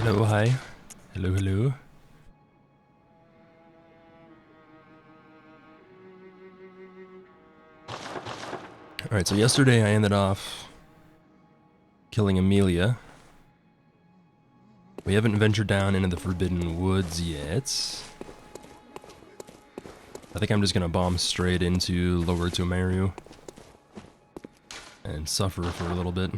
Hello, hi. Hello, hello. Alright, so yesterday I ended off killing Amelia. We haven't ventured down into the Forbidden Woods yet. I think I'm just gonna bomb straight into Lower Tomaru and suffer for a little bit.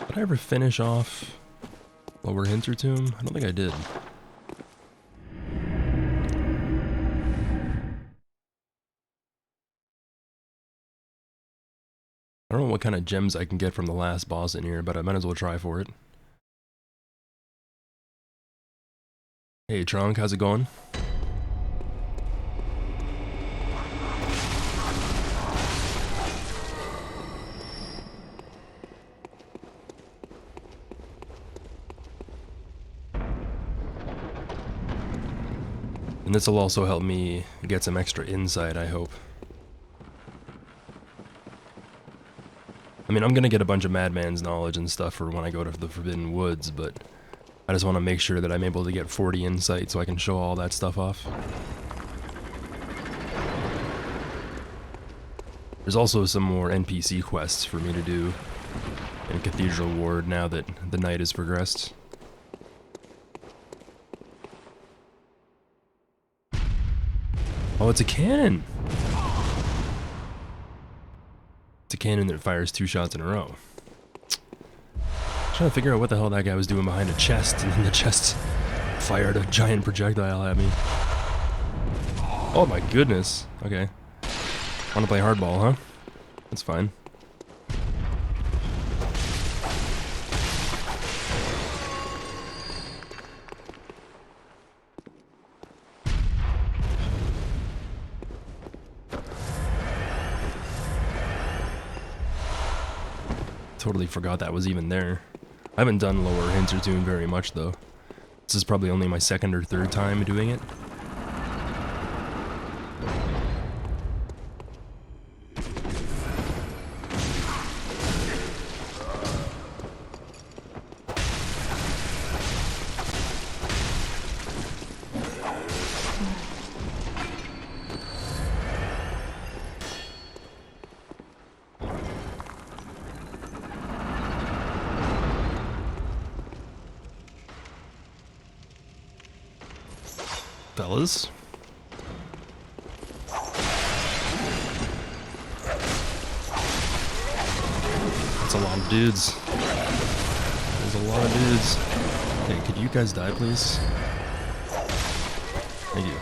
Did I ever finish off Lower Hintertomb? I don't think I did. I don't know what kind of gems I can get from the last boss in here, but I might as well try for it. Hey Tronk, how's it going? And this will also help me get some extra insight, I hope. I mean, I'm gonna get a bunch of Madman's knowledge and stuff for when I go to the Forbidden Woods, but I just want to make sure that I'm able to get 40 insight so I can show all that stuff off. There's also some more NPC quests for me to do in Cathedral Ward now that the night has progressed. Oh, it's a cannon! It's a cannon that fires 2 shots in a row. Trying to figure out what the hell that guy was doing behind a chest, and then the chest fired a giant projectile at me. Oh my goodness. Okay. Want to play hardball, huh? That's fine. Totally forgot that was even there. I haven't done Lower Hintertomb very much though. This is probably only my 2nd or 3rd time doing it. Fellas. That's a lot of dudes. There's a lot of dudes. Okay, could you guys die, please? Thank you.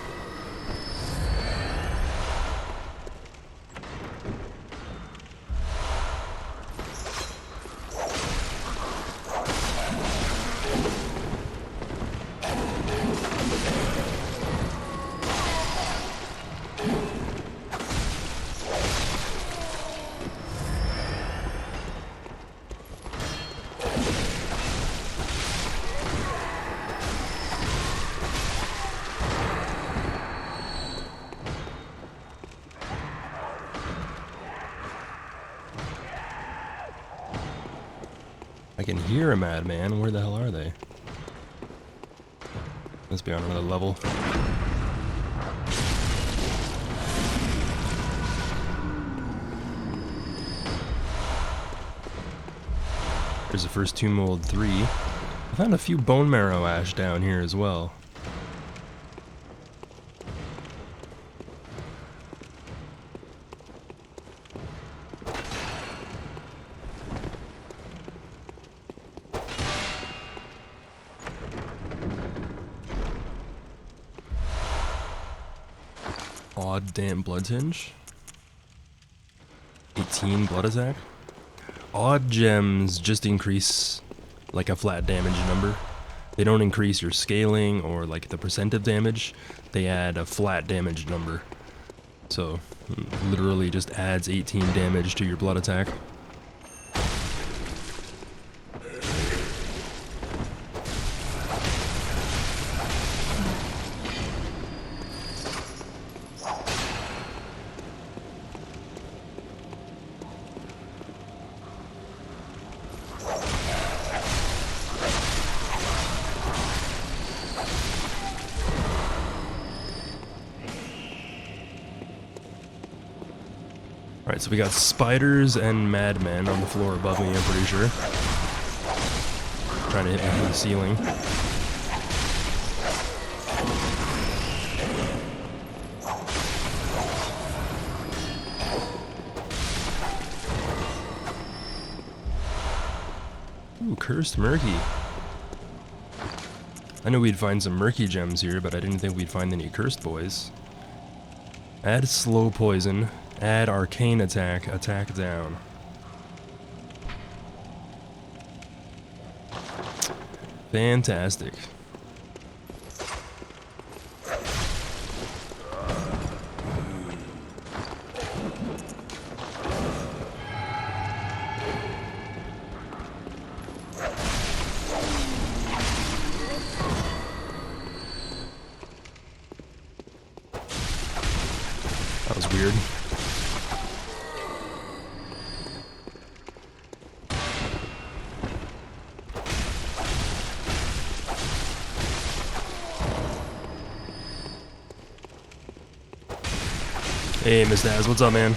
I can hear a madman. Where the hell are they? Must be on another level. There's the first Tomb Mold 3. I found a few bone marrow ash down here as well. Odd damn blood tinge. 18 blood attack. Odd gems just increase like a flat damage number. They don't increase your scaling or like the percent of damage. They add a flat damage number. So literally just adds 18 damage to your blood attack. Alright, so we got spiders and madmen on the floor above me, I'm pretty sure. Trying to hit me through the ceiling. Ooh, cursed murky. I knew we'd find some murky gems here, but I didn't think we'd find any cursed boys. Add slow poison. Add arcane attack. Attack down. Fantastic. That was weird. Hey, Mistaz, what's up, man?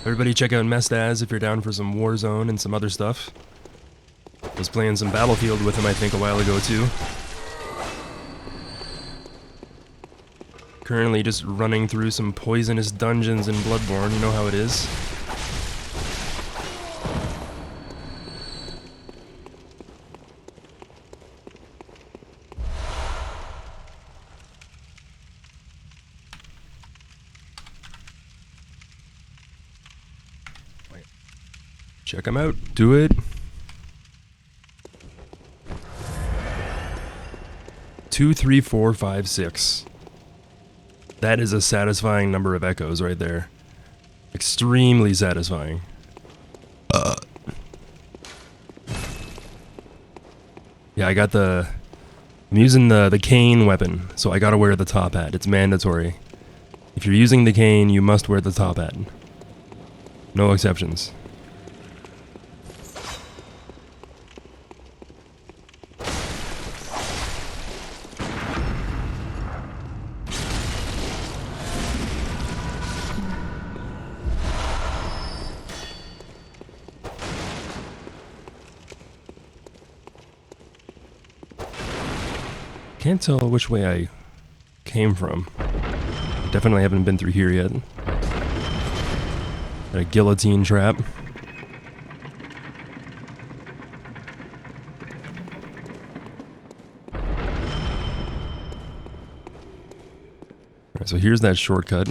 Everybody check out Mestaz if you're down for some Warzone and some other stuff. Was playing some Battlefield with him, I think, a while ago, too. Currently just running through some poisonous dungeons in Bloodborne, you know how it is. Check them out. Do it. 2, 3, 4, 5, 6. That is a satisfying number of echoes right there. Extremely satisfying. Yeah, I got the... I'm using the cane weapon, so I gotta wear the top hat. It's mandatory. If you're using the cane, you must wear the top hat. No exceptions. Can't tell which way I came from. Definitely haven't been through here yet. Got a guillotine trap. Alright, so here's that shortcut.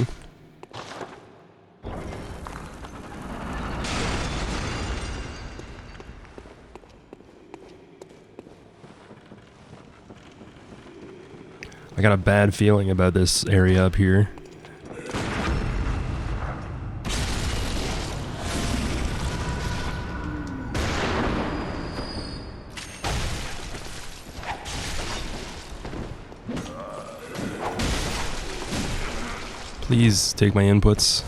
I got a bad feeling about this area up here. Please take my inputs.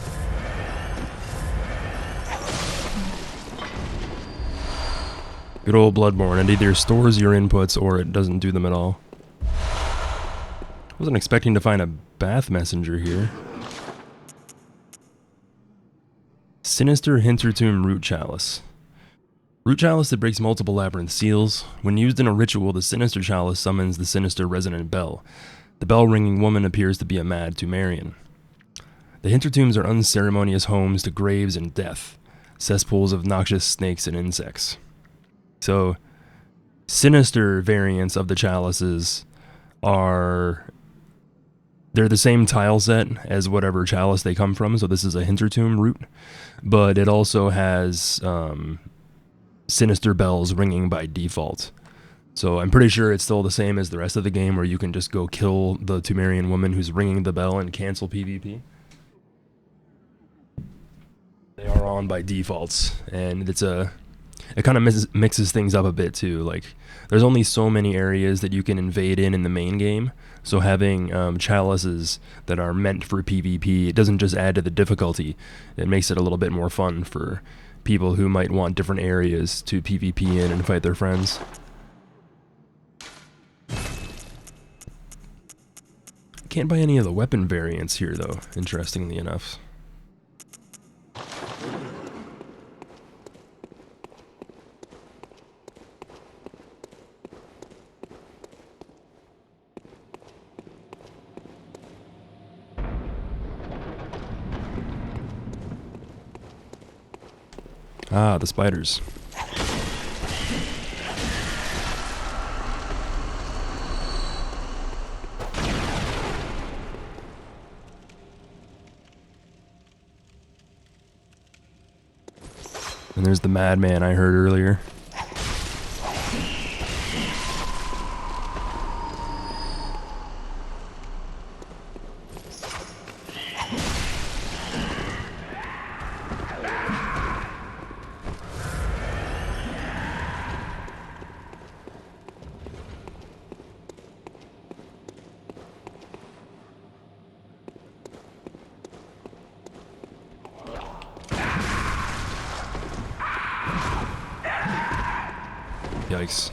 Good old Bloodborne. It either stores your inputs or it doesn't do them at all. Wasn't expecting to find a bath messenger here. Sinister Hintertomb Root Chalice. Root Chalice that breaks multiple labyrinth seals. When used in a ritual, the Sinister Chalice summons the sinister resonant bell. The bell-ringing woman appears to be a mad Tumerian. The Hintertombs are unceremonious homes to graves and death, cesspools of noxious snakes and insects. So, sinister variants of the chalices are... They're the same tile set as whatever chalice they come from, so this is a Hintertomb root, but it also has sinister bells ringing by default. So I'm pretty sure it's still the same as the rest of the game, where you can just go kill the Tumerian woman who's ringing the bell and cancel PvP. They are on by defaults, and it kind of mixes things up a bit too. Like, there's only so many areas that you can invade in the main game, so having chalices that are meant for PvP, it doesn't just add to the difficulty, it makes it a little bit more fun for people who might want different areas to PvP in and fight their friends. Can't buy any of the weapon variants here though, interestingly enough. Ah, the spiders. And there's the madman I heard earlier. Yikes.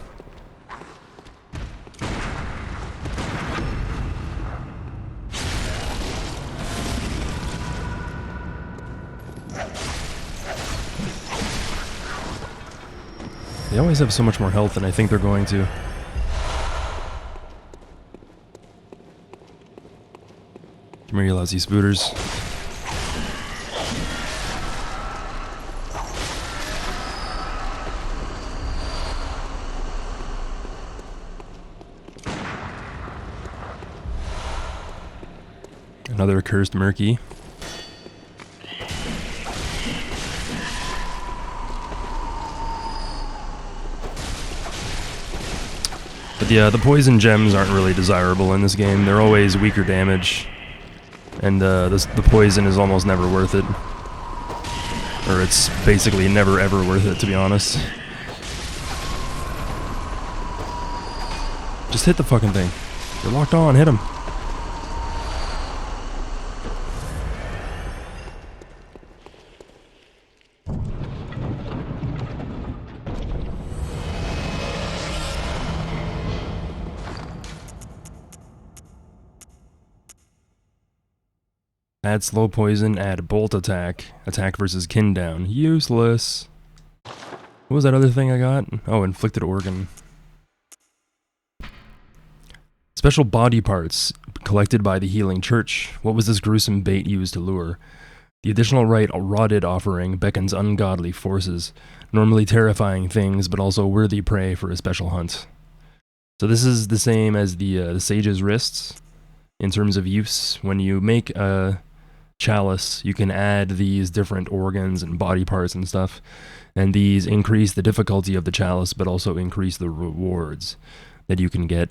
They always have so much more health than I think they're going to. Come here, you lousy spooters. Another cursed Murky. But yeah, the poison gems aren't really desirable in this game. They're always weaker damage. And the poison is almost never worth it. Or it's basically never ever worth it, to be honest. Just hit the fucking thing. You're locked on, hit him. Add slow poison, add bolt attack. Attack versus kin down. Useless. What was that other thing I got? Oh, inflicted organ. Special body parts collected by the healing church. What was this gruesome bait used to lure? The additional rotted offering beckons ungodly forces, normally terrifying things, but also worthy prey for a special hunt. So this is the same as the sage's wrists in terms of use. When you make a chalice, you can add these different organs and body parts and stuff, and these increase the difficulty of the chalice, but also increase the rewards that you can get.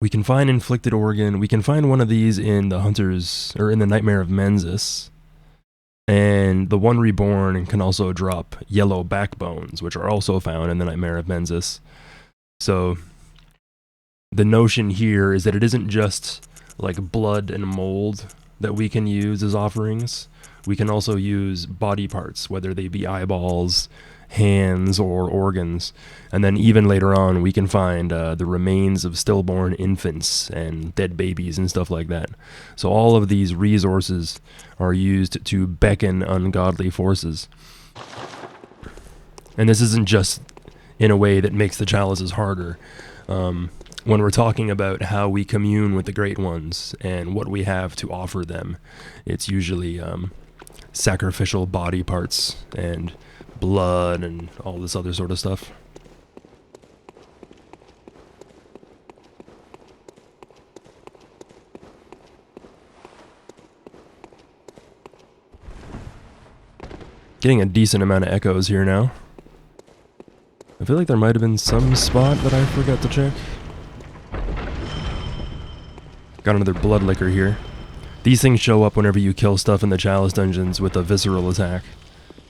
We can find inflicted organ. We can find one of these in the Hunters, or in the Nightmare of Mensis. And the one reborn can also drop yellow backbones, which are also found in the Nightmare of Mensis. So the notion here is that it isn't just like blood and mold that we can use as offerings. We can also use body parts, whether they be eyeballs, hands, or organs. And then even later on, we can find the remains of stillborn infants and dead babies and stuff like that. So all of these resources are used to beckon ungodly forces. And this isn't just in a way that makes the chalices harder. When we're talking about how we commune with the Great Ones and what we have to offer them, it's usually sacrificial body parts and blood and all this other sort of stuff. Getting a decent amount of echoes here now. I feel like there might have been some spot that I forgot to check. Got another blood liquor here. These things show up whenever you kill stuff in the Chalice dungeons with a visceral attack.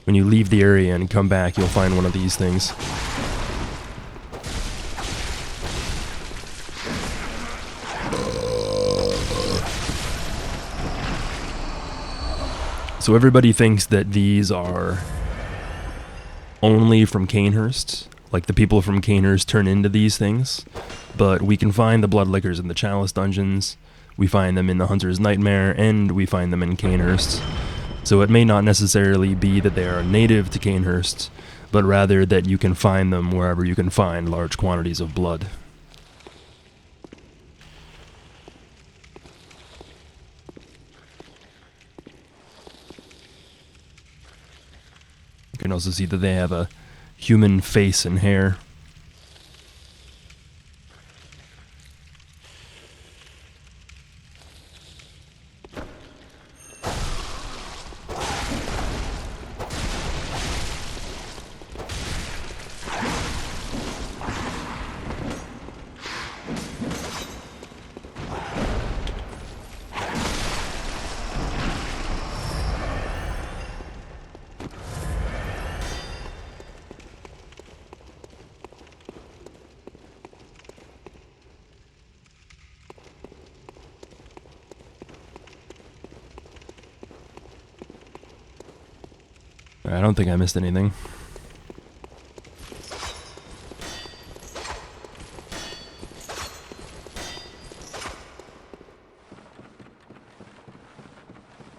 When you leave the area and come back, you'll find one of these things. So everybody thinks that these are only from Canehurst, like the people from Canehurst turn into these things, but we can find the blood liquors in the Chalice dungeons, we find them in the Hunter's Nightmare, and we find them in Canehurst. So it may not necessarily be that they are native to Canehurst, but rather that you can find them wherever you can find large quantities of blood. also see that they have a human face and hair. I don't think I missed anything.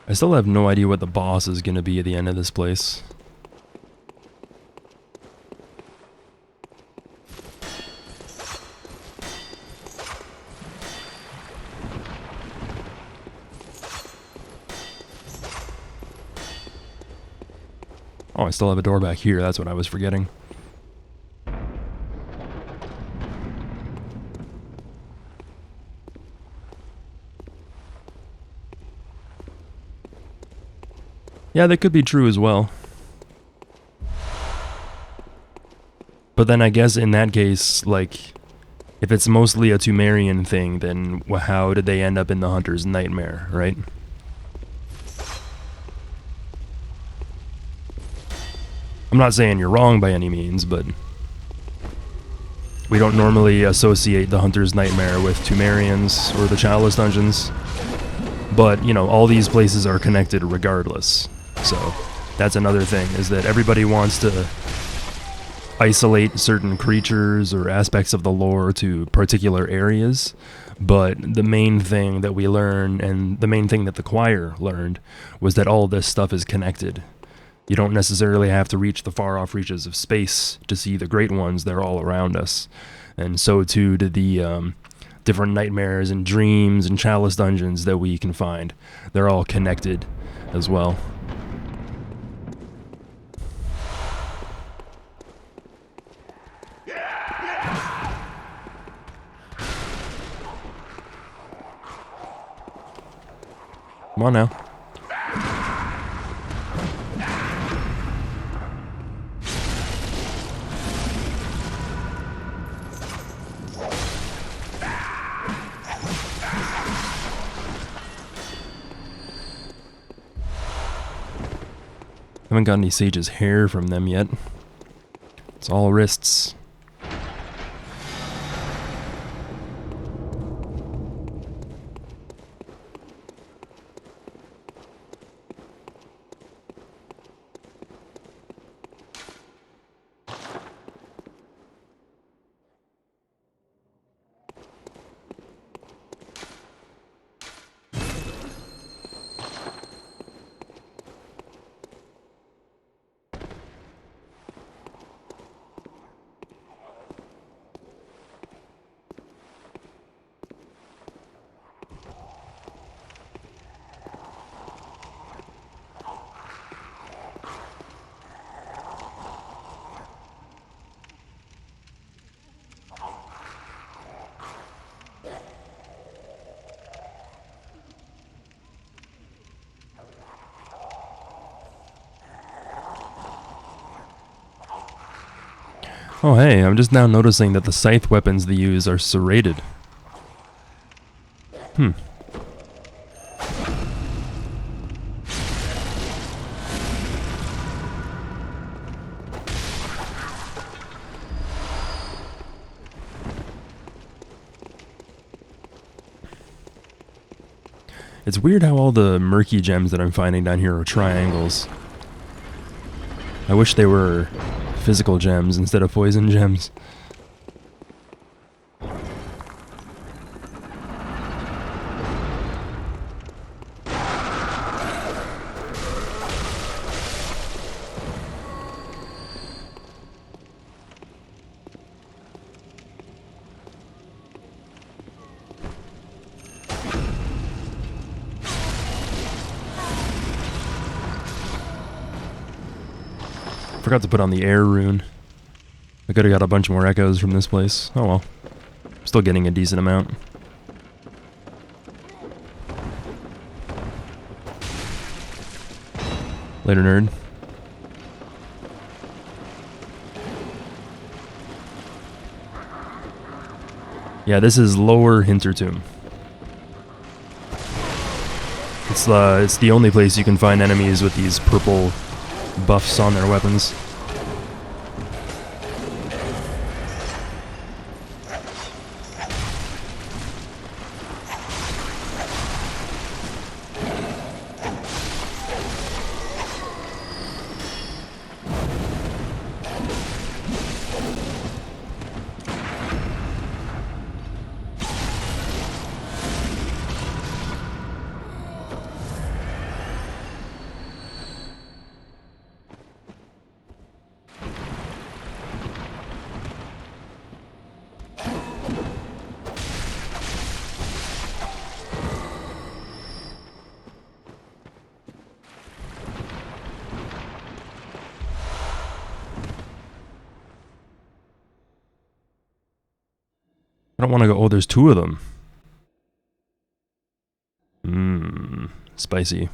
I still have no idea what the boss is going to be at the end of this place. Oh, I still have a door back here. That's what I was forgetting. Yeah, that could be true as well. But then I guess in that case, like, if it's mostly a Tumerian thing, then how did they end up in the Hunter's Nightmare, right? I'm not saying you're wrong by any means, but we don't normally associate the Hunter's Nightmare with Tumerians or the Chalice Dungeons. But, you know, all these places are connected regardless. So, that's another thing, is that everybody wants to isolate certain creatures or aspects of the lore to particular areas. But the main thing that we learn, and the main thing that the choir learned, was that all this stuff is connected. You don't necessarily have to reach the far-off reaches of space to see the great ones. They're all around us. And so too did the different nightmares and dreams and chalice dungeons that we can find. They're all connected as well. Come on now. Haven't got any Sage's hair from them yet. It's all wrists. Oh hey, I'm just now noticing that the scythe weapons they use are serrated. It's weird how all the murky gems that I'm finding down here are triangles. I wish they were physical gems instead of poison gems. Forgot forgot to put on the air rune. I could have got a bunch more echoes from this place. Oh well. Still getting a decent amount. Later, nerd. Yeah, this is Lower Hintertomb. It's the only place you can find enemies with these purple buffs on their weapons. I don't want to go... Oh, there's two of them. Mmm. Spicy.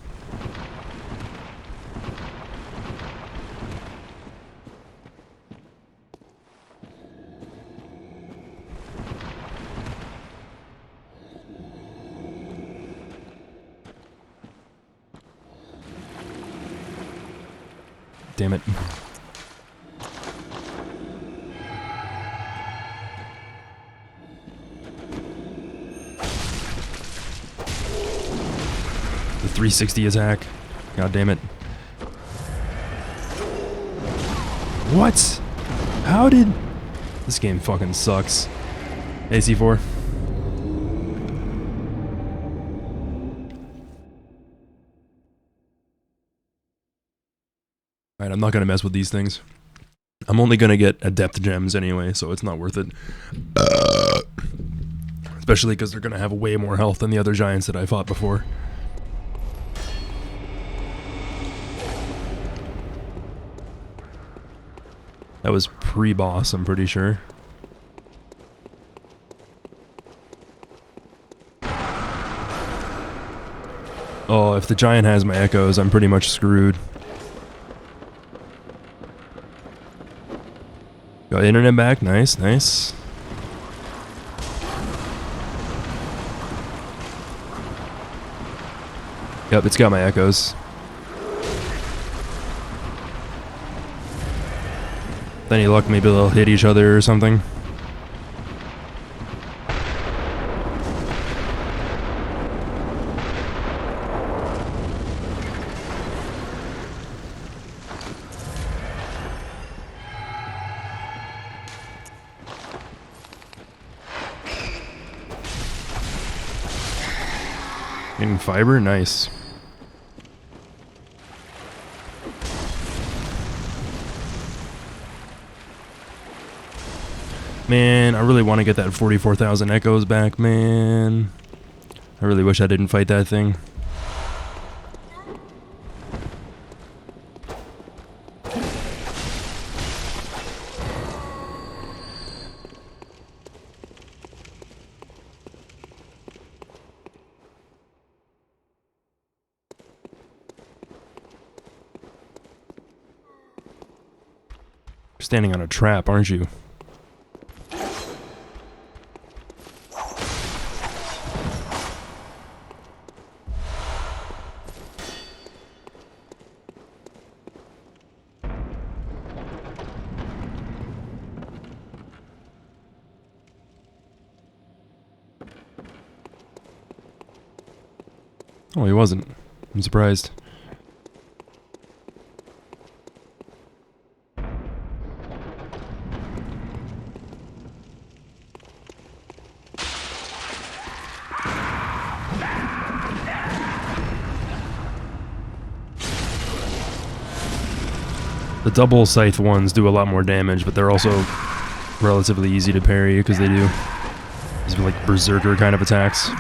Damn it. The 360 attack. God damn it. What? How did... This game fucking sucks. AC4. Alright, I'm not gonna mess with these things. I'm only gonna get adept gems anyway, so it's not worth it. Especially because they're gonna have way more health than the other giants that I fought before. That was pre-boss, I'm pretty sure. Oh, if the giant has my echoes, I'm pretty much screwed. Got internet back, nice, nice. Yep, it's got my echoes. With any luck, maybe they'll hit each other or something. Getting fiber, nice. Man, I really want to get that 44,000 echoes back, man. I really wish I didn't fight that thing. You're standing on a trap, aren't you? Oh, he wasn't. I'm surprised. The double scythe ones do a lot more damage, but they're also relatively easy to parry because they do these like berserker kind of attacks.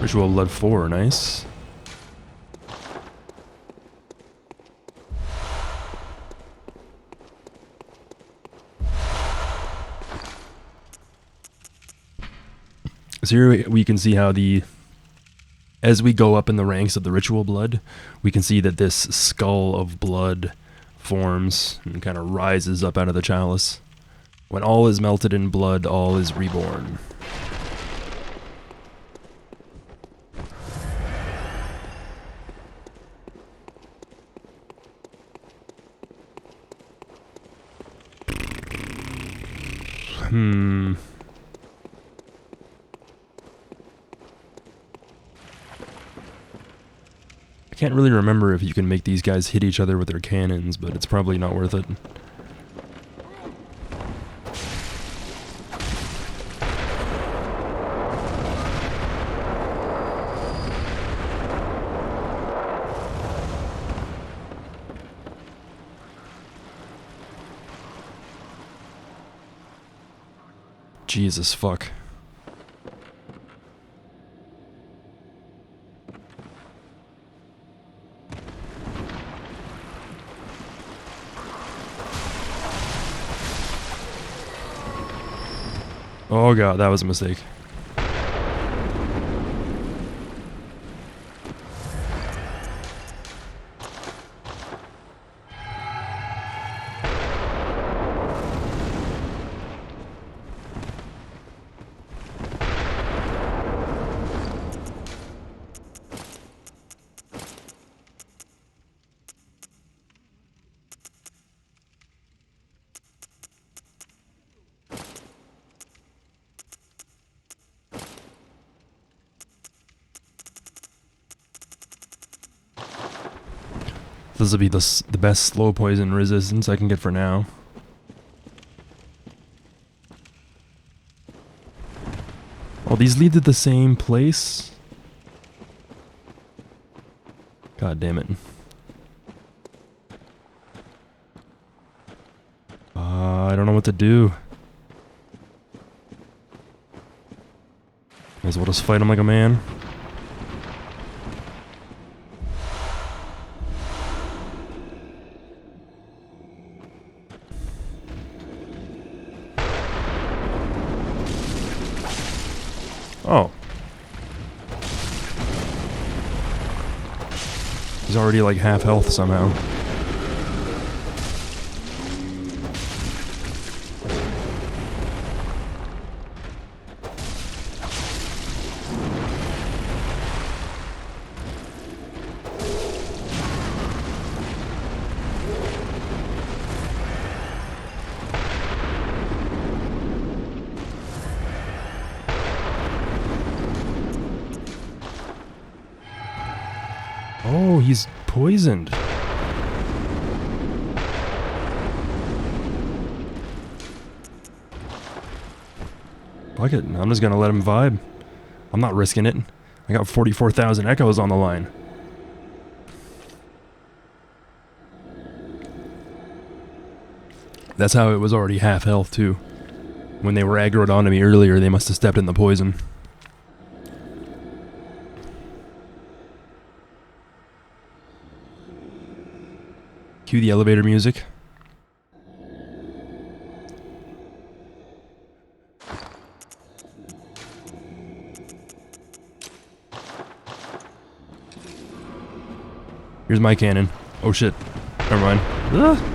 Ritual Blood 4, nice. So here we can see how as we go up in the ranks of the Ritual Blood, we can see that this skull of blood forms and kind of rises up out of the chalice. When all is melted in blood, all is reborn. I can't really remember if you can make these guys hit each other with their cannons, but it's probably not worth it. Jesus fuck. Oh god, that was a mistake. This will be the best slow poison resistance I can get for now. Oh, these lead to the same place? God damn it. I don't know what to do. Might as well just fight him like a man. Oh. He's already like half health somehow. Oh, he's poisoned. Fuck it, I'm just gonna let him vibe. I'm not risking it. I got 44,000 echoes on the line. That's how it was already half health too. When they were aggroed onto me earlier, they must have stepped in the poison. Cue the elevator music. Here's my cannon. Oh shit. Never mind. Ah!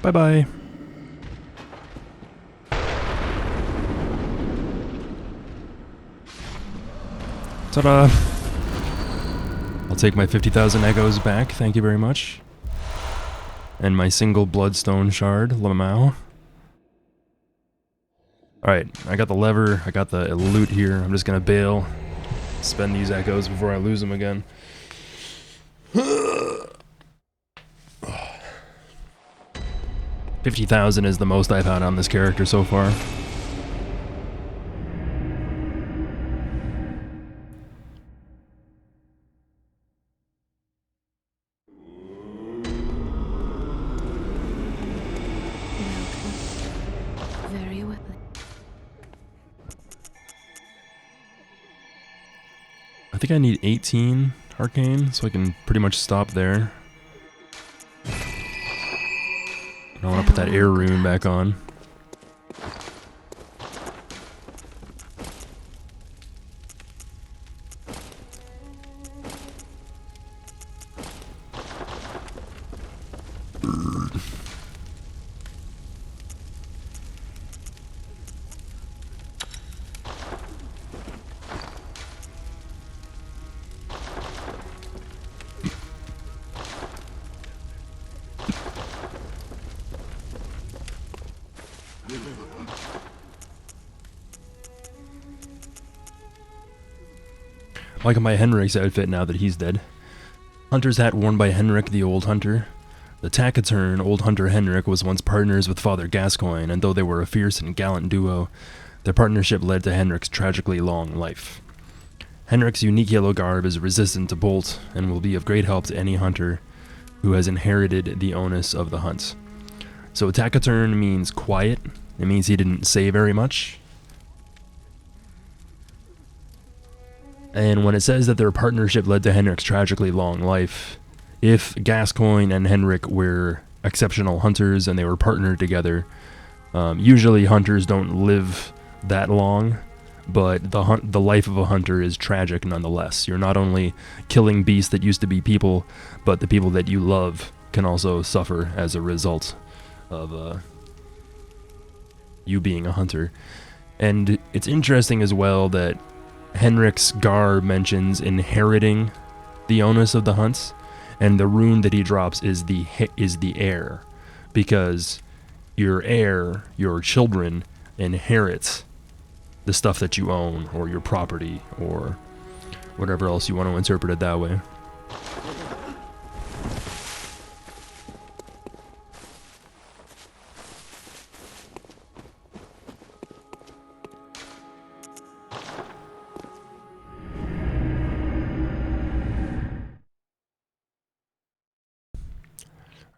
Bye-bye. Ta-da! I'll take my 50,000 echoes back, thank you very much. And my single bloodstone shard, Lamau. Alright, I got the lever, I got the loot here, I'm just gonna bail. Spend these echoes before I lose them again. 50,000 is the most I've had on this character so far. Very well. I think I need 18 arcane, so I can pretty much stop there. I want to put that air rune back on. Like my Henrik's outfit now that he's dead. Hunter's hat worn by Henrik the Old Hunter. The taciturn Old Hunter Henrik was once partners with Father Gascoigne, and though they were a fierce and gallant duo, their partnership led to Henrik's tragically long life. Henrik's unique yellow garb is resistant to bolt, and will be of great help to any hunter who has inherited the onus of the hunt. So taciturn means quiet. It means he didn't say very much. And when it says that their partnership led to Henrik's tragically long life, if Gascoigne and Henrik were exceptional hunters and they were partnered together, usually hunters don't live that long, but the life of a hunter is tragic nonetheless. You're not only killing beasts that used to be people, but the people that you love can also suffer as a result of you being a hunter. And it's interesting as well that Henrik's garb mentions inheriting the onus of the hunts, and the rune that he drops is the heir, because your heir, your children, inherit the stuff that you own, or your property, or whatever else you want to interpret it that way.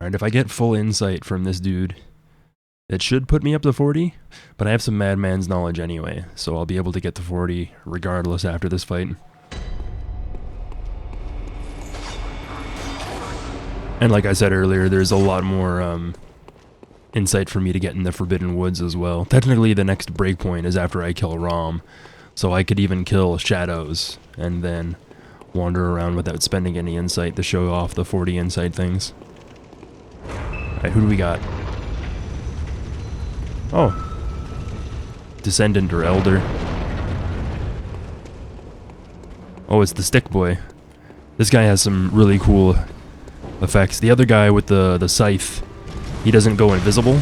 Alright, if I get full insight from this dude, it should put me up to 40, but I have some madman's knowledge anyway, so I'll be able to get to 40 regardless after this fight. And like I said earlier, there's a lot more insight for me to get in the Forbidden Woods as well. Technically, the next breakpoint is after I kill Rom, so I could even kill Shadows and then wander around without spending any insight to show off the 40 insight things. Alright, who do we got? Oh. Descendant or Elder. Oh, it's the Stick Boy. This guy has some really cool effects. The other guy with the scythe, he doesn't go invisible.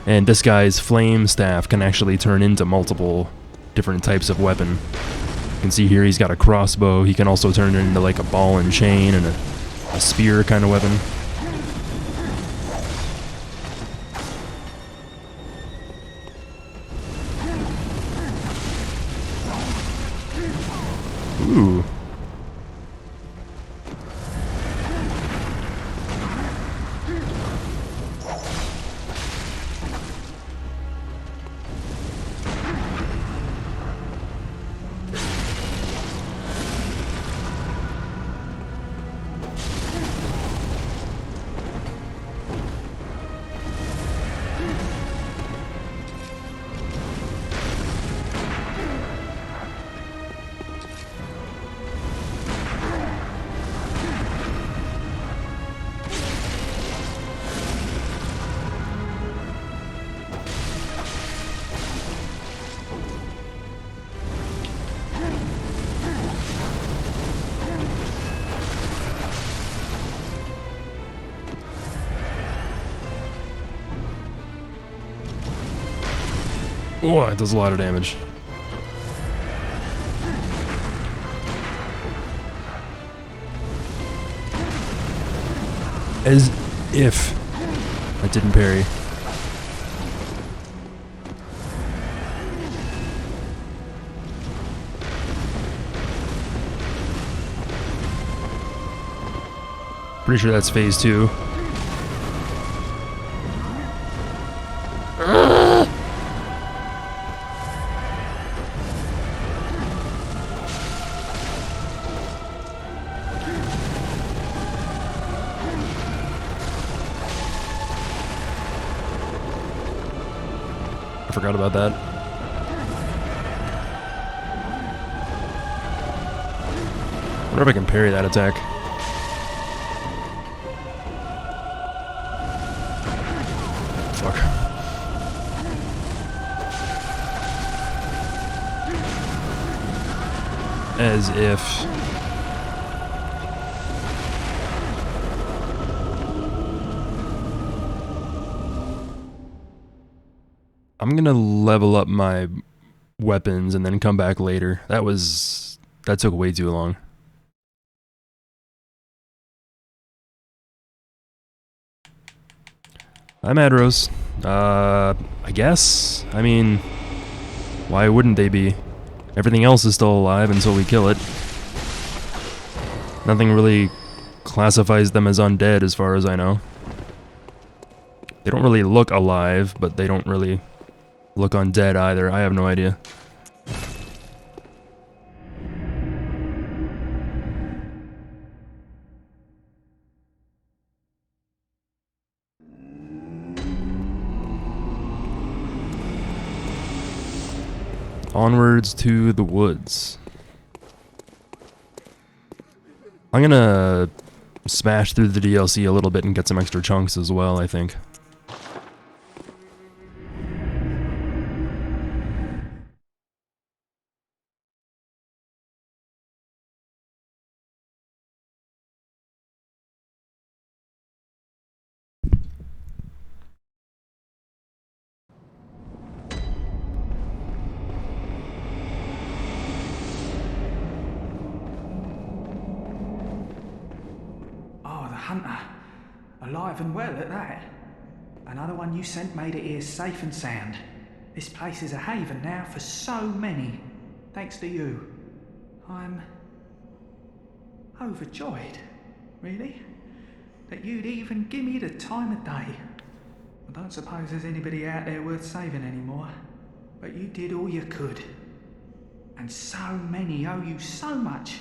And this guy's flame staff can actually turn into multiple different types of weapon. You can see here he's got a crossbow. He can also turn it into like a ball and chain and a spear kind of weapon. Ooh. Oh, it does a lot of damage. As if I didn't parry. Pretty sure that's phase 2. I forgot about that. I wonder if I can parry that attack. Fuck. As if... I'm gonna level up my weapons and then come back later. That took way too long. Hi, Madrose. I guess? I mean, why wouldn't they be? Everything else is still alive until we kill it. Nothing really classifies them as undead as far as I know. They don't really look alive, but they don't really look undead either. I have no idea. Onwards to the woods. I'm gonna smash through the DLC a little bit and get some extra chunks as well, I think. Hunter. Alive and well at that. Another one you sent made it here safe and sound. This place is a haven now for so many. Thanks to you. I'm overjoyed, really, that you'd even give me the time of day. I don't suppose there's anybody out there worth saving anymore, but you did all you could. And so many owe you so much.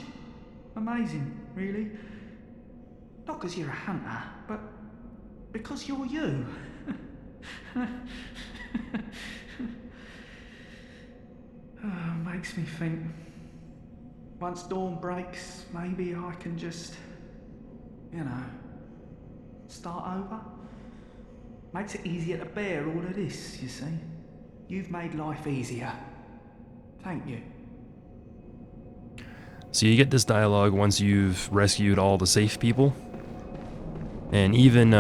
Amazing, really. Not because you're a hunter, but because you're you. Makes me think, once dawn breaks, maybe I can just, you know, start over. Makes it easier to bear all of this, you see. You've made life easier. Thank you. So you get this dialogue once you've rescued all the safe people. And even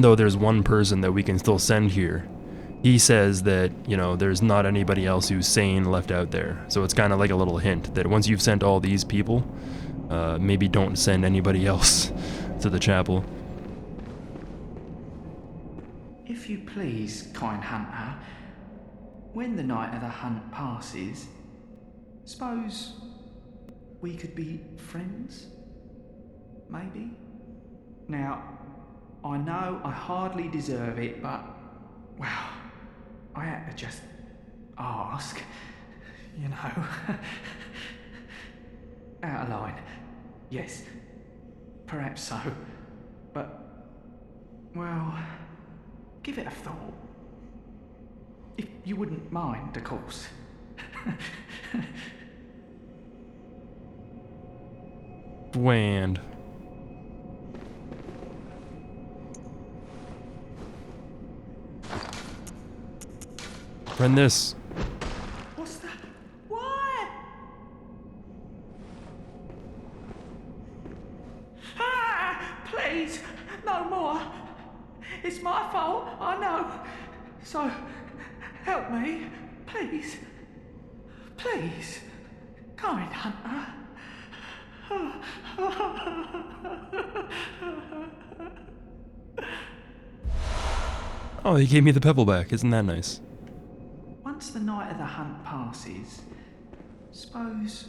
though there's one person that we can still send here, he says that, you know, there's not anybody else who's sane left out there. So it's kind of like a little hint that once you've sent all these people, maybe don't send anybody else to the chapel. If you please, kind hunter, when the night of the hunt passes, suppose we could be friends? Maybe? Now, I know I hardly deserve it, but, well, I had to just ask, you know. Out of line, yes, perhaps so, but, well, give it a thought. If you wouldn't mind, of course. Bland. Run this. What's that? Why? Ah! Please, no more. It's my fault, I know. So, help me, please. Please. Kind hunter. Oh, he gave me the pebble back. Isn't that nice? Once the night of the hunt passes, suppose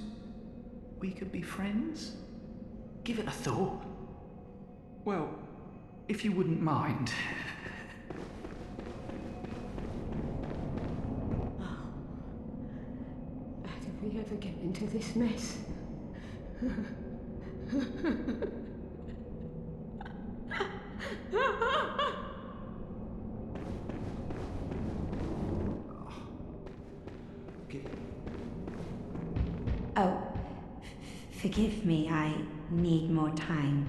we could be friends? Give it a thought. Well, if you wouldn't mind. Oh. How did we ever get into this mess? Forgive me, I need more time.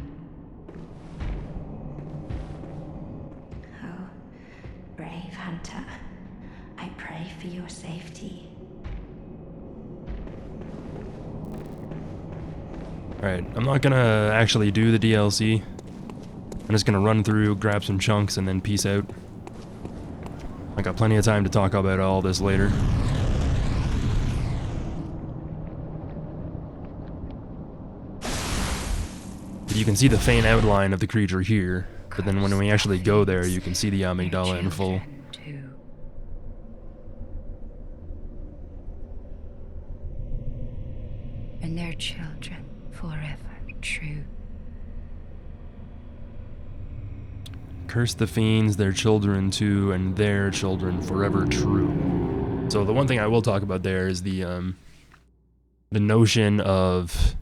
Oh, brave hunter. I pray for your safety. Alright, I'm not gonna actually do the DLC. I'm just gonna run through, grab some chunks, and then peace out. I got plenty of time to talk about all this later. But you can see the faint outline of the creature here, but then when we actually go there, you can see the amygdala in full. Too. And their children forever true. Curse the fiends, their children too, and their children forever true. So the one thing I will talk about there is the notion of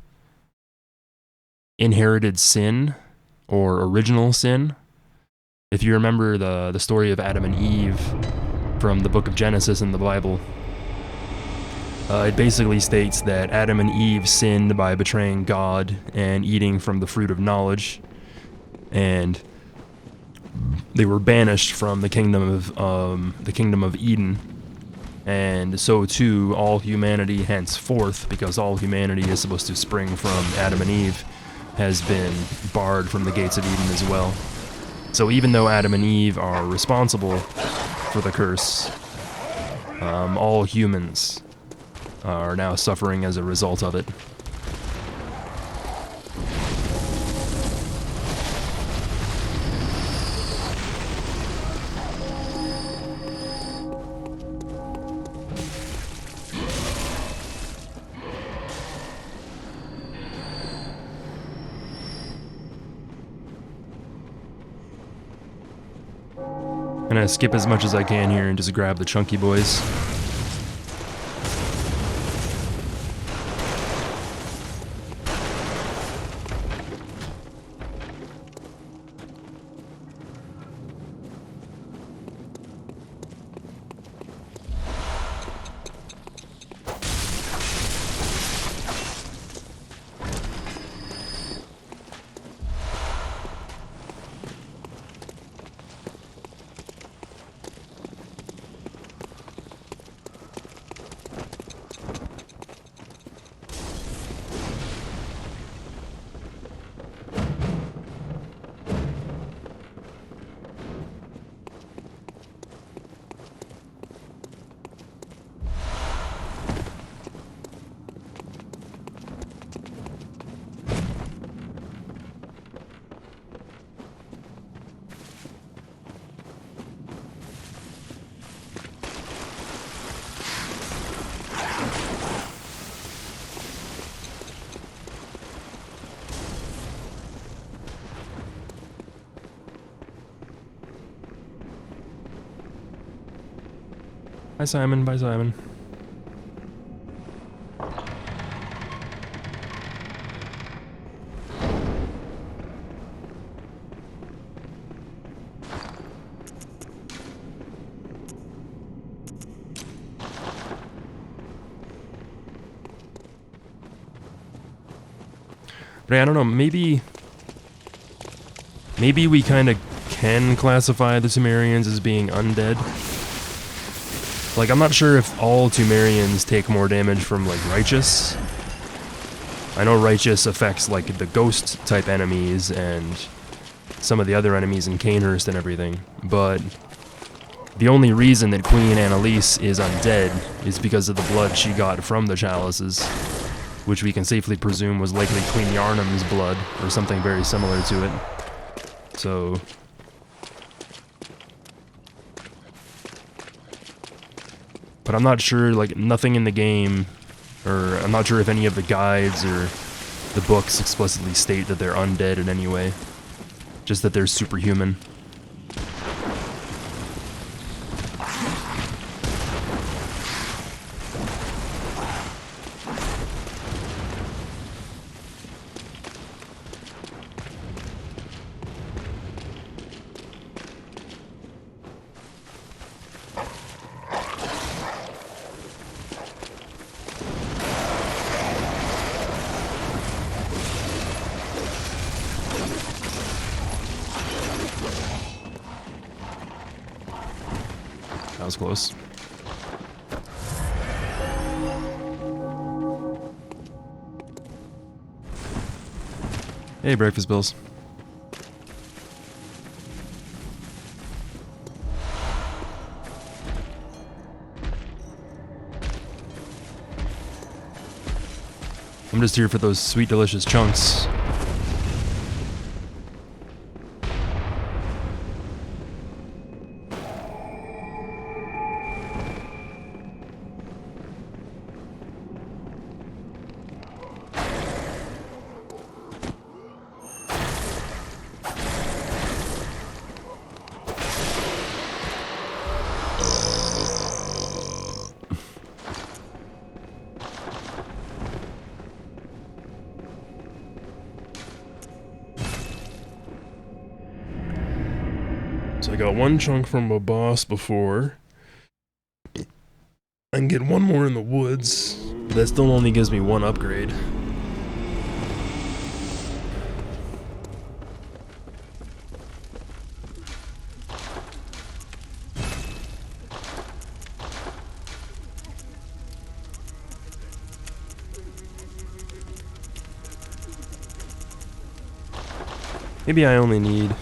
inherited sin or original sin. If you remember the story of Adam and Eve from the book of Genesis in the Bible, it basically states that Adam and Eve sinned by betraying God and eating from the fruit of knowledge, and they were banished from the kingdom of Eden, and so too all humanity henceforth, because all humanity is supposed to spring from Adam and Eve, has been barred from the gates of Eden as well. So even though Adam and Eve are responsible for the curse, all humans are now suffering as a result of it. I'm gonna skip as much as I can here and just grab the chunky boys. Bye, Simon. Bye, Simon. But I don't know, maybe we kind of can classify the Sumerians as being undead. Like, I'm not sure if all Tumerians take more damage from, like, Righteous. I know Righteous affects, like, the ghost-type enemies and some of the other enemies in Canehurst and everything, but the only reason that Queen Annalise is undead is because of the blood she got from the chalices, which we can safely presume was likely Queen Yarnam's blood, or something very similar to it. So but I'm not sure, like, nothing in the game, or I'm not sure if any of the guides or the books explicitly state that they're undead in any way. Just that they're superhuman. That was close. Hey, breakfast bills. I'm just here for those sweet, delicious chunks. So I got one chunk from a boss before. I can get one more in the woods. That still only gives me one upgrade. Maybe I only need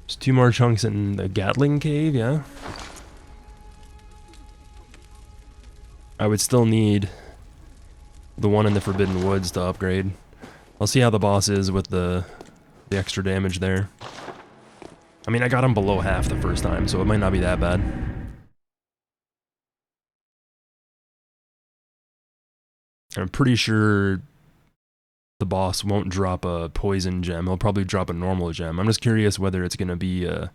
just 2 more chunks in the Gatling cave, yeah? I would still need the one in the Forbidden Woods to upgrade. I'll see how the boss is with the extra damage there. I mean, I got him below half the first time, so it might not be that bad. I'm pretty sure the boss won't drop a poison gem. He'll probably drop a normal gem. I'm just curious whether it's going to be a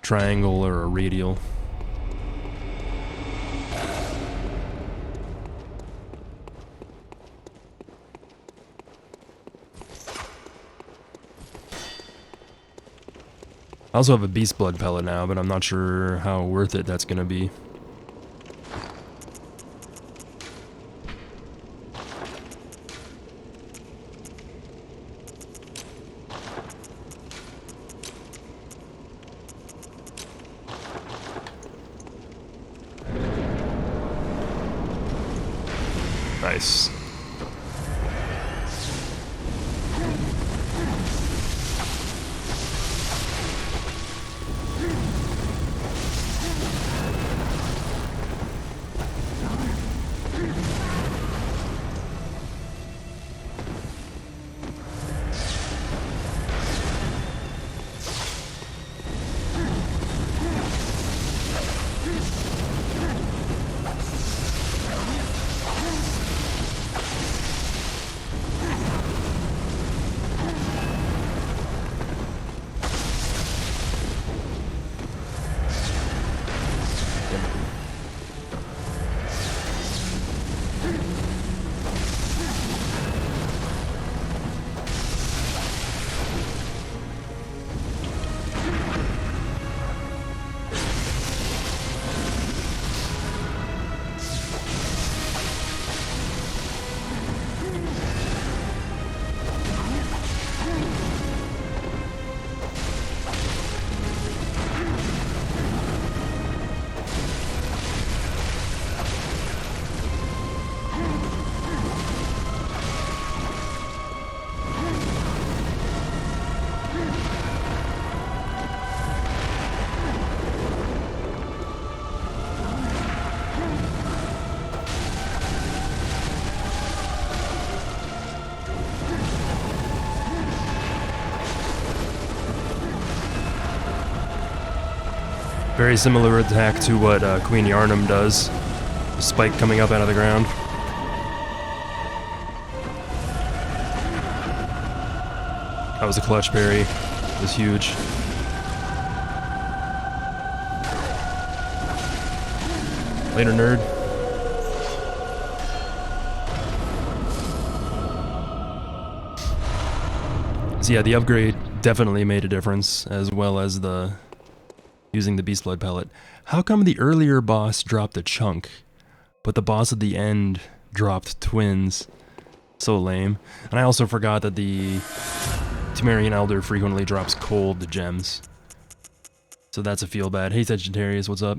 triangle or a radial. I also have a beast blood pellet now, but I'm not sure how worth it that's going to be. Nice. Very similar attack to what Queen Yarnum does. The spike coming up out of the ground. That was a clutch parry. It was huge. Later, nerd. So yeah, the upgrade definitely made a difference, as well as the using the beast blood pellet. How come the earlier boss dropped a chunk, but the boss at the end dropped twins? So lame. And I also forgot that the Temerian Elder frequently drops cold gems. So that's a feel bad. Hey Sagittarius, what's up?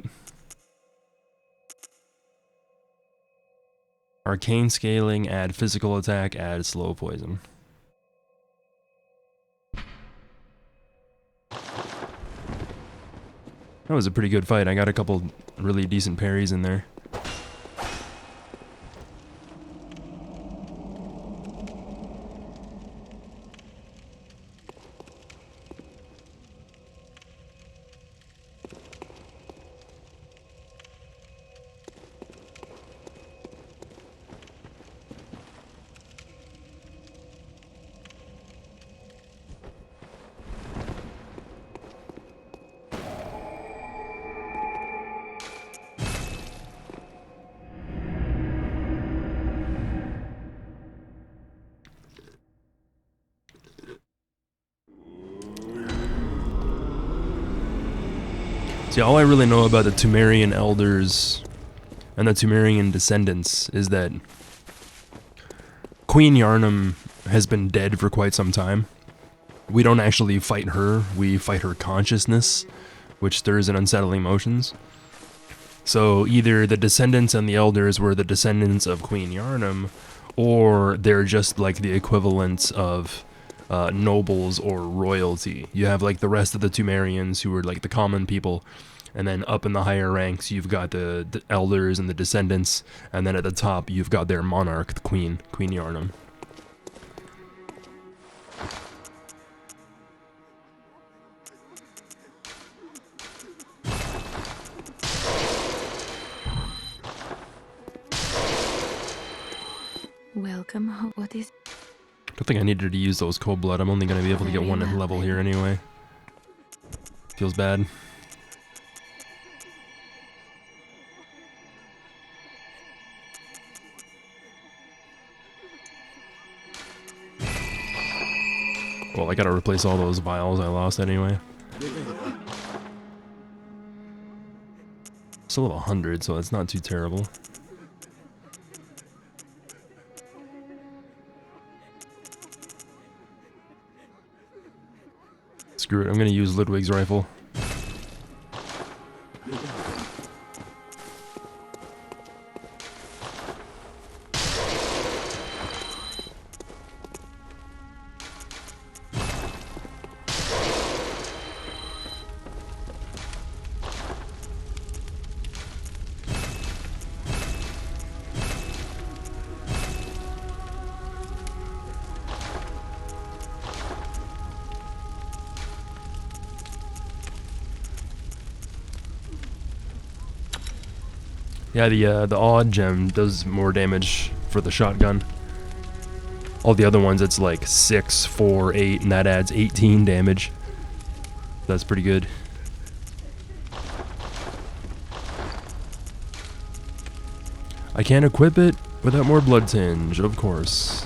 Arcane scaling, add physical attack, add slow poison. That was a pretty good fight. I got a couple really decent parries in there. See, all I really know about the Tumerian Elders and the Tumerian Descendants is that Queen Yarnum has been dead for quite some time. We don't actually fight her, we fight her consciousness, which stirs in unsettling emotions. So either the Descendants and the Elders were the descendants of Queen Yarnum, or they're just like the equivalents of nobles or royalty. You have like the rest of the Tumerians who are like the common people, and then up in the higher ranks you've got the elders and the descendants, and then at the top you've got their monarch, the Queen Yarnum. Welcome home. What is... I don't think I needed to use those cold blood. I'm only going to be able to get one level here anyway. Feels bad. Well, I gotta replace all those vials I lost anyway. Still level 100, so it's not too terrible. Screw it, I'm gonna use Ludwig's rifle. Yeah, the odd gem does more damage for the shotgun. All the other ones, it's like 6, 4, 8, and that adds 18 damage. That's pretty good. I can't equip it without more blood tinge, of course.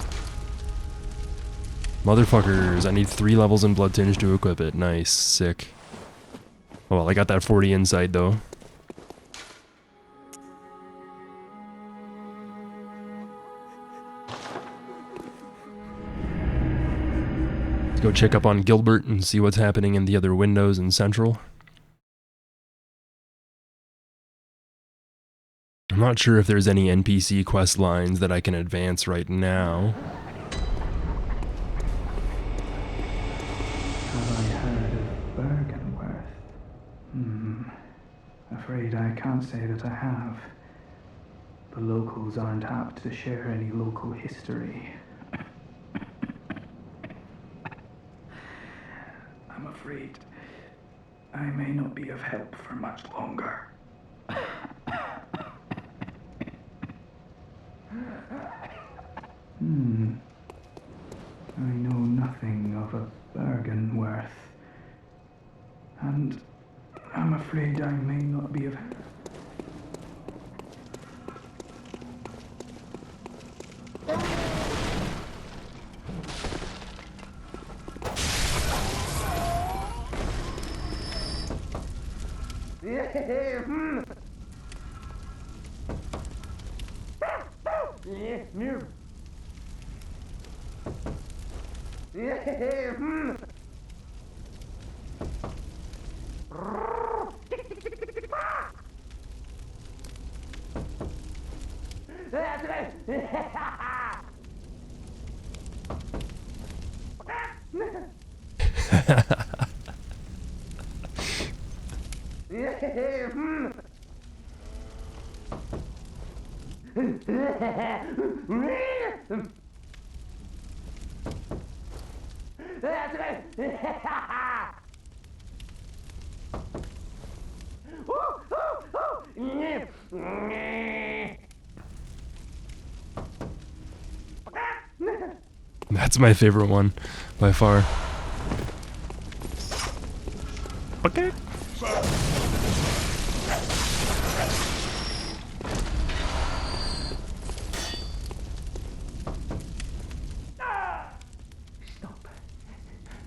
Motherfuckers, I need 3 levels in blood tinge to equip it. Nice, sick. Oh, well, I got that 40 insight though. Go check up on Gilbert and see what's happening in the other windows in Central. I'm not sure if there's any NPC quest lines that I can advance right now. Have I heard of Bergenworth? Afraid I can't say that I have. The locals aren't apt to share any local history. I'm afraid I may not be of help for much longer. I know nothing of a Bergenworth, and I'm afraid I may not be of help. That's my favorite one, by far. Okay. Stop.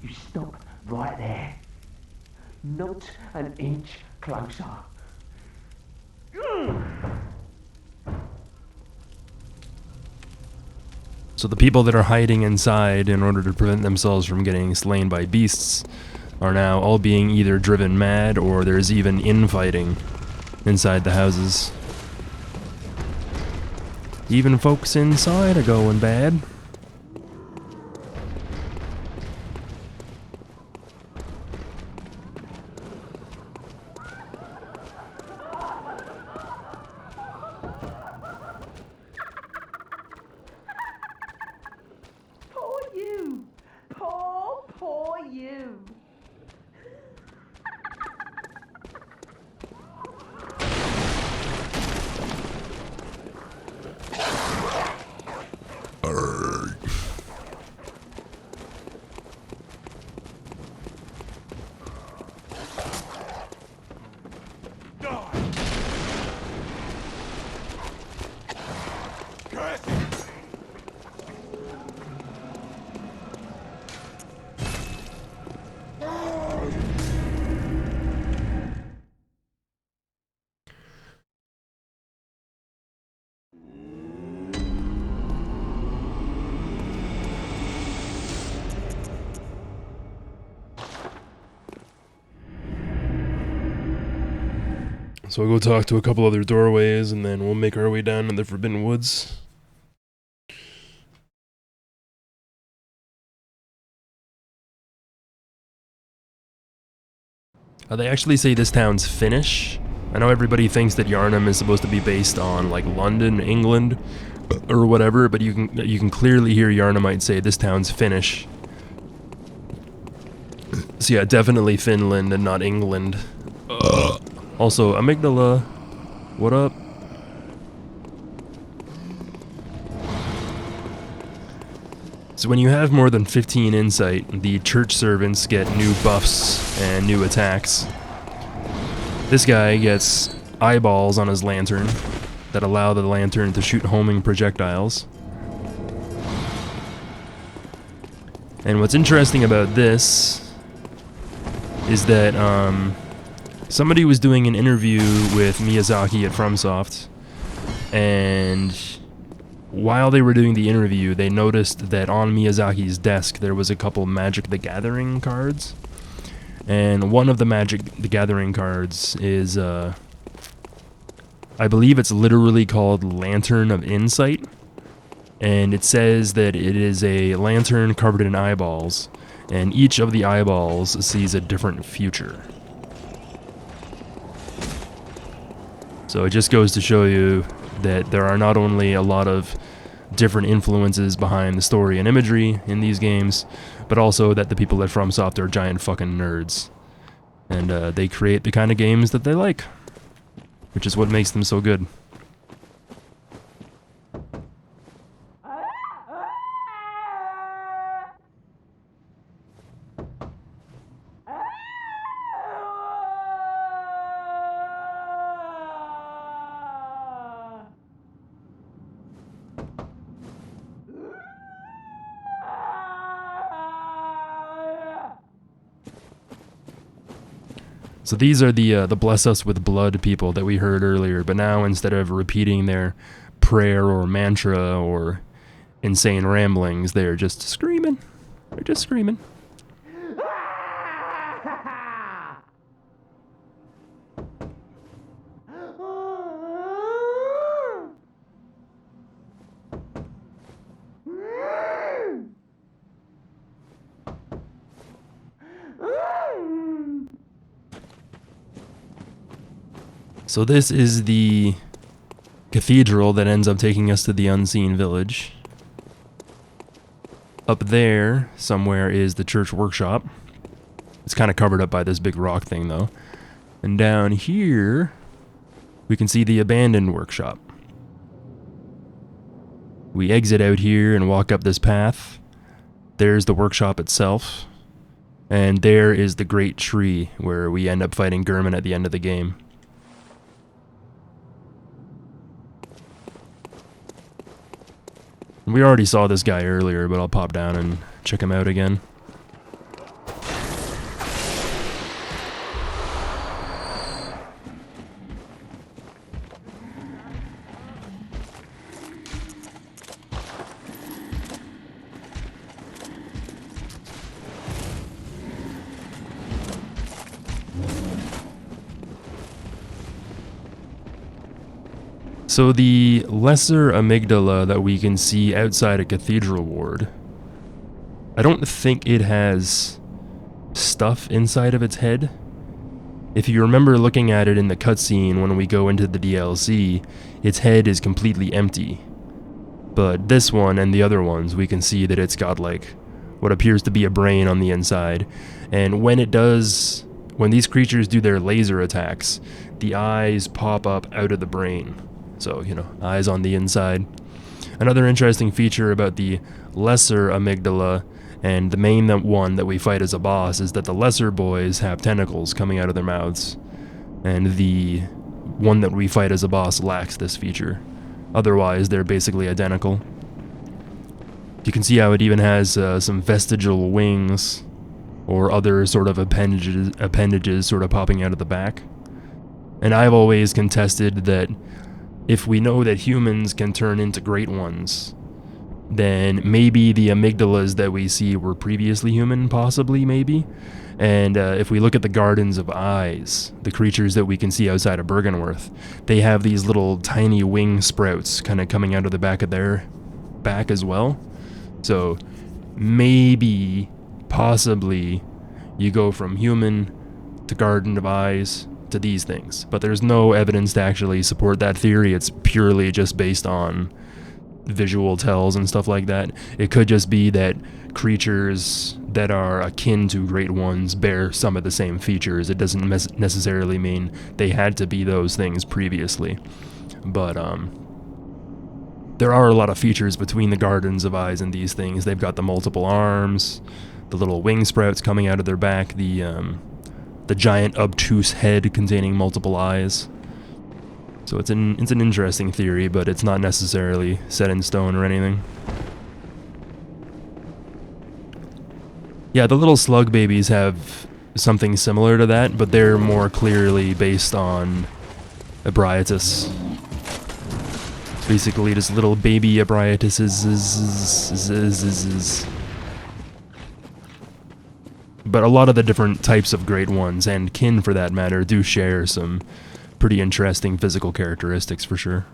You stop right there. Not an inch closer. So the people that are hiding inside in order to prevent themselves from getting slain by beasts are now all being either driven mad or there's even infighting inside the houses. Even folks inside are going bad. Poor you. Poor you. So we'll go talk to a couple other doorways and then we'll make our way down to the Forbidden Woods. They actually say this town's Finnish. I know everybody thinks that Yarnum is supposed to be based on like London, England, or whatever, but you can clearly hear Yarnumite say this town's Finnish. So yeah, definitely Finland and not England. Also, Amygdala, what up? So when you have more than 15 insight, the church servants get new buffs and new attacks. This guy gets eyeballs on his lantern that allow the lantern to shoot homing projectiles. And what's interesting about this is that somebody was doing an interview with Miyazaki at FromSoft, and while they were doing the interview, they noticed that on Miyazaki's desk there was a couple Magic the Gathering cards. And one of the Magic the Gathering cards is, I believe it's literally called Lantern of Insight. And it says that it is a lantern covered in eyeballs, and each of the eyeballs sees a different future. So it just goes to show you that there are not only a lot of different influences behind the story and imagery in these games, but also that the people at FromSoft are giant fucking nerds. And they create the kind of games that they like, which is what makes them so good. So these are the bless us with blood people that we heard earlier, but now instead of repeating their prayer or mantra or insane ramblings, they're just screaming. They're just screaming. So this is the cathedral that ends up taking us to the unseen village. Up there somewhere is the church workshop. It's kind of covered up by this big rock thing though. And down here we can see the abandoned workshop. We exit out here and walk up this path. There's the workshop itself. And there is the great tree where we end up fighting Gurman at the end of the game. We already saw this guy earlier, but I'll pop down and check him out again. So the lesser amygdala that we can see outside a cathedral ward, I don't think it has stuff inside of its head. If you remember looking at it in the cutscene when we go into the DLC, its head is completely empty. But this one and the other ones, we can see that it's got like what appears to be a brain on the inside. And when these creatures do their laser attacks, the eyes pop up out of the brain. So, you know, eyes on the inside. Another interesting feature about the lesser amygdala and the main one that we fight as a boss is that the lesser boys have tentacles coming out of their mouths. And the one that we fight as a boss lacks this feature. Otherwise, they're basically identical. You can see how it even has some vestigial wings or other sort of appendages sort of popping out of the back. And I've always contested that if we know that humans can turn into great ones, then maybe the amygdalas that we see were previously human, possibly, maybe. And if we look at the Gardens of Eyes, the creatures that we can see outside of Bergenworth, they have these little tiny wing sprouts kind of coming out of the back of their back as well. So maybe, possibly, you go from human to Garden of Eyes to these things, but there's no evidence to actually support that theory. It's purely just based on visual tells and stuff like that. It could just be that creatures that are akin to great ones bear some of the same features. It doesn't necessarily mean they had to be those things previously, but there are a lot of features between the Gardens of Eyes and these things. They've got the multiple arms, the little wing sprouts coming out of their back, the giant obtuse head containing multiple eyes. So it's an interesting theory, but it's not necessarily set in stone or anything. Yeah, the little slug babies have something similar to that, but they're more clearly based on Ebrietas. It's basically just little baby Ebrietas. But a lot of the different types of great ones, and kin for that matter, do share some pretty interesting physical characteristics for sure.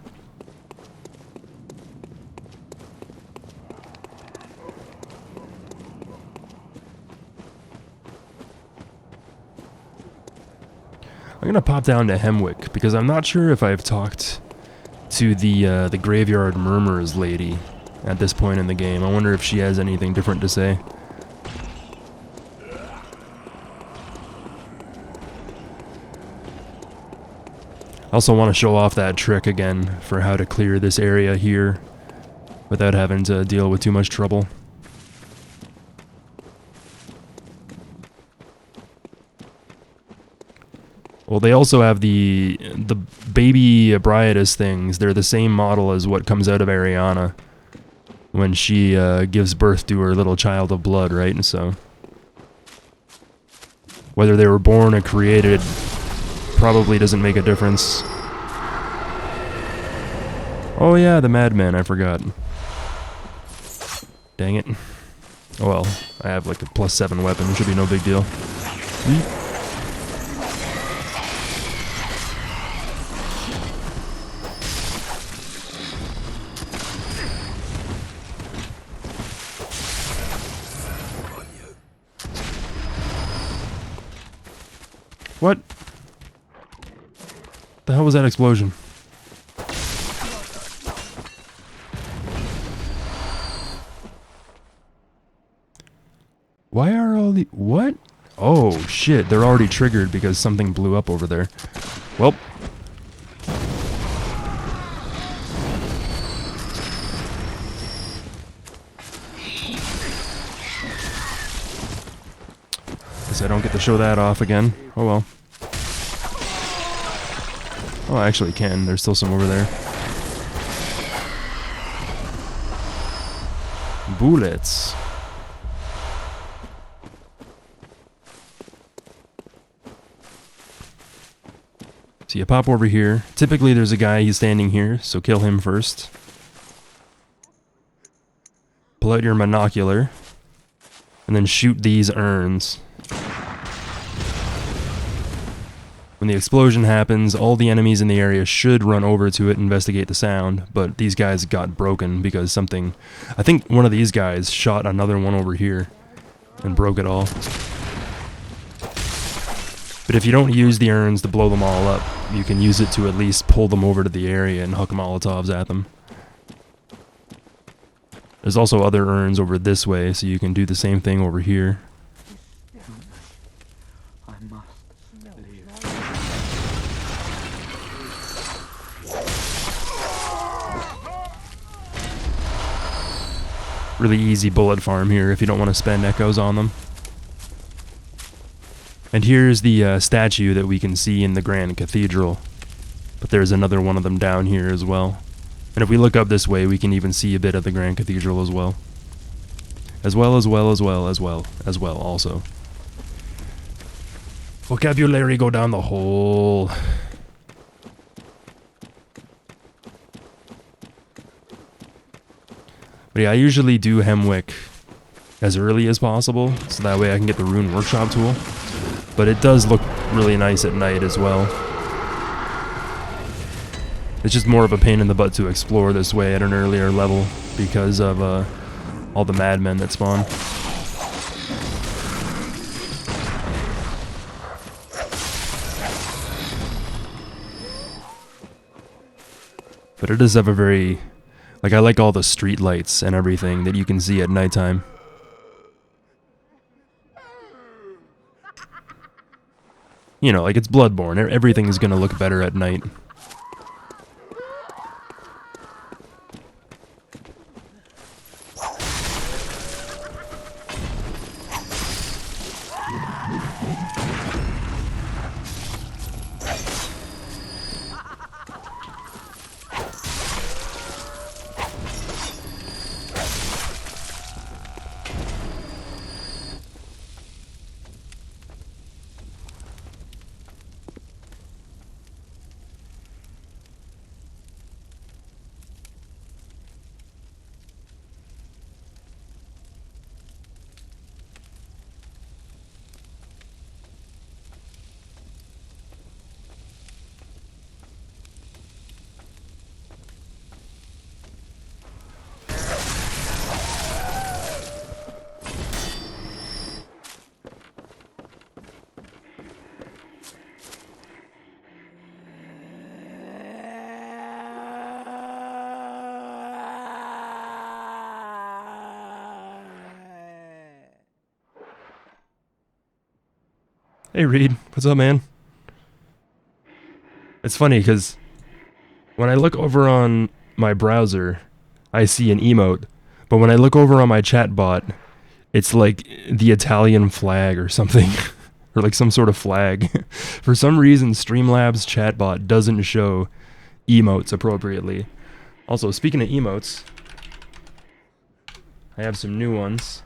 I'm gonna pop down to Hemwick because I'm not sure if I've talked to the Graveyard Murmurs lady at this point in the game. I wonder if she has anything different to say. I also want to show off that trick again for how to clear this area here without having to deal with too much trouble. Well, they also have the baby Ebrietas things. They're the same model as what comes out of Ariana when she gives birth to her little child of blood, right? And so whether they were born or created probably doesn't make a difference. Oh yeah, the madman, I forgot. Dang it. Oh well, I have like a +7 weapon, should be no big deal. What? The hell was that explosion? Why are all the... What? Oh, shit. They're already triggered because something blew up over there. Well. Guess I don't get to show that off again. Oh well. Oh, I actually can. There's still some over there. Bullets. So you pop over here. Typically there's a guy, he's standing here, so kill him first. Pull out your monocular. And then shoot these urns. When the explosion happens, all the enemies in the area should run over to it and investigate the sound, but these guys got broken because something... I think one of these guys shot another one over here and broke it all. But if you don't use the urns to blow them all up, you can use it to at least pull them over to the area and huck Molotovs at them. There's also other urns over this way, so you can do the same thing over here. I must live. Really easy bullet farm here if you don't want to spend echoes on them. And here's the statue that we can see in the Grand Cathedral. But there's another one of them down here as well. And if we look up this way, we can even see a bit of the Grand Cathedral as well. As well also. Vocabulary go down the hole. But yeah, I usually do Hemwick as early as possible, so that way I can get the Rune Workshop tool. But it does look really nice at night as well. It's just more of a pain in the butt to explore this way at an earlier level because of all the madmen that spawn. But it does have a very... Like, I like all the street lights and everything that you can see at nighttime. You know, like it's Bloodborne. Everything is gonna look better at night. Hey Reed, what's up, man? It's funny because when I look over on my browser, I see an emote, but when I look over on my chat bot, it's like the Italian flag or something, or like some sort of flag. For some reason, Streamlabs chatbot doesn't show emotes appropriately. Also, speaking of emotes, I have some new ones.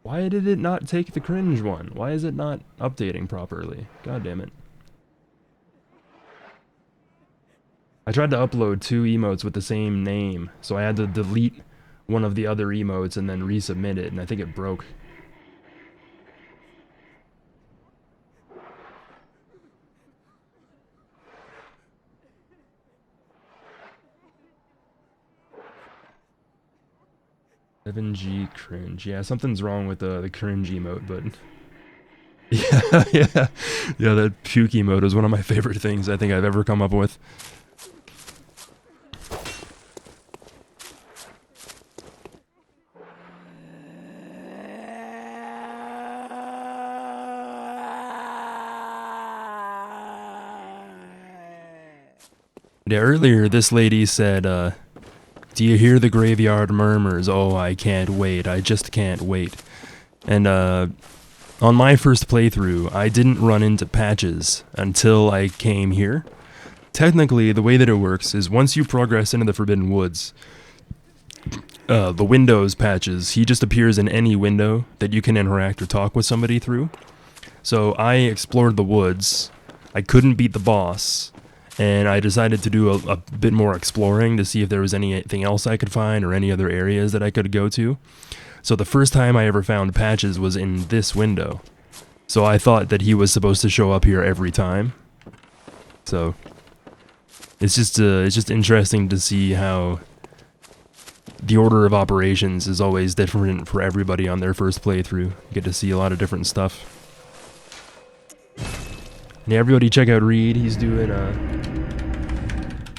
Why did it not take the cringe one? Why is it not updating properly? God damn it. I tried to upload 2 emotes with the same name, so I had to delete one of the other emotes and then resubmit it, and I think it broke. 7G cringe. Yeah, something's wrong with the cringe emote, but yeah, yeah, that puke emote is one of my favorite things I think I've ever come up with. Yeah, earlier this lady said, do you hear the graveyard murmurs? Oh, I can't wait. I just can't wait. And, on my first playthrough, I didn't run into patches until I came here. Technically, the way that it works is once you progress into the Forbidden Woods, the Windows patches, he just appears in any window that you can interact or talk with somebody through. So I explored the woods, I couldn't beat the boss, and I decided to do a bit more exploring to see if there was anything else I could find or any other areas that I could go to. So the first time I ever found patches was in this window. So I thought that he was supposed to show up here every time. So it's just interesting to see how the order of operations is always different for everybody on their first playthrough. You get to see a lot of different stuff. And yeah, everybody check out Reed. He's doing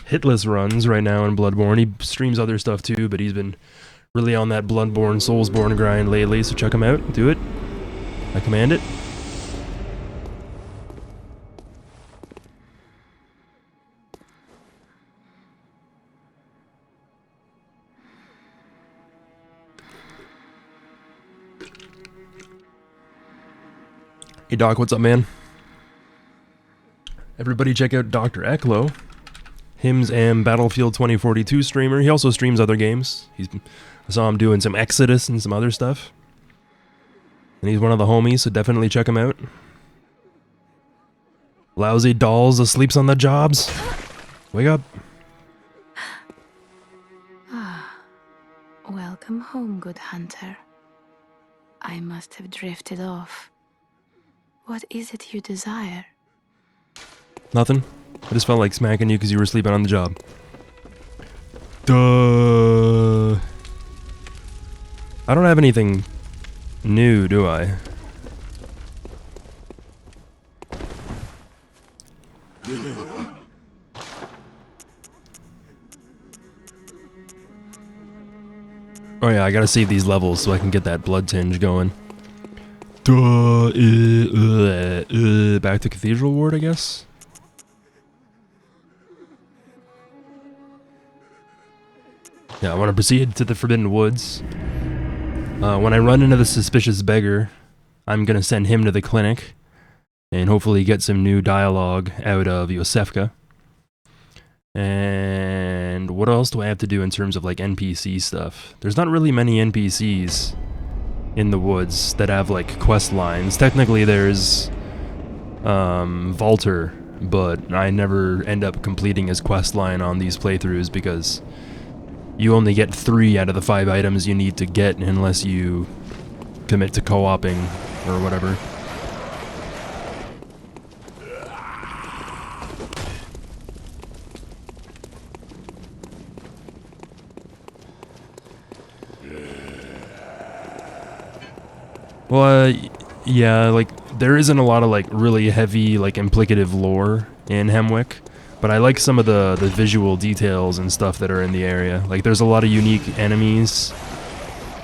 hitless runs right now in Bloodborne. He streams other stuff too, but he's been really on that Bloodborne, Soulsborne grind lately, so check him out. Do it. I command it. Hey Doc, what's up, man? Everybody check out Dr. Eklo. Him's Battlefield 2042 streamer. He also streams other games. I saw him doing some Exodus and some other stuff. And he's one of the homies, so definitely check him out. Lousy dolls asleeps on the jobs. Wake up. Welcome home, good hunter. I must have drifted off. What is it you desire? Nothing. I just felt like smacking you because you were sleeping on the job. Duh. I don't have anything new, do I? Oh yeah, I gotta save these levels so I can get that blood tinge going. Back to Cathedral Ward, I guess? Yeah, I want to proceed to the Forbidden Woods. When I run into the suspicious beggar, I'm gonna send him to the clinic and hopefully get some new dialogue out of Yosefka. And what else do I have to do in terms of like NPC stuff? There's not really many NPCs in the woods that have like quest lines. Technically there's Valter, but I never end up completing his quest line on these playthroughs because you only get 3 out of the 5 items you need to get unless you commit to co-oping or whatever. Well, yeah, like, there isn't a lot of, like, really heavy, like, implicative lore in Hemwick, but I like some of the visual details and stuff that are in the area. Like, there's a lot of unique enemies.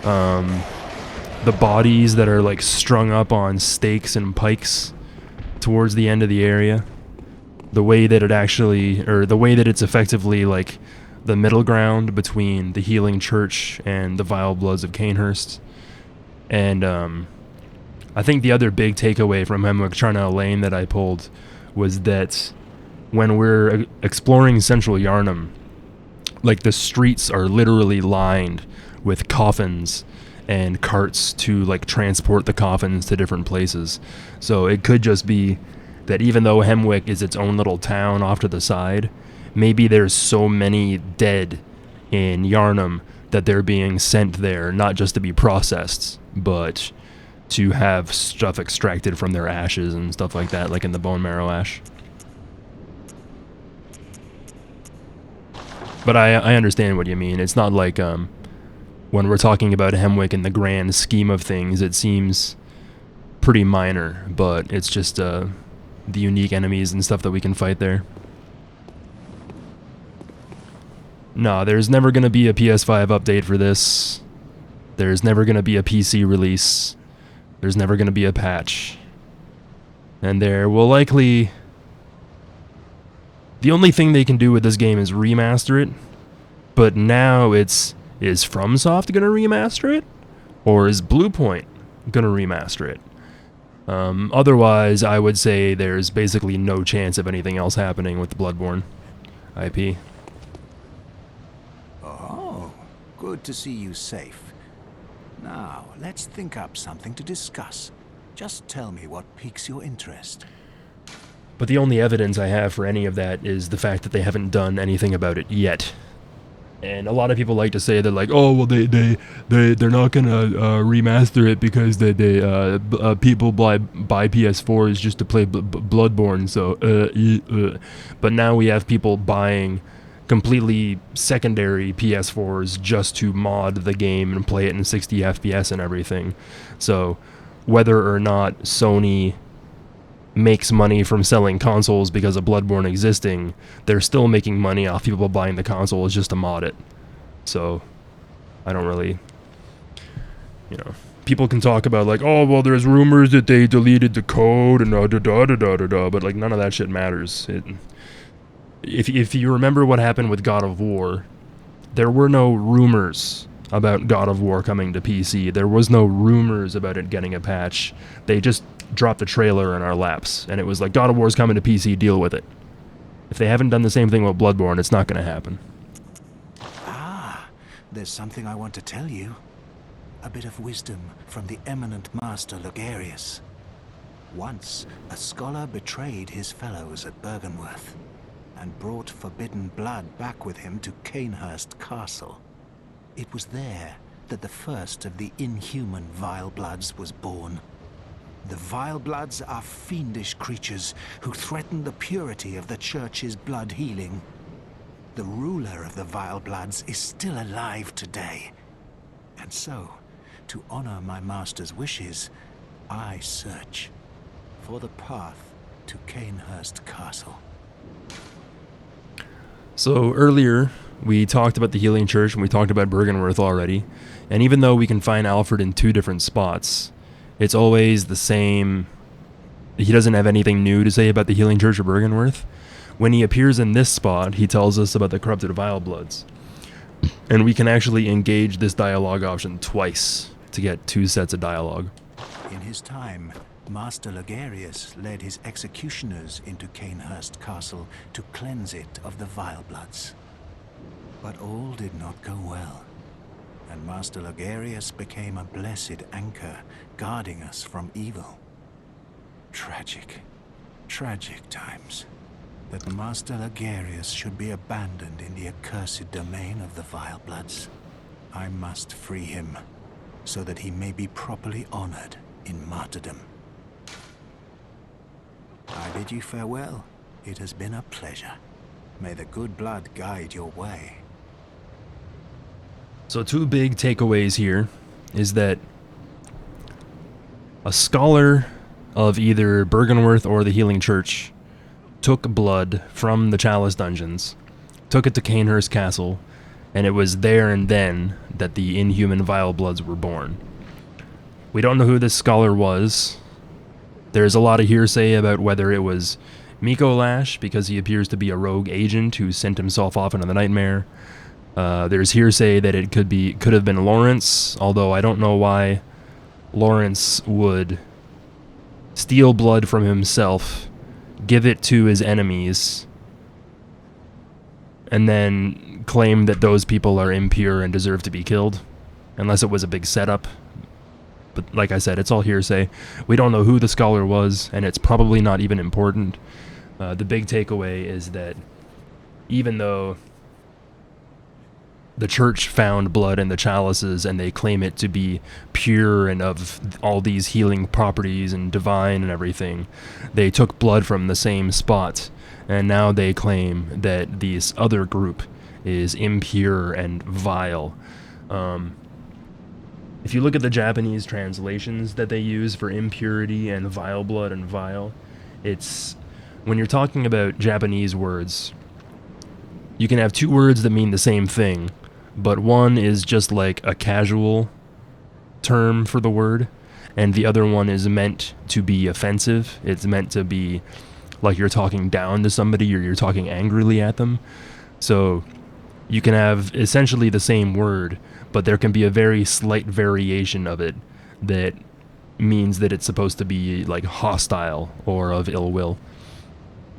The bodies that are, like, strung up on stakes and pikes towards the end of the area. The way that it actually, or the way that it's effectively, like, the middle ground between the Healing Church and the Vile Bloods of Canehurst. And, I think the other big takeaway from Hemwick Charnel Lane that I pulled was that when we're exploring Central Yarnum, like, the streets are literally lined with coffins and carts to, like, transport the coffins to different places. So it could just be that even though Hemwick is its own little town off to the side, maybe there's so many dead in Yarnum that they're being sent there, not just to be processed, but to have stuff extracted from their ashes and stuff like that, like in the bone marrow ash. But I understand what you mean. It's not like when we're talking about Hemwick in the grand scheme of things, it seems pretty minor, but it's just the unique enemies and stuff that we can fight there. No, there's never going to be a PS5 update for this. There's never going to be a PC release. There's never going to be a patch. And there will likely... The only thing they can do with this game is remaster it. But now is FromSoft going to remaster it? Or is Bluepoint going to remaster it? Otherwise, I would say there's basically no chance of anything else happening with the Bloodborne IP. Oh, good to see you safe. Now, let's think up something to discuss. Just tell me what piques your interest. But the only evidence I have for any of that is the fact that they haven't done anything about it yet. And a lot of people like to say that, like, oh, well, they're not gonna remaster it because people buy PS4s just to play Bloodborne. So, but now we have people buying completely secondary PS4s just to mod the game and play it in 60 FPS and everything. So, whether or not Sony makes money from selling consoles because of Bloodborne existing, they're still making money off people buying the consoles just to mod it. So, I don't really, people can talk about like, oh, well, there's rumors that they deleted the code and but like none of that shit matters. If you remember what happened with God of War, there were no rumors about God of War coming to PC. There was no rumors about it getting a patch. They just dropped the trailer in our laps, and it was like, God of War's coming to PC, deal with it. If they haven't done the same thing with Bloodborne, it's not going to happen. Ah, there's something I want to tell you. A bit of wisdom from the eminent master Logarius. Once, a scholar betrayed his fellows at Bergenworth, and brought forbidden blood back with him to Canehurst Castle. It was there that the first of the inhuman Vile Bloods was born. The Vile Bloods are fiendish creatures who threaten the purity of the Church's blood healing. The ruler of the Vile Bloods is still alive today. And so, to honor my master's wishes, I search for the path to Canehurst Castle. So earlier, we talked about the Healing Church and we talked about Bergenworth already. And even though we can find Alfred in 2 different spots, it's always the same. He doesn't have anything new to say about the Healing Church or Bergenworth. When he appears in this spot, he tells us about the corrupted Vile Bloods. And we can actually engage this dialogue option twice to get 2 sets of dialogue. In his time, Master Logarius led his executioners into Canehurst Castle to cleanse it of the Vile Bloods. But all did not go well, and Master Logarius became a blessed anchor, guarding us from evil. Tragic, tragic times. That Master Logarius should be abandoned in the accursed domain of the Vile Bloods. I must free him, so that he may be properly honored in martyrdom. I bid you farewell. It has been a pleasure. May the good blood guide your way. So 2 big takeaways here is that a scholar of either Bergenworth or the Healing Church took blood from the Chalice Dungeons, took it to Canehurst Castle, and it was there and then that the inhuman Vile Bloods were born. We don't know who this scholar was. There's a lot of hearsay about whether it was Miko Lash, because he appears to be a rogue agent who sent himself off into the nightmare. There's hearsay that it could have been Lawrence, although I don't know why Lawrence would steal blood from himself, give it to his enemies, and then claim that those people are impure and deserve to be killed, unless it was a big setup. But like I said, it's all hearsay. We don't know who the scholar was, and it's probably not even important. The big takeaway is that even though the church found blood in the chalices and they claim it to be pure and of all these healing properties and divine and everything, they took blood from the same spot, and now they claim that this other group is impure and vile. If you look at the Japanese translations that they use for impurity and vile blood and vile, it's when you're talking about Japanese words, you can have two words that mean the same thing, but one is just like a casual term for the word, and the other one is meant to be offensive. It's meant to be like you're talking down to somebody or you're talking angrily at them. So you can have essentially the same word, but there can be a very slight variation of it that means that it's supposed to be like hostile or of ill will.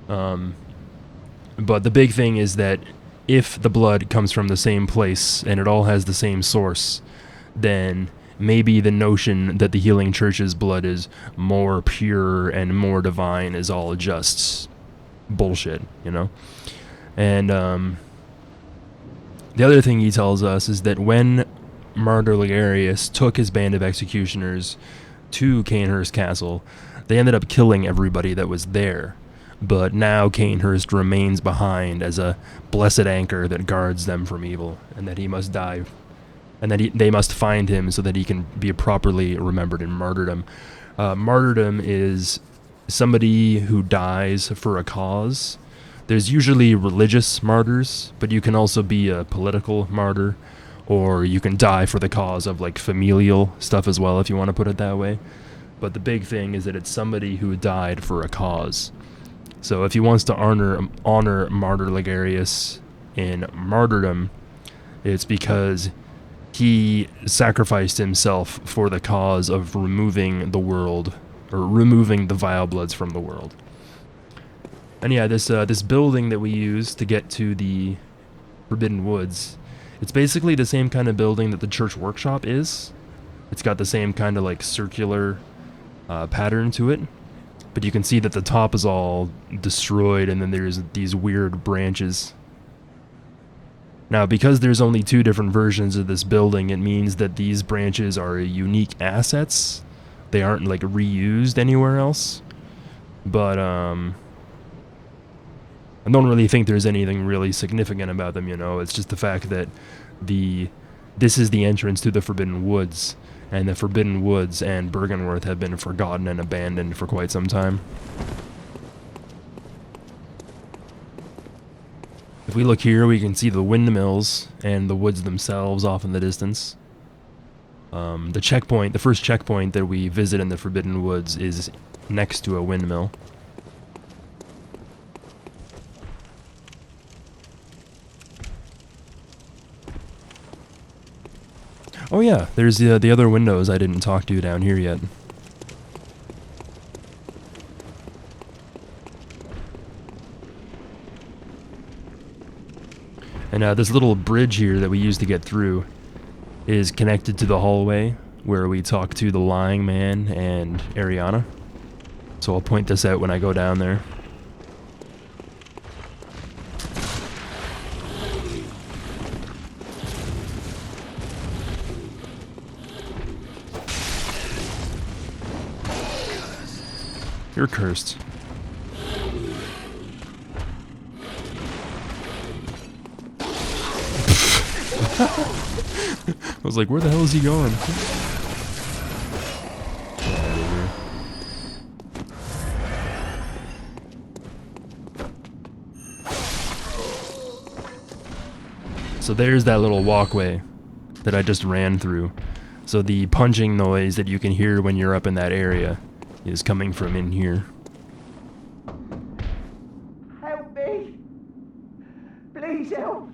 But the big thing is that if the blood comes from the same place and it all has the same source, then maybe the notion that the Healing Church's blood is more pure and more divine is all just bullshit, you know? And the other thing he tells us is that when Martyr Ligarius took his band of executioners to Cainhurst Castle, they ended up killing everybody that was there. But now Cainhurst remains behind as a blessed anchor that guards them from evil, and that he must die, and that they must find him so that he can be properly remembered in martyrdom. Martyrdom is somebody who dies for a cause. There's usually religious martyrs, but you can also be a political martyr, or you can die for the cause of like familial stuff as well, if you want to put it that way. But the big thing is that it's somebody who died for a cause. So if he wants to honor Martyr Ligarius in martyrdom, it's because he sacrificed himself for the cause of removing the world, or removing the vile bloods from the world. And yeah, this building that we use to get to the Forbidden Woods, it's basically the same kind of building that the church workshop is. It's got the same kind of like circular pattern to it. But you can see that the top is all destroyed, and then there's these weird branches. Now, because there's only two different versions of this building, it means that these branches are unique assets. They aren't, like, reused anywhere else. But, I don't really think there's anything really significant about them, you know? It's just the fact that this is the entrance to the Forbidden Woods. And the Forbidden Woods and Bergenworth have been forgotten and abandoned for quite some time. If we look here, we can see the windmills and the woods themselves off in the distance. The first checkpoint that we visit in the Forbidden Woods is next to a windmill. Oh yeah, there's the other windows I didn't talk to down here yet. And this little bridge here that we use to get through is connected to the hallway where we talk to the Lying Man and Ariana. So I'll point this out when I go down there. You're cursed. I was like, where the hell is he going? Get out of here. So there's that little walkway that I just ran through. So the punching noise that you can hear when you're up in that area is coming from in here. Help me! Please help!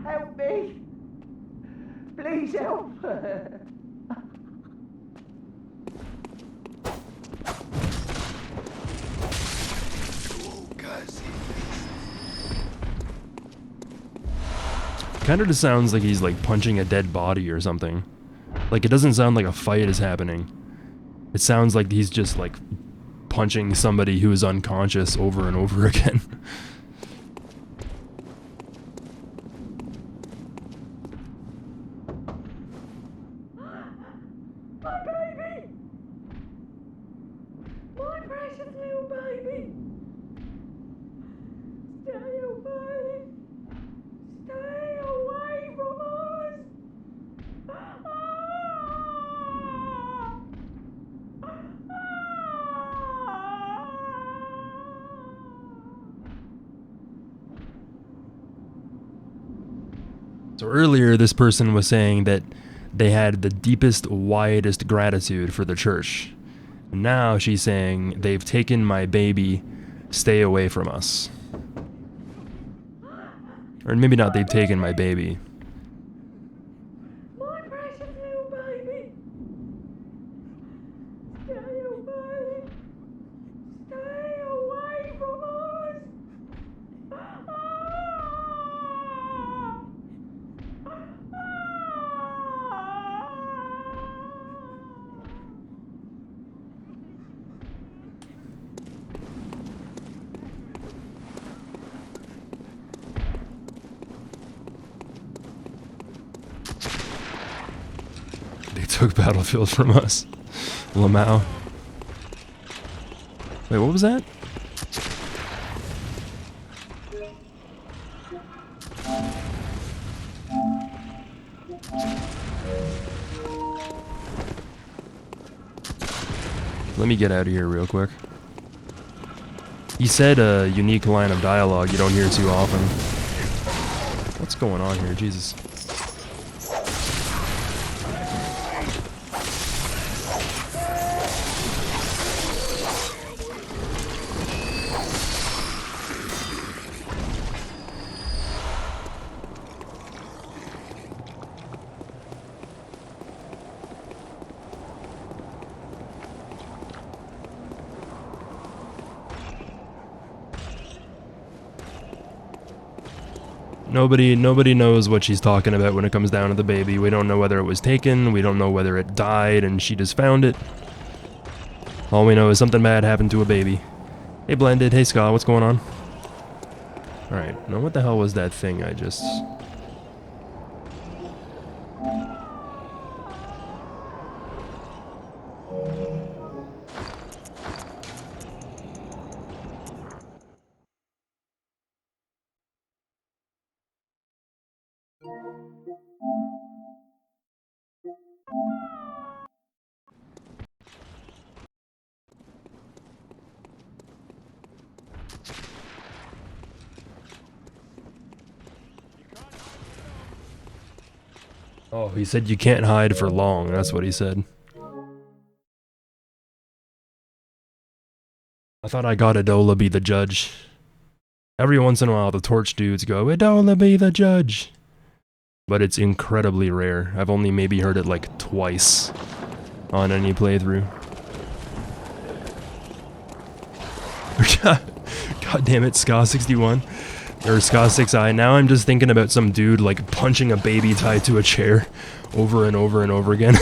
Help me! Please help! Kind of just sounds like he's like punching a dead body or something. Like it doesn't sound like a fight is happening. It sounds like he's just like punching somebody who is unconscious over and over again. My baby! My precious little baby! Stay away! So earlier, this person was saying that they had the deepest, widest gratitude for the church. Now she's saying, they've taken my baby, stay away from us. Or maybe not they've taken my baby. My precious little baby. Stay away. Stay away from us. They took Battlefield from us. Lamau. Wait, what was that? Let me get out of here real quick. He said a unique line of dialogue you don't hear too often. What's going on here? Jesus. Nobody knows what she's talking about when it comes down to the baby. We don't know whether it was taken, we don't know whether it died and she just found it. All we know is something bad happened to a baby. Hey Blended, hey Scott, what's going on? Alright, now what the hell was that thing I just... Oh, he said you can't hide for long, that's what he said. I thought I got Adola be the judge. Every once in a while the torch dudes go, Adola be the judge! But it's incredibly rare. I've only maybe heard it like twice on any playthrough. God damn it, Ska61. Or Ska6i. Now I'm just thinking about some dude like punching a baby tied to a chair over and over and over again.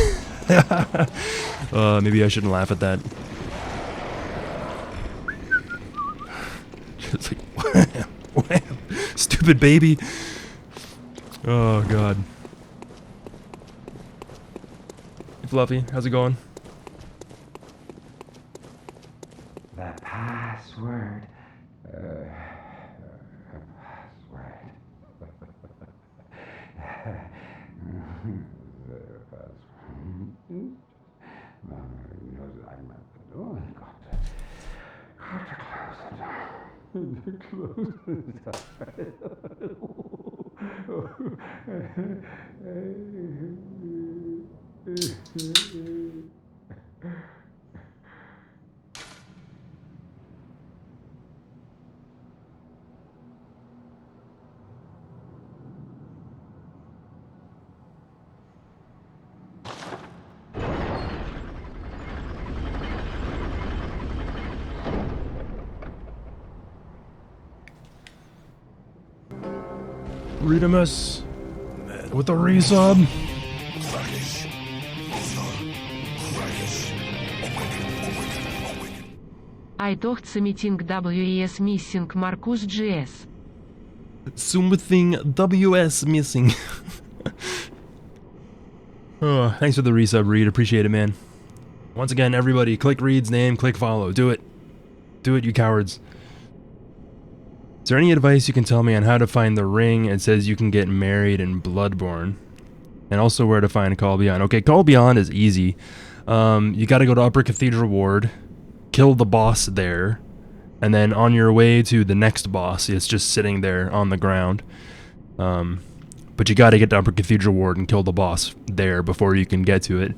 Maybe I shouldn't laugh at that. Just like, wham, wham, stupid baby. Oh god. Hey Fluffy, how's it going? The password. Readimus with a resub. I thought meeting WES missing Marcus GS. Something WS missing. Oh, thanks for the resub, Reed. Appreciate it, man. Once again, everybody, click Reed's name, click follow. Do it. Do it, you cowards. Is there any advice you can tell me on how to find the ring? It says you can get married in Bloodborne. And also where to find Call Beyond. Okay, Call Beyond is easy. You gotta go to Upper Cathedral Ward, kill the boss there, and then on your way to the next boss, it's just sitting there on the ground. But you gotta get to Upper Cathedral Ward and kill the boss there before you can get to it.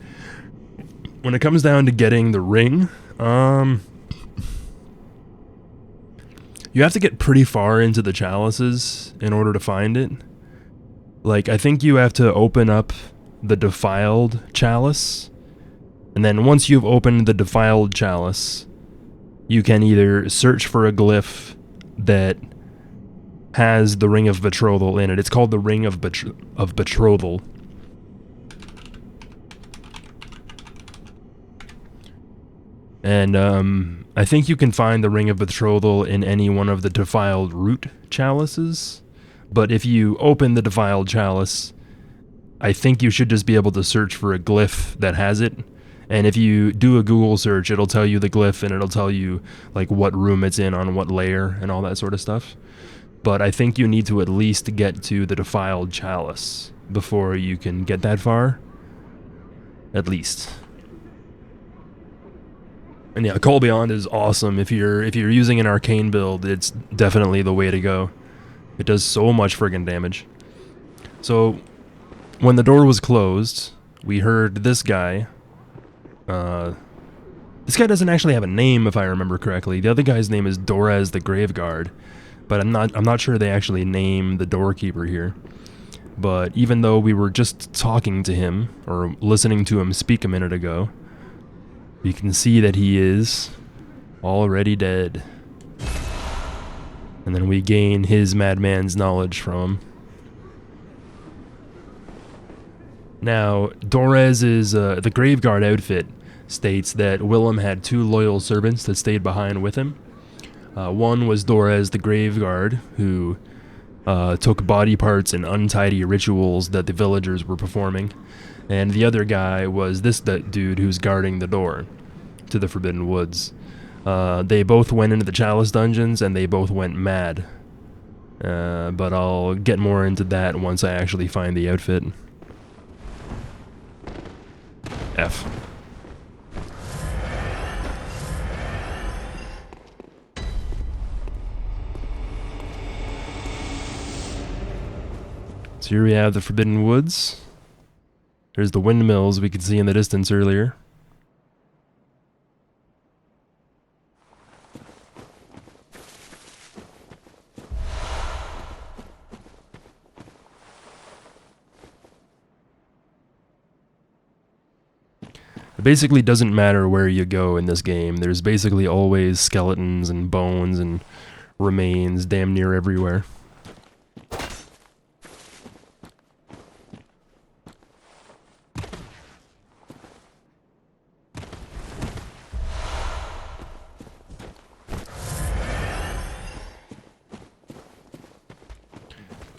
When it comes down to getting the ring, you have to get pretty far into the chalices in order to find it. Like, I think you have to open up the defiled chalice, and then once you've opened the defiled chalice, you can either search for a glyph that has the Ring of Betrothal in it. It's called the Ring of Betrothal. And I think you can find the Ring of Betrothal in any one of the defiled root chalices. But if you open the defiled chalice, I think you should just be able to search for a glyph that has it. And if you do a Google search, it'll tell you the glyph and it'll tell you like what room it's in on what layer and all that sort of stuff. But I think you need to at least get to the defiled chalice before you can get that far. At least. And yeah, Call Beyond is awesome. If you're using an arcane build, it's definitely the way to go. It does so much friggin' damage. So, when the door was closed, we heard this guy. This guy doesn't actually have a name, if I remember correctly. The other guy's name is Dorez the Graveguard, but I'm not sure they actually name the doorkeeper here. But even though we were just talking to him, or listening to him speak a minute ago, you can see that he is already dead. And then we gain his madman's knowledge from him. Now, Dorez's, the Graveguard outfit states that Willem had 2 loyal servants that stayed behind with him. One was Dorez the Graveguard, who took body parts and untidy rituals that the villagers were performing. And the other guy was this dude who's guarding the door to the Forbidden Woods. They both went into the Chalice dungeons and they both went mad. But I'll get more into that once I actually find the outfit. F. So here we have the Forbidden Woods. There's the windmills we could see in the distance earlier. It basically doesn't matter where you go in this game. There's basically always skeletons and bones and remains damn near everywhere.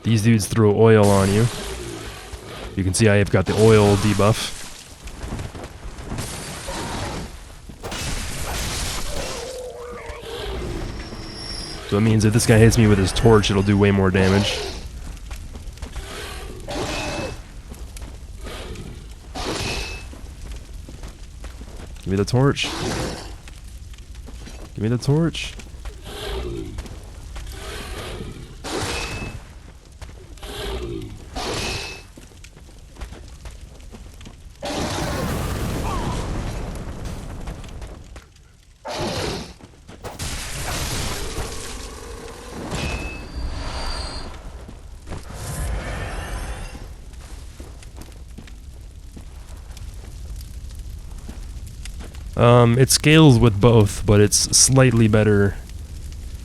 These dudes throw oil on you. You can see I have got the oil debuff. So it means if this guy hits me with his torch, it'll do way more damage. Give me the torch. Give me the torch. It scales with both, but it's slightly better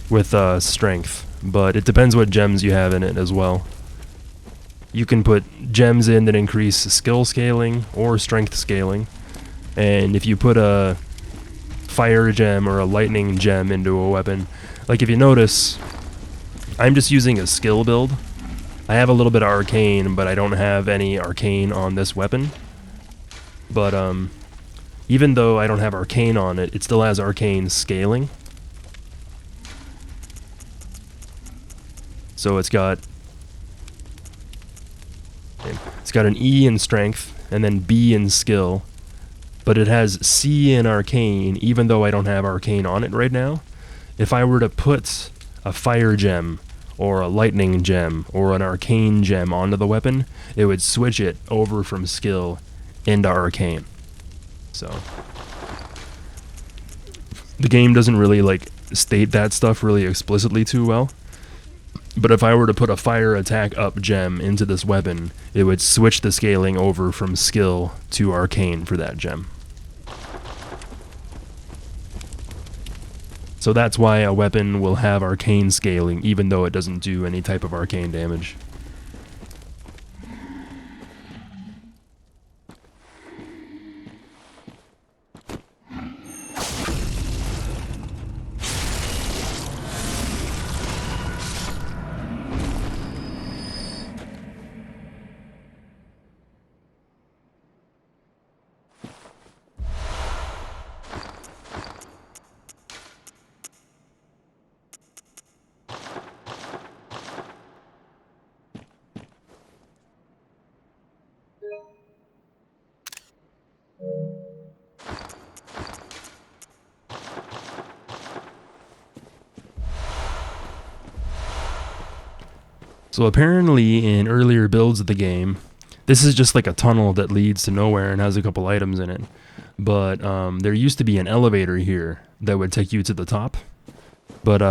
with strength. But it depends what gems you have in it as well. You can put gems in that increase skill scaling or strength scaling. And if you put a fire gem or a lightning gem into a weapon, like if you notice, I'm just using a skill build. I have a little bit of arcane, but I don't have any arcane on this weapon. But even though I don't have arcane on it, it still has arcane scaling. So it's got an E in strength and then B in skill, but it has C in arcane even though I don't have arcane on it right now. If I were to put a fire gem or a lightning gem or an arcane gem onto the weapon, it would switch it over from skill into arcane. So the game doesn't really like state that stuff really explicitly too well. But if I were to put a fire attack up gem into this weapon, it would switch the scaling over from skill to arcane for that gem. So that's why a weapon will have arcane scaling even though it doesn't do any type of arcane damage. So apparently in earlier builds of the game, this is just like a tunnel that leads to nowhere and has a couple items in it. But there used to be an elevator here that would take you to the top. But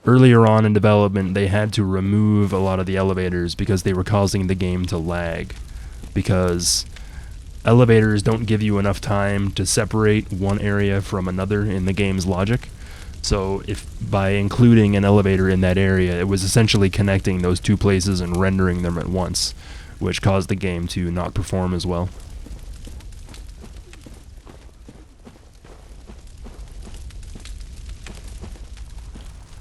earlier on in development, they had to remove a lot of the elevators because they were causing the game to lag. Because elevators don't give you enough time to separate one area from another in the game's logic. So if by including an elevator in that area, it was essentially connecting those two places and rendering them at once, which caused the game to not perform as well.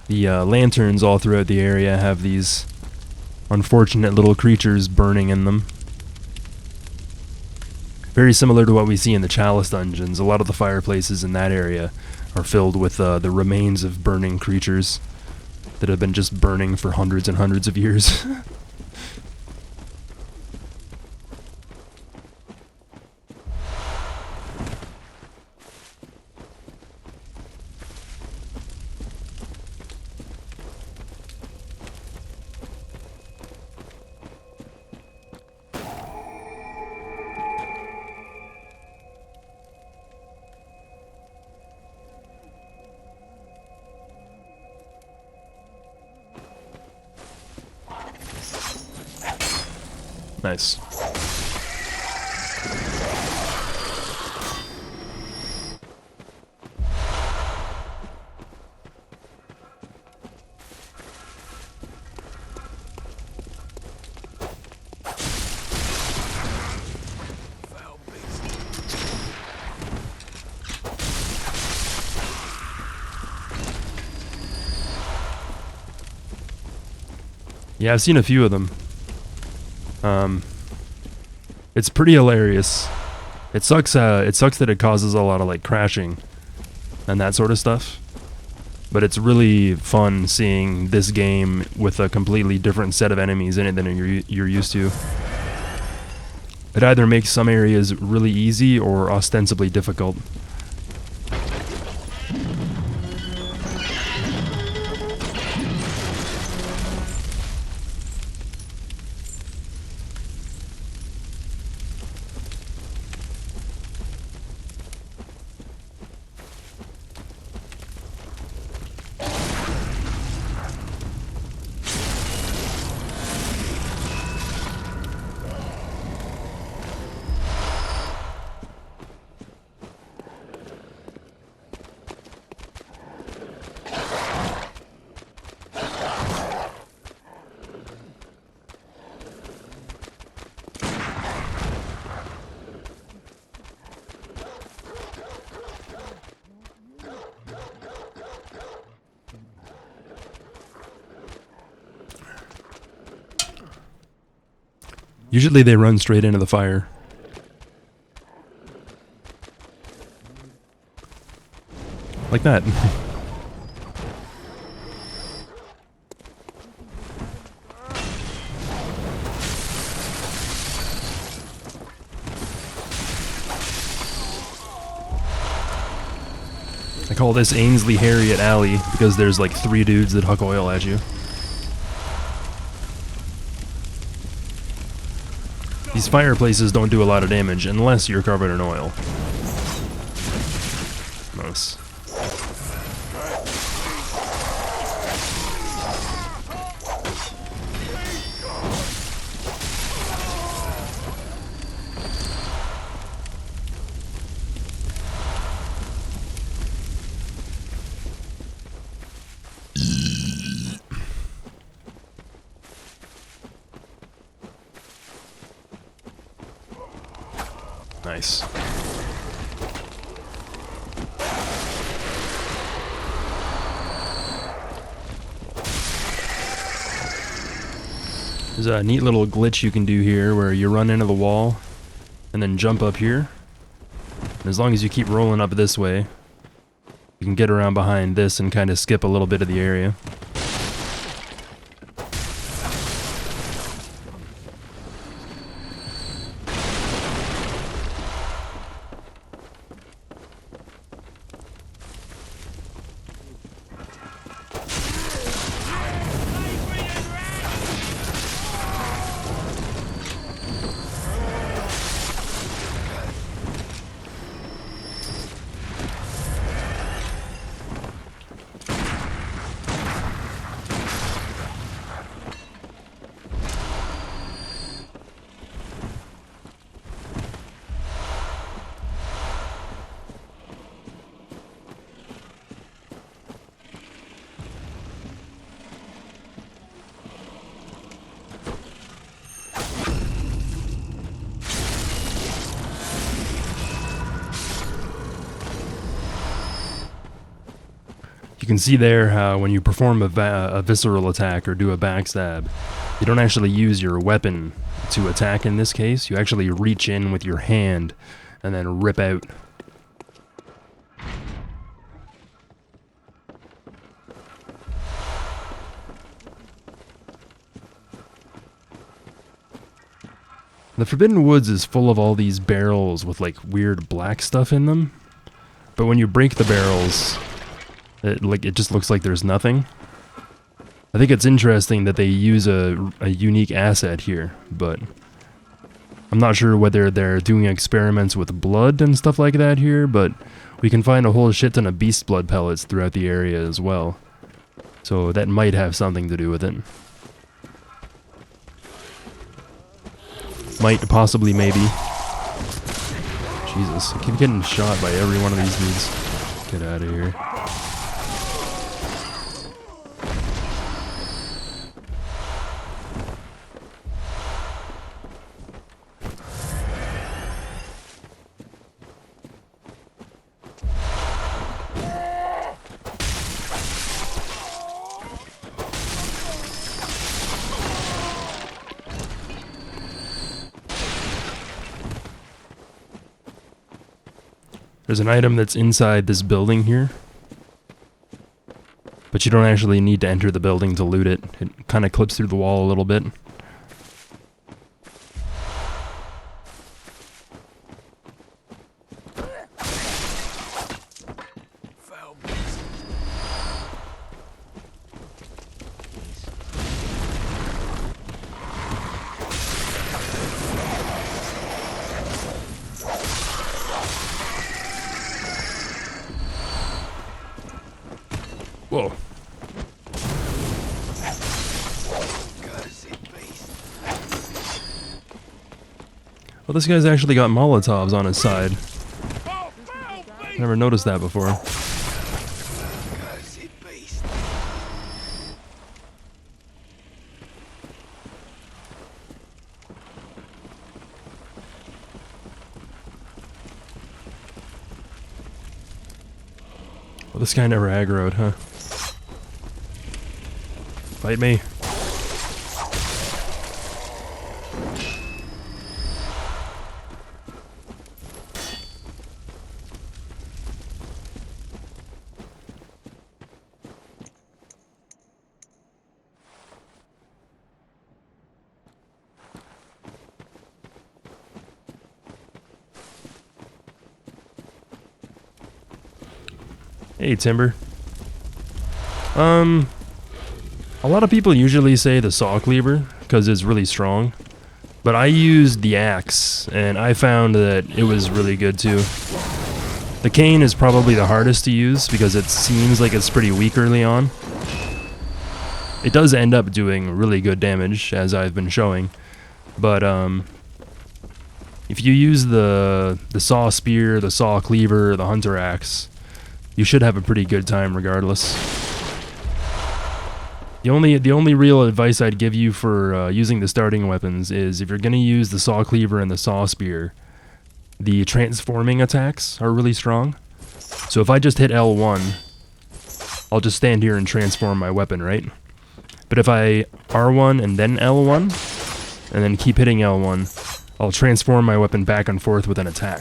The lanterns all throughout the area have these unfortunate little creatures burning in them. Very similar to what we see in the Chalice dungeons. A lot of the fireplaces in that area are filled with the remains of burning creatures that have been just burning for hundreds and hundreds of years. Nice. Yeah, I've seen a few of them. It's pretty hilarious. It sucks that it causes a lot of like crashing and that sort of stuff. But it's really fun seeing this game with a completely different set of enemies in it than you're used to. It either makes some areas really easy or ostensibly difficult. Usually they run straight into the fire. Like that. I call this Ainsley Harriet Alley because there's like 3 dudes that huck oil at you. These fireplaces don't do a lot of damage unless you're covered in oil. Nice. Nice. There's a neat little glitch you can do here where you run into the wall and then jump up here. And as long as you keep rolling up this way, you can get around behind this and kind of skip a little bit of the area. You can see there how when you perform a visceral attack or do a backstab, you don't actually use your weapon to attack in this case. You actually reach in with your hand and then rip out. The Forbidden Woods is full of all these barrels with like weird black stuff in them, but when you break the barrels, it just looks like there's nothing. I think it's interesting that they use a unique asset here, but I'm not sure whether they're doing experiments with blood and stuff like that here, but we can find a whole shit ton of beast blood pellets throughout the area as well. So that might have something to do with it. Might, possibly, maybe. Jesus, I keep getting shot by every one of these dudes. Get out of here. There's an item that's inside this building here, but you don't actually need to enter the building to loot it. It kind of clips through the wall a little bit. Whoa. Well, this guy's actually got Molotovs on his side. Never noticed that before. Well, this guy never aggroed, huh? Fight me. Hey, Timber. A lot of people usually say the saw cleaver because it's really strong, But I used the axe, and I found that it was really good too. The cane is probably the hardest to use because it seems like it's pretty weak early on. It does end up doing really good damage, as I've been showing. But if you use the saw spear, the saw cleaver, the hunter axe, you should have a pretty good time regardless. The only real advice I'd give you for using the starting weapons is if you're going to use the saw cleaver and the saw spear, the transforming attacks are really strong. So if I just hit L1, I'll just stand here and transform my weapon, right? But if I R1 and then L1, and then keep hitting L1, I'll transform my weapon back and forth with an attack.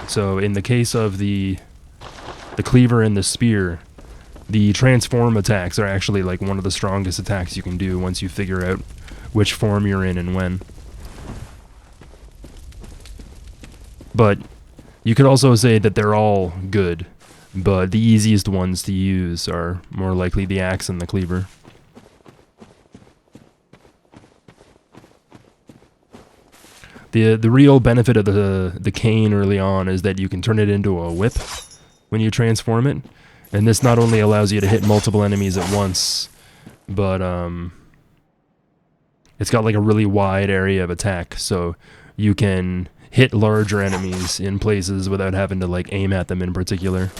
So in the case of the cleaver and the spear, the transform attacks are actually like one of the strongest attacks you can do once you figure out which form you're in and when. But you could also say that they're all good, but the easiest ones to use are more likely the axe and the cleaver. The real benefit of the cane early on is that you can turn it into a whip when you transform it. And this not only allows you to hit multiple enemies at once, but it's got like a really wide area of attack, so you can hit larger enemies in places without having to like aim at them in particular.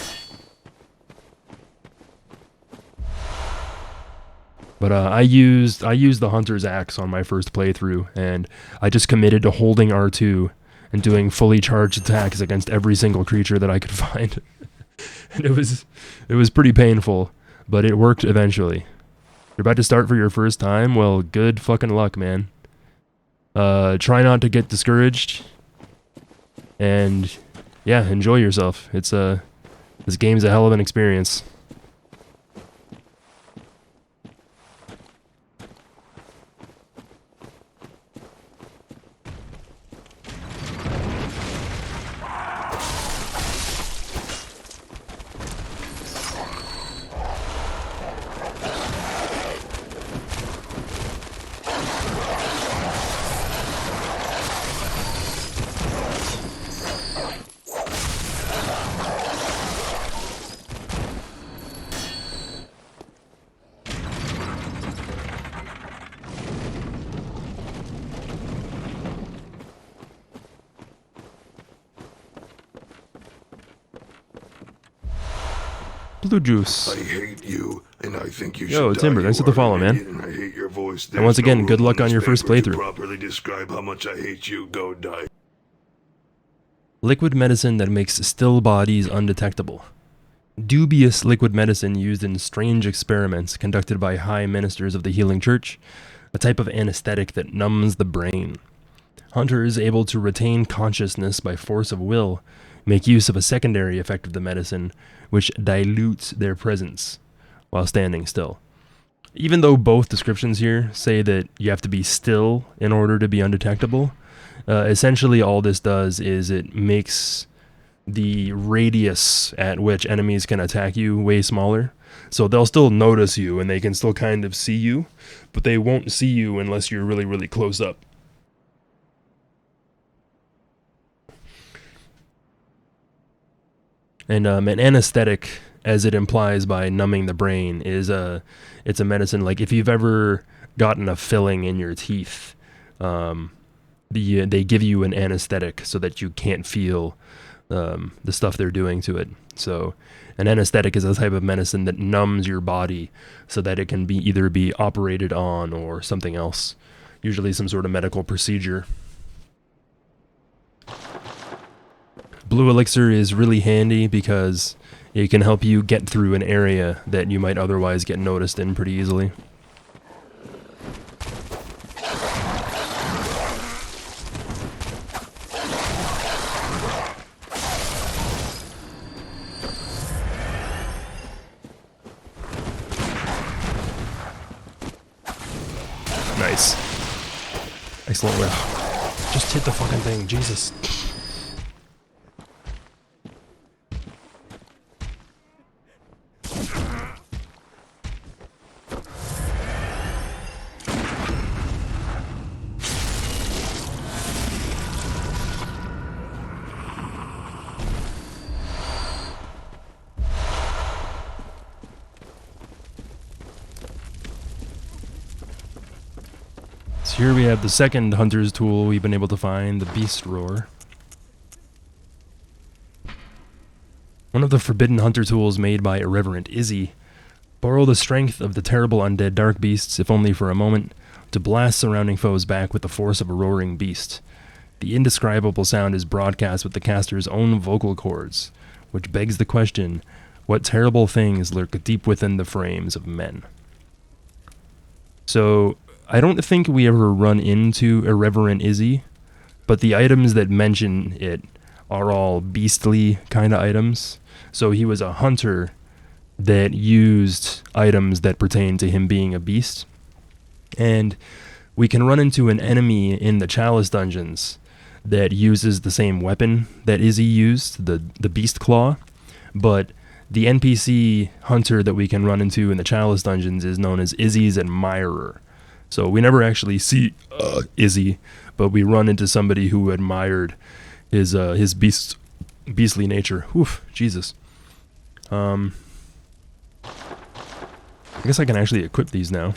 But I used the hunter's axe on my first playthrough, and I just committed to holding R2 and doing fully charged attacks against every single creature that I could find. And it was pretty painful, but it worked eventually. You're about to start for your first time? Well, good fucking luck, man. Try not to get discouraged. And yeah, enjoy yourself. This game's a hell of an experience. Blue juice. I hate you, and I think you Yo, should Timber, die. thanks You for the are follow, an man. idiot, and I hate your voice. And once There's again, no good room luck on this your first paper to playthrough. properly describe how much I hate you. Go die. Liquid medicine that makes still bodies undetectable. Dubious liquid medicine used in strange experiments conducted by high ministers of the healing church, a type of anesthetic that numbs the brain. Hunters able to retain consciousness by force of will make use of a secondary effect of the medicine, which dilutes their presence while standing still. Even though both descriptions here say that you have to be still in order to be undetectable, essentially all this does is it makes the radius at which enemies can attack you way smaller. So they'll still notice you and they can still kind of see you, but they won't see you unless you're really, really close up. And an anesthetic, as it implies by numbing the brain, it's a medicine. Like if you've ever gotten a filling in your teeth, they give you an anesthetic so that you can't feel the stuff they're doing to it. So an anesthetic is a type of medicine that numbs your body so that it can be either be operated on or something else, usually some sort of medical procedure. Blue elixir is really handy because it can help you get through an area that you might otherwise get noticed in pretty easily. Nice. Excellent whiff. Just hit the fucking thing, Jesus. here we have the second hunter's tool we've been able to find, the beast roar. One of the forbidden hunter tools made by Irreverent Izzy. Borrow the strength of the terrible undead dark beasts, if only for a moment, to blast surrounding foes back with the force of a roaring beast. The indescribable sound is broadcast with the caster's own vocal cords, which begs the question, what terrible things lurk deep within the frames of men? So, I don't think we ever run into Irreverent Izzy, but the items that mention it are all beastly kind of items. So he was a hunter that used items that pertain to him being a beast. And we can run into an enemy in the Chalice dungeons that uses the same weapon that Izzy used, the Beast Claw, but the NPC hunter that we can run into in the Chalice dungeons is known as Izzy's Admirer. So we never actually see Izzy, but we run into somebody who admired his beastly nature. Oof, Jesus. I guess I can actually equip these now.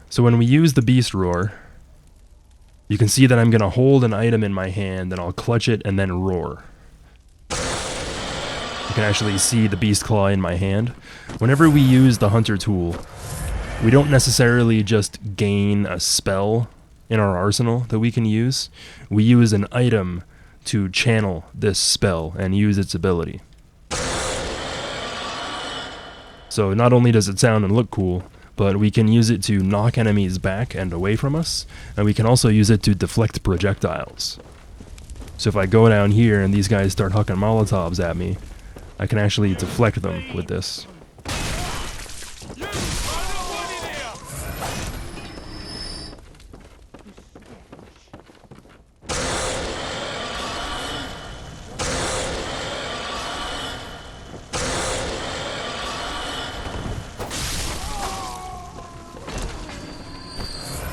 So when we use the beast roar, you can see that I'm going to hold an item in my hand, and I'll clutch it and then roar. You can actually see the beast claw in my hand. Whenever we use the hunter tool, we don't necessarily just gain a spell in our arsenal that we can use. We use an item to channel this spell and use its ability. So not only does it sound and look cool, but we can use it to knock enemies back and away from us, and we can also use it to deflect projectiles. So if I go down here and these guys start hucking Molotovs at me, I can actually deflect them with this.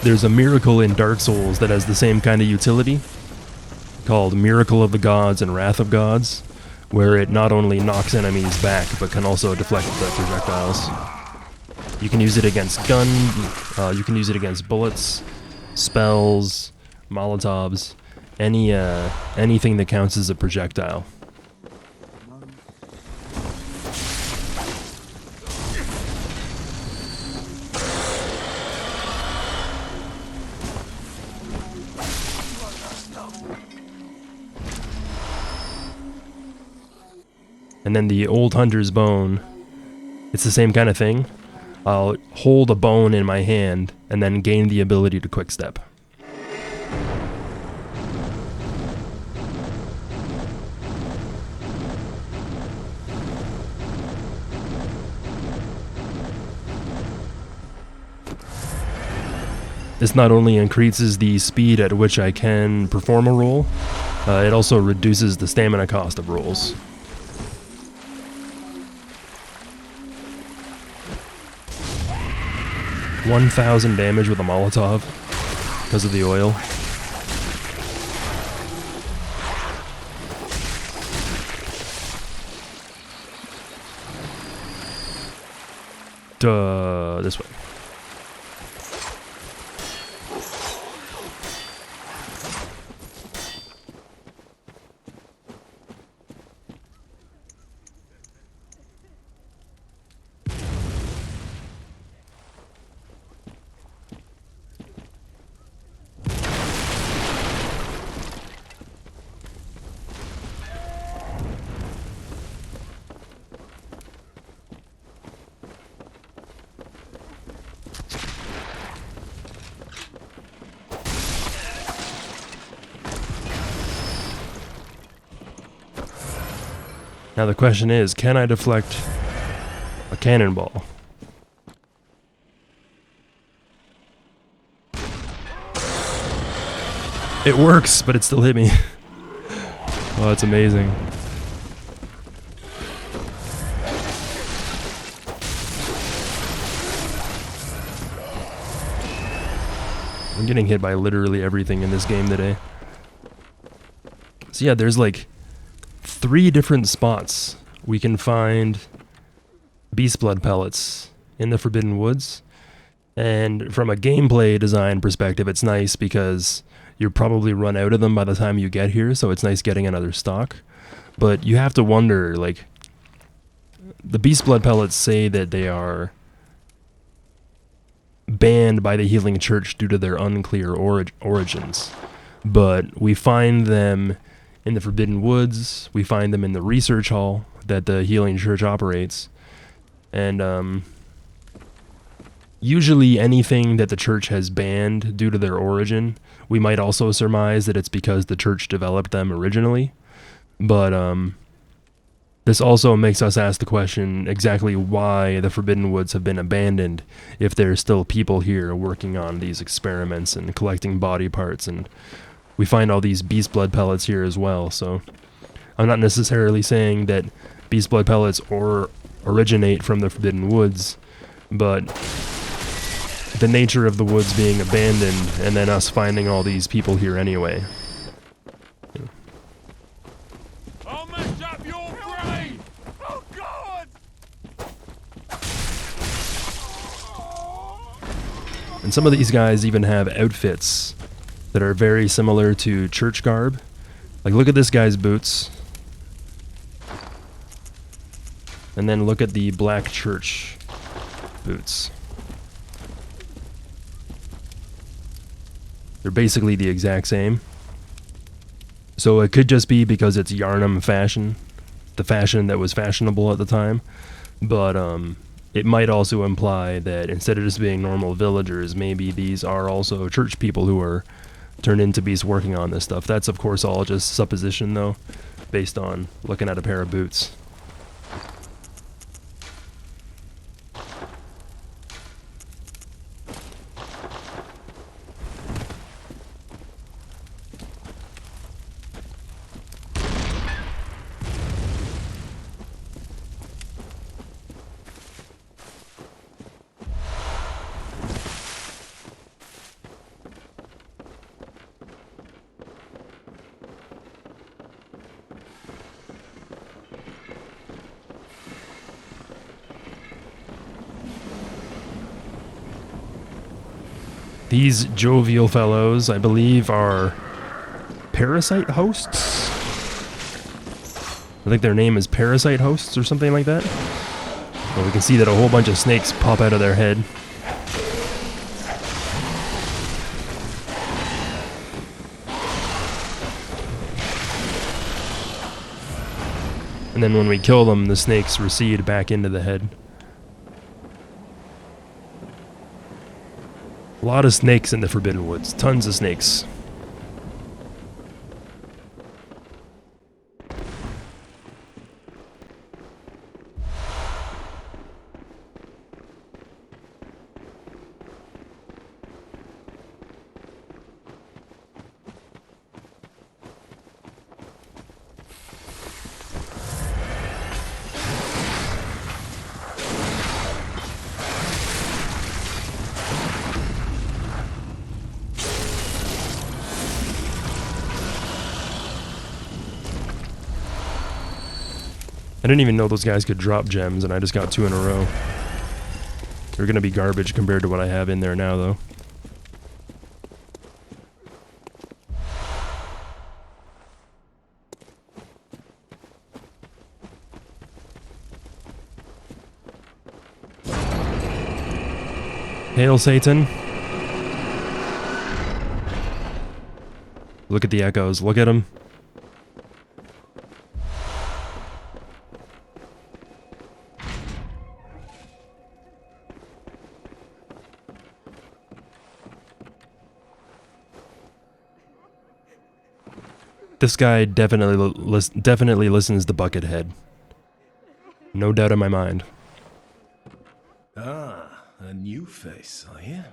There's a miracle in Dark Souls that has the same kind of utility, called Miracle of the Gods and Wrath of Gods, where it not only knocks enemies back, but can also deflect the projectiles. You can use it against you can use it against bullets, spells, Molotovs, anything that counts as a projectile. And then the Old Hunter's Bone, it's the same kind of thing. I'll hold a bone in my hand and then gain the ability to quickstep. This not only increases the speed at which I can perform a roll, it also reduces the stamina cost of rolls. $1,000 damage with a Molotov because of the oil. This way. Now the question is, can I deflect a cannonball? It works, but it still hit me. Oh, that's amazing. I'm getting hit by literally everything in this game today. So yeah, there's like 3 different spots we can find beast blood pellets in the Forbidden Woods. And from a gameplay design perspective, it's nice because you'll probably run out of them by the time you get here, so it's nice getting another stock. But you have to wonder, like, the beast blood pellets say that they are banned by the Healing Church due to their unclear origins. But we find them in the Forbidden Woods, we find them in the research hall that the Healing Church operates, and usually anything that the church has banned due to their origin, we might also surmise that it's because the church developed them originally. But this also makes us ask the question exactly why the Forbidden Woods have been abandoned if there's still people here working on these experiments and collecting body parts, and we find all these beast blood pellets here as well. So I'm not necessarily saying that beast blood pellets originate from the Forbidden Woods, but the nature of the woods being abandoned and then us finding all these people here anyway. I'll mess up your brain! Oh God! And some of these guys even have outfits that are very similar to church garb. Like, look at this guy's boots. And then look at the black church boots. They're basically the exact same. So it could just be because it's Yarnum fashion, the fashion that was fashionable at the time. But it might also imply that instead of just being normal villagers, maybe these are also church people who are turned into beasts working on this stuff. That's of course all just supposition though, based on looking at a pair of boots. These jovial fellows, I believe, are parasite hosts? I think their name is parasite hosts or something like that. Well, we can see that a whole bunch of snakes pop out of their head. And then when we kill them, the snakes recede back into the head. A lot of snakes in the Forbidden Woods. Tons of snakes. I didn't even know those guys could drop gems, and I just got 2 in a row. They're gonna be garbage compared to what I have in there now, though. Hail, Satan. Look at the echoes. Look at them. This guy definitely listens to Buckethead. No doubt in my mind. Ah, a new face, are you?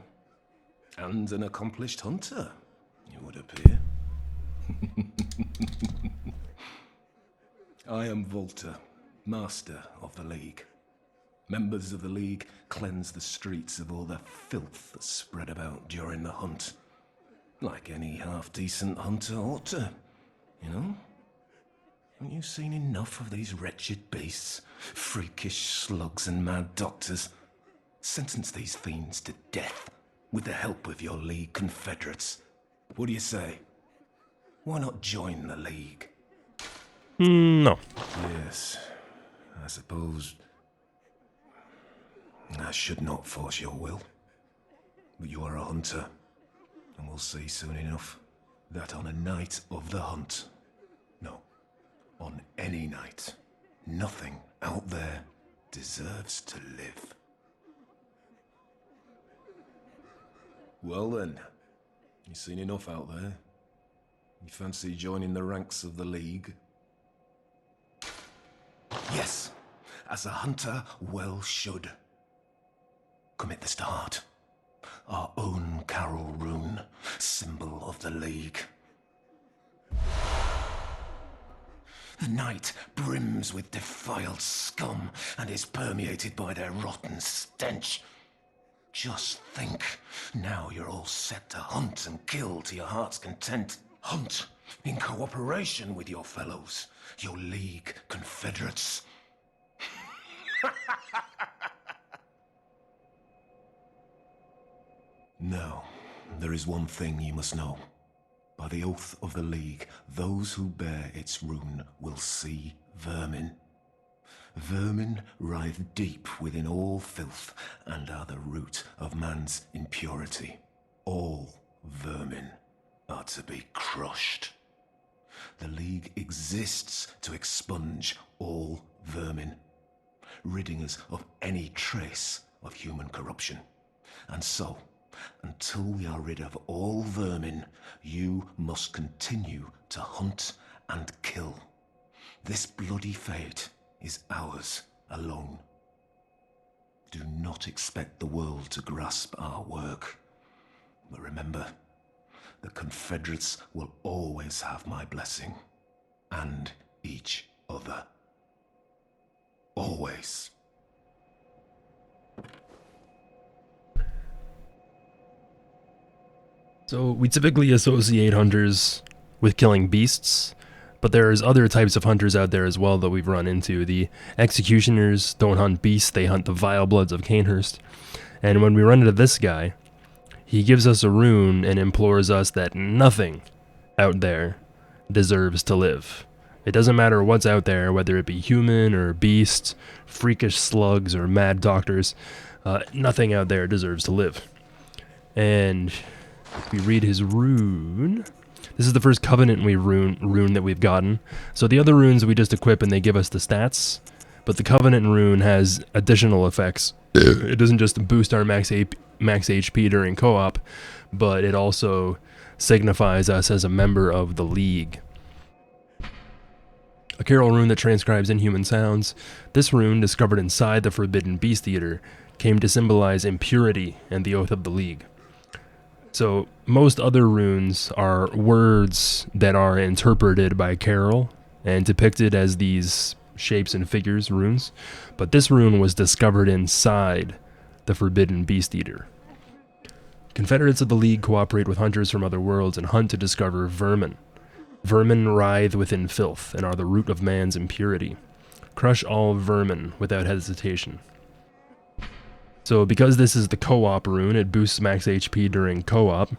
And an accomplished hunter, it would appear. I am Volta, master of the League. Members of the League cleanse the streets of all the filth that's spread about during the hunt. Like any half-decent hunter ought to, you know? Haven't you seen enough of these wretched beasts? Freakish slugs and mad doctors. Sentence these fiends to death with the help of your League confederates. What do you say? Why not join the League? No. Yes, I suppose I should not force your will. But you are a hunter, and we'll see soon enough that on a night of the hunt, no, on any night, nothing out there deserves to live. Well then, you've seen enough out there. You fancy joining the ranks of the League? Yes, as a hunter well should. Commit this to heart. Our own Carol rune, symbol of the League. The night brims with defiled scum and is permeated by their rotten stench. Just think, now you're all set to hunt and kill to your heart's content. Hunt in cooperation with your fellows, your League confederates. Now, there is one thing you must know. By the oath of the League, those who bear its rune will see vermin. Vermin writhe deep within all filth and are the root of man's impurity. All vermin are to be crushed. The League exists to expunge all vermin, ridding us of any trace of human corruption. And so, until we are rid of all vermin, you must continue to hunt and kill. This bloody fate is ours alone. Do not expect the world to grasp our work. But remember, the Confederates will always have my blessing, and each other. Always. So we typically associate hunters with killing beasts, but there's other types of hunters out there as well that we've run into. The executioners don't hunt beasts, they hunt the vile bloods of Canehurst. And when we run into this guy, he gives us a rune and implores us that nothing out there deserves to live. It doesn't matter what's out there, whether it be human or beast, freakish slugs or mad doctors, nothing out there deserves to live. And if we read his rune, this is the first Covenant rune that we've gotten. So the other runes we just equip and they give us the stats, but the Covenant rune has additional effects. It doesn't just boost our max HP during co-op, but it also signifies us as a member of the League. A Carol rune that transcribes inhuman sounds. This rune, discovered inside the Forbidden Beast Eater, came to symbolize impurity and the Oath of the League. So most other runes are words that are interpreted by Carol and depicted as these shapes and figures, runes, but this rune was discovered inside the Forbidden Beast Eater. Confederates of the League cooperate with hunters from other worlds and hunt to discover vermin. Vermin writhe within filth and are the root of man's impurity. Crush all vermin without hesitation. So because this is the co-op rune, it boosts max HP during co-op.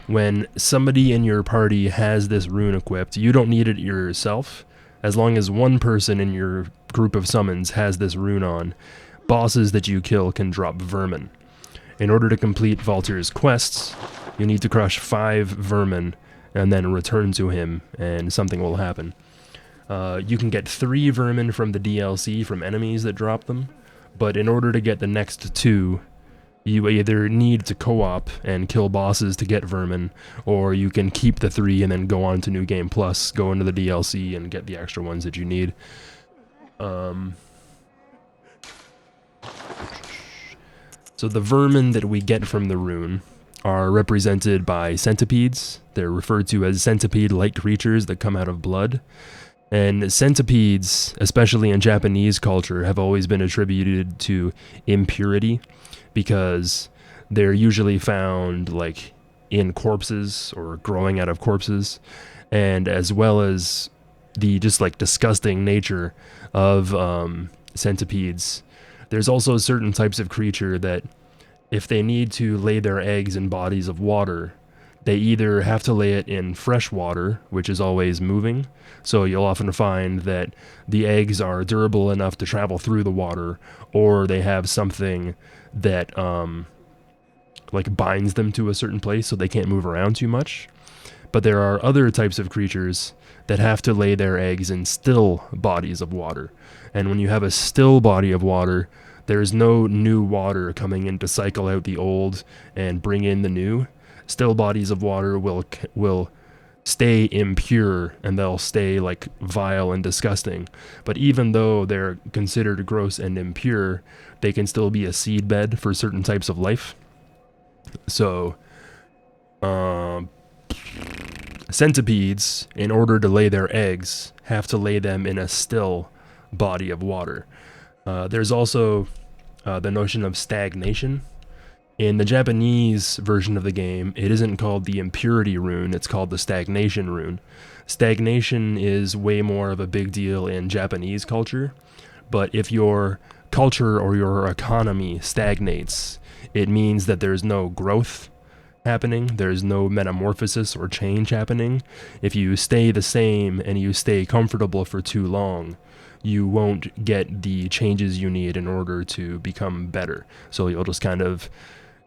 When somebody in your party has this rune equipped, you don't need it yourself. As long as one person in your group of summons has this rune on, bosses that you kill can drop vermin. In order to complete Valtyr's quests, you need to crush 5 vermin and then return to him, and something will happen. You can get 3 vermin from the DLC from enemies that drop them, but in order to get the next 2, you either need to co-op and kill bosses to get vermin, or you can keep the 3 and then go on to New Game Plus, go into the DLC and get the extra ones that you need. So the vermin that we get from the rune are represented by centipedes. They're referred to as centipede-like creatures that come out of blood. And centipedes, especially in Japanese culture, have always been attributed to impurity because they're usually found in corpses or growing out of corpses, and as well as the just like disgusting nature of centipedes. There's also certain types of creature that if they need to lay their eggs in bodies of water, they either have to lay it in fresh water, which is always moving, so you'll often find that the eggs are durable enough to travel through the water, or they have something that like binds them to a certain place so they can't move around too much. But there are other types of creatures that have to lay their eggs in still bodies of water. And when you have a still body of water, there's no new water coming in to cycle out the old and bring in the new. Still bodies of water will stay impure, and they'll stay like vile and disgusting. But even though they're considered gross and impure, they can still be a seedbed for certain types of life. So, centipedes, in order to lay their eggs, have to lay them in a still body of water. There's also the notion of stagnation. In the Japanese version of the game, it isn't called the impurity rune, it's called the stagnation rune. Stagnation is way more of a big deal in Japanese culture, but if your culture or your economy stagnates, it means that there's no growth happening, there's no metamorphosis or change happening. If you stay the same and you stay comfortable for too long, you won't get the changes you need in order to become better. So you'll just kind of,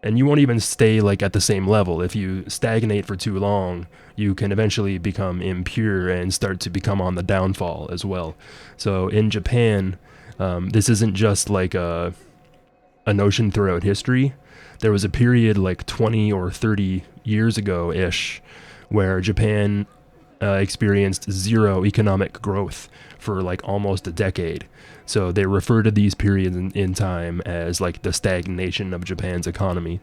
and you won't even stay like at the same level. If you stagnate for too long, you can eventually become impure and start to become on the downfall as well. So in Japan, this isn't just like a notion throughout history. There was a period like 20 or 30 years ago-ish where Japan experienced zero economic growth for like almost a decade. So they refer to these periods in time as like the stagnation of Japan's economy.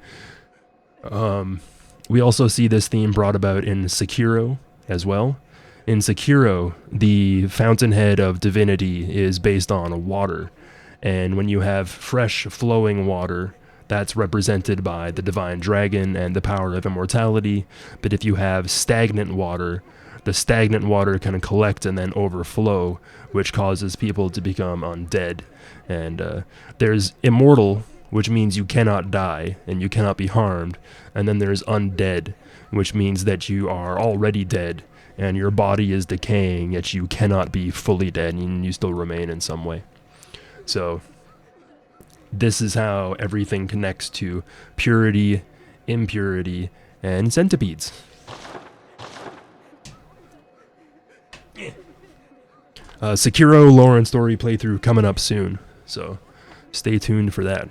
We also see this theme brought about in Sekiro as well. In Sekiro, the fountainhead of divinity is based on water. And when you have fresh flowing water, that's represented by the divine dragon and the power of immortality. But if you have stagnant water, the stagnant water can collect and then overflow, which causes people to become undead. And there's immortal, which means you cannot die and you cannot be harmed. And then there's undead, which means that you are already dead and your body is decaying, yet you cannot be fully dead and you still remain in some way. So this is how everything connects to purity, impurity, and centipedes. Sekiro lore and story playthrough coming up soon, so stay tuned for that.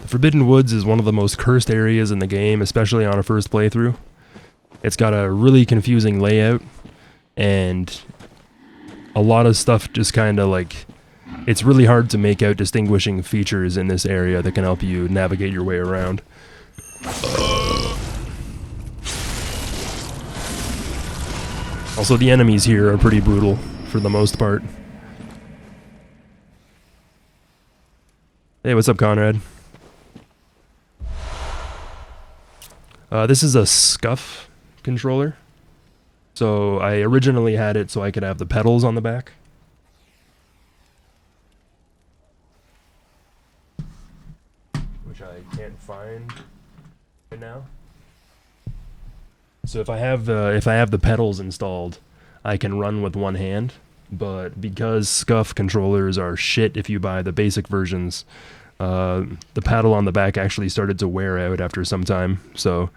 Forbidden Woods is one of the most cursed areas in the game, especially on a first playthrough. It's got a really confusing layout, and a lot of stuff just kind of like, it's really hard to make out distinguishing features in this area that can help you navigate your way around. Also, the enemies here are pretty brutal for the most part. Hey, what's up, Conrad? This is a scuff controller. So I originally had it so I could have the pedals on the back. Which I can't find right now. So if I have the pedals installed, I can run with one hand. But because scuff controllers are shit if you buy the basic versions, the paddle on the back actually started to wear out after some time, so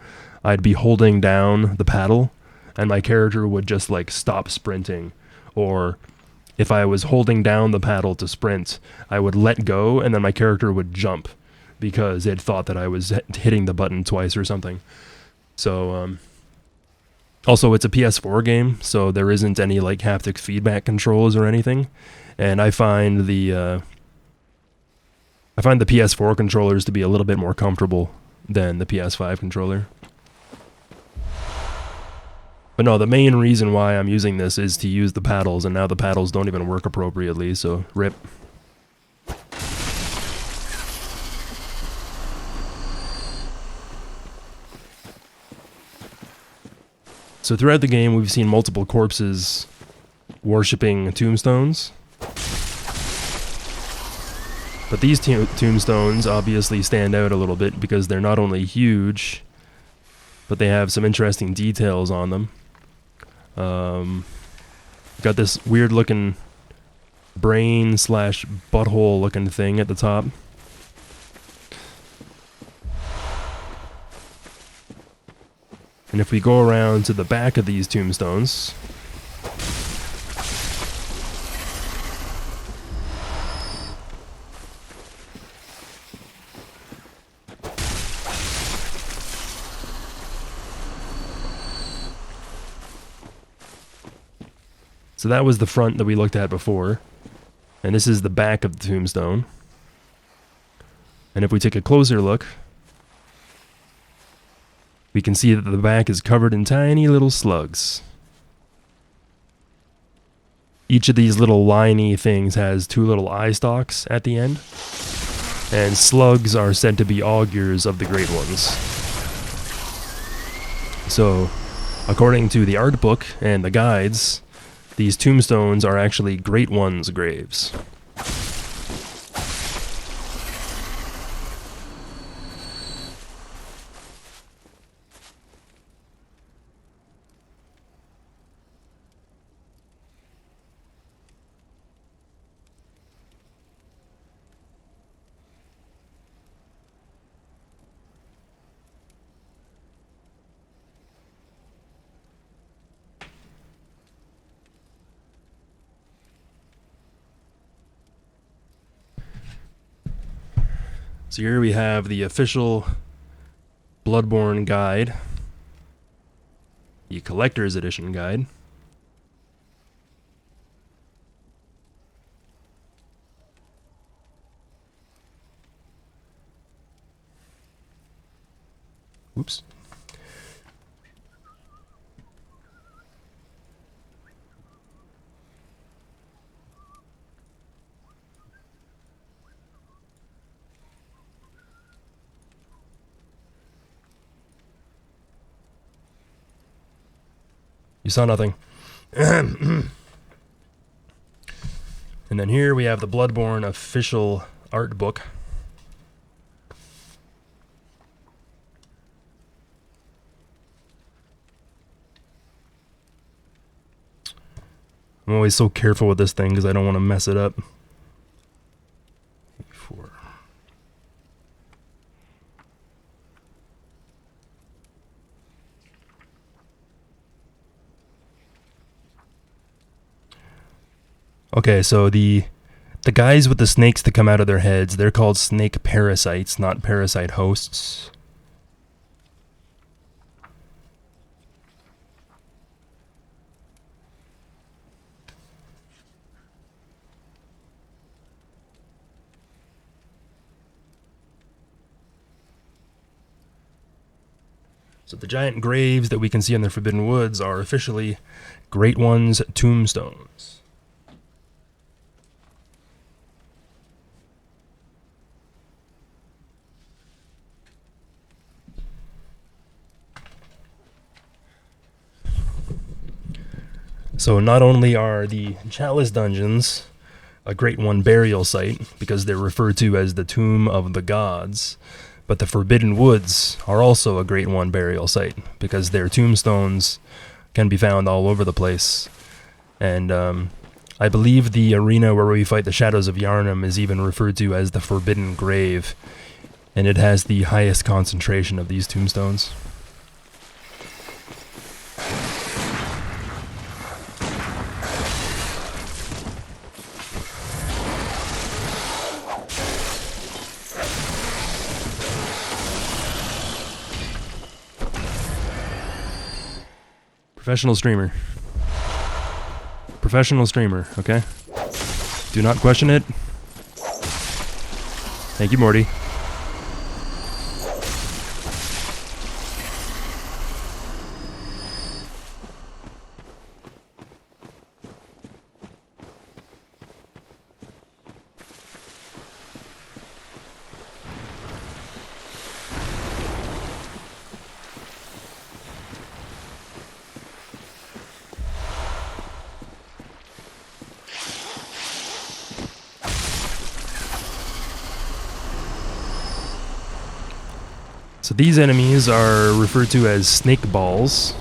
I'd be holding down the paddle and my character would just like stop sprinting, or if I was holding down the paddle to sprint, I would let go and then my character would jump because it thought that I was hitting the button twice or something. So also it's a PS4 game, so there isn't any like haptic feedback controls or anything, and I find the I find the PS4 controllers to be a little bit more comfortable than the PS5 controller. But no, the main reason why I'm using this is to use the paddles, and now the paddles don't even work appropriately, so rip. So throughout the game, we've seen multiple corpses worshipping tombstones. But these tombstones obviously stand out a little bit because they're not only huge, but they have some interesting details on them. Got this weird looking brain / butthole looking thing at the top. And if we go around to the back of these tombstones, so that was the front that we looked at before, and this is the back of the tombstone. And if we take a closer look, we can see that the back is covered in tiny little slugs. Each of these little liney things has 2 little eye stalks at the end, and slugs are said to be augurs of the Great Ones. So, according to the art book and the guides, these tombstones are actually Great Ones' graves. So here we have the official Bloodborne guide, the collector's edition guide. Oops. You saw nothing. And then here we have the Bloodborne official art book. I'm always so careful with this thing because I don't want to mess it up. pt.4. Okay, so the guys with the snakes that come out of their heads, they're called snake parasites, not parasite hosts. So the giant graves that we can see in the Forbidden Woods are officially Great Ones' tombstones. So not only are the Chalice Dungeons a Great One burial site, because they're referred to as the Tomb of the Gods, but the Forbidden Woods are also a Great One burial site, because their tombstones can be found all over the place. And I believe the arena where we fight the Shadows of Yharnam is even referred to as the Forbidden Grave, and it has the highest concentration of these tombstones. Professional streamer. Professional streamer, okay? Do not question it. Thank you, Morty. So these enemies are referred to as snake balls.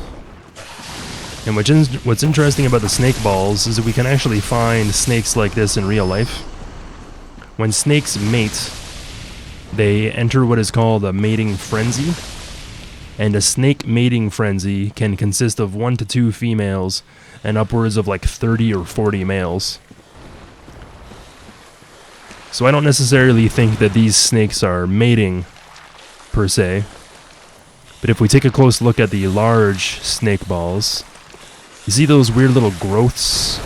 And what's interesting about the snake balls is that we can actually find snakes like this in real life. When snakes mate, they enter what is called a mating frenzy. And a snake mating frenzy can consist of 1 to 2 females and upwards of like 30 or 40 males. So I don't necessarily think that these snakes are mating per se, but if we take a close look at the large snake balls, you see those weird little growths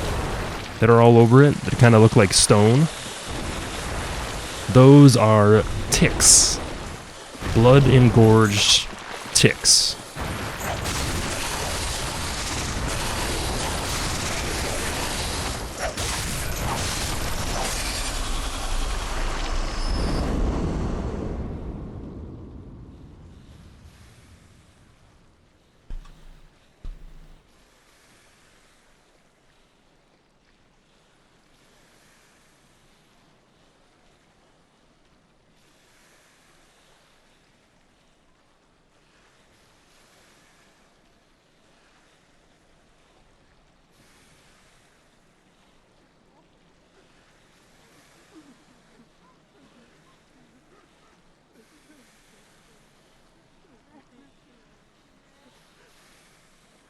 that are all over it that kind of look like stone? Those are ticks. Blood-engorged ticks.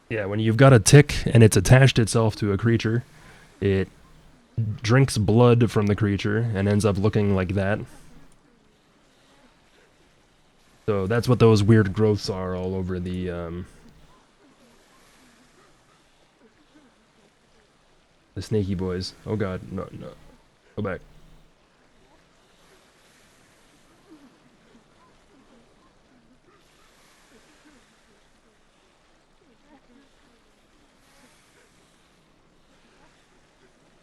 Yeah, when you've got a tick and it's attached itself to a creature, it drinks blood from the creature and ends up looking like that. So that's what those weird growths are all over the snaky boys. Oh god, no. Go back.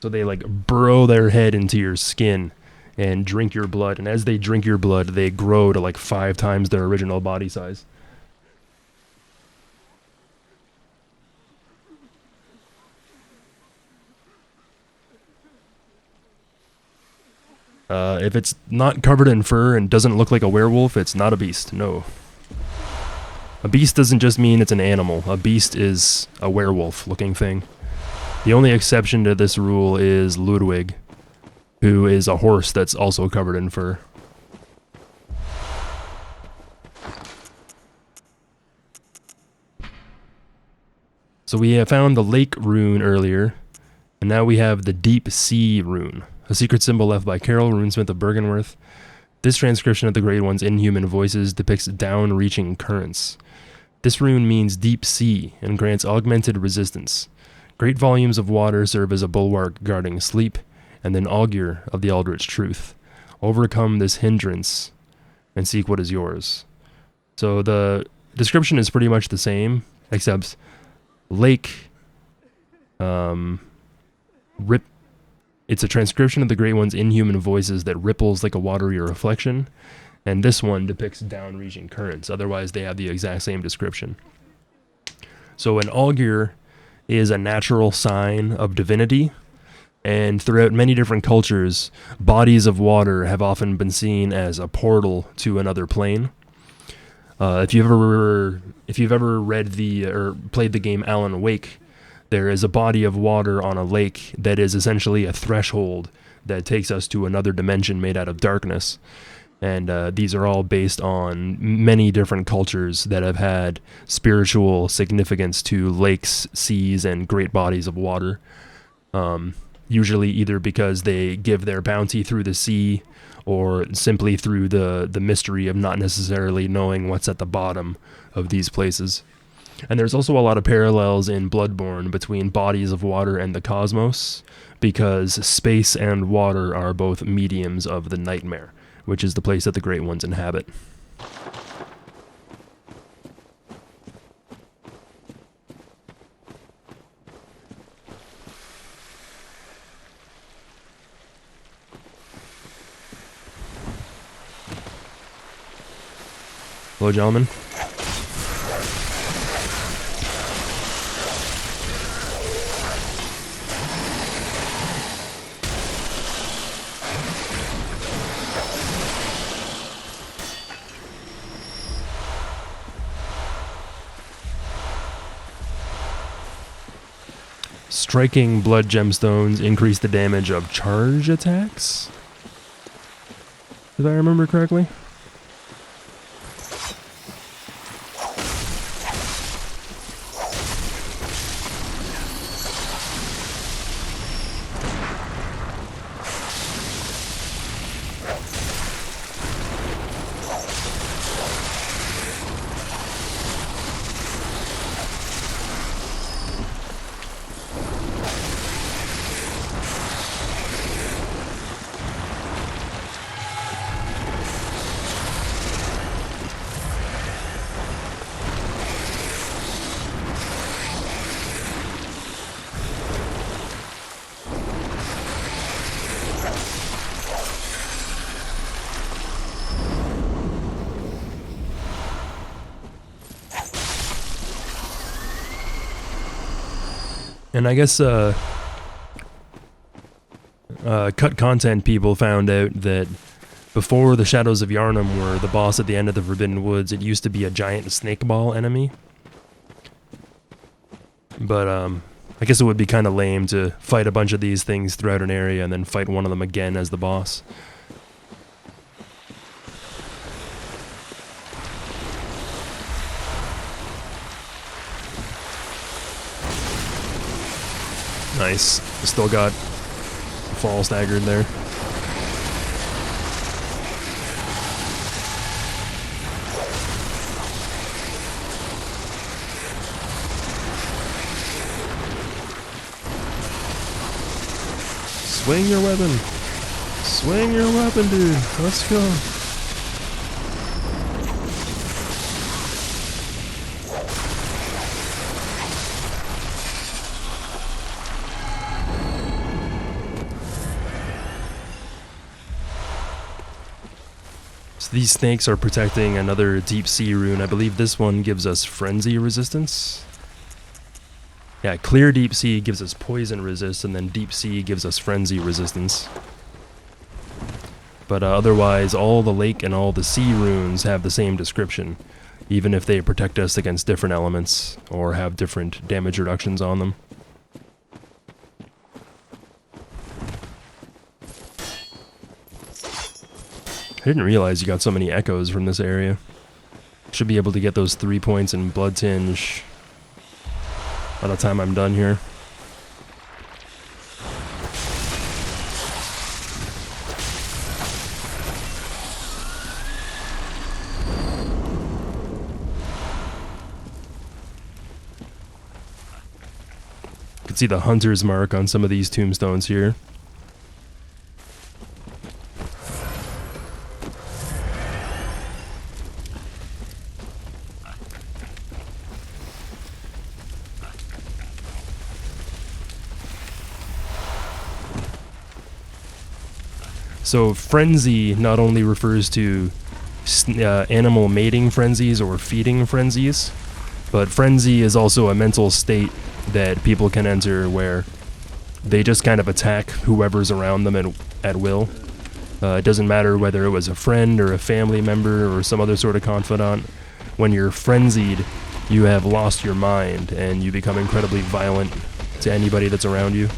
So they like burrow their head into your skin and drink your blood, and as they drink your blood, they grow to like 5 times their original body size. If it's not covered in fur and doesn't look like a werewolf, it's not a beast, no. A beast doesn't just mean it's an animal. A beast is a werewolf-looking thing. The only exception to this rule is Ludwig, who is a horse that's also covered in fur. So we have found the lake rune earlier, and now we have the deep sea rune, a secret symbol left by Carol, runesmith of Bergenworth. This transcription of the Great One's inhuman voices depicts down-reaching currents. This rune means deep sea and grants augmented resistance. Great volumes of water serve as a bulwark guarding sleep, and an augur of the eldritch truth. Overcome this hindrance and seek what is yours. So the description is pretty much the same, except lake, it's a transcription of the Great One's inhuman voices that ripples like a watery reflection, and this one depicts down-reaching currents. Otherwise, they have the exact same description. So an augur is a natural sign of divinity, and throughout many different cultures, bodies of water have often been seen as a portal to another plane. If you've ever read or played the game Alan Wake, there is a body of water on a lake that is essentially a threshold that takes us to another dimension made out of darkness. And these are all based on many different cultures that have had spiritual significance to lakes, seas, and great bodies of water. Usually either because they give their bounty through the sea, or simply through the mystery of not necessarily knowing what's at the bottom of these places. And there's also a lot of parallels in Bloodborne between bodies of water and the cosmos, because space and water are both mediums of the nightmare, which is the place that the Great Ones inhabit. Hello, gentlemen. Striking blood gemstones increase the damage of charge attacks? If I remember correctly. And I guess cut content people found out that before the Shadows of Yharnam were the boss at the end of the Forbidden Woods, it used to be a giant snake ball enemy. But I guess it would be kind of lame to fight a bunch of these things throughout an area and then fight one of them again as the boss. Nice. Still got fall staggered there. Swing your weapon. Swing your weapon, dude. Let's go. These snakes are protecting another deep sea rune. I believe this one gives us frenzy resistance. Yeah, clear deep sea gives us poison resist, and then deep sea gives us frenzy resistance. But otherwise, all the lake and all the sea runes have the same description, even if they protect us against different elements or have different damage reductions on them. I didn't realize you got so many echoes from this area. Should be able to get those 3 points in Blood Tinge by the time I'm done here. You can see the hunter's mark on some of these tombstones here. So frenzy not only refers to animal mating frenzies or feeding frenzies, but frenzy is also a mental state that people can enter where they just kind of attack whoever's around them at will. It doesn't matter whether it was a friend or a family member or some other sort of confidant. When you're frenzied, you have lost your mind and you become incredibly violent to anybody that's around you.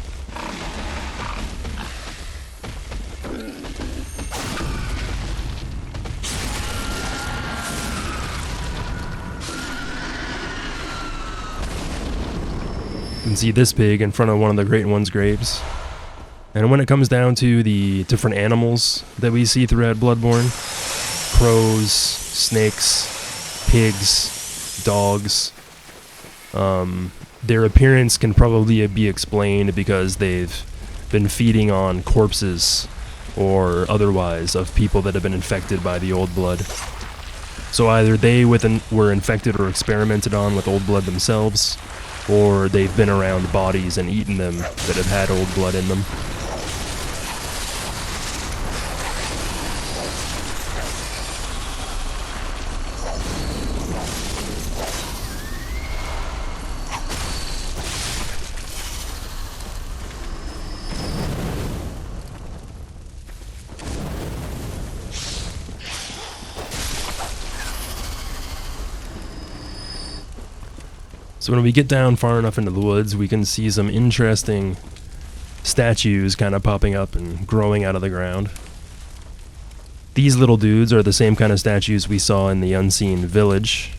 You can see this pig in front of one of the Great One's graves. And when it comes down to the different animals that we see throughout Bloodborne, crows, snakes, pigs, dogs, their appearance can probably be explained because they've been feeding on corpses or otherwise of people that have been infected by the old blood. So either they were infected or experimented on with old blood themselves, or they've been around bodies and eaten them that have had old blood in them. So when we get down far enough into the woods, we can see some interesting statues kind of popping up and growing out of the ground. These little dudes are the same kind of statues we saw in the Unseen Village.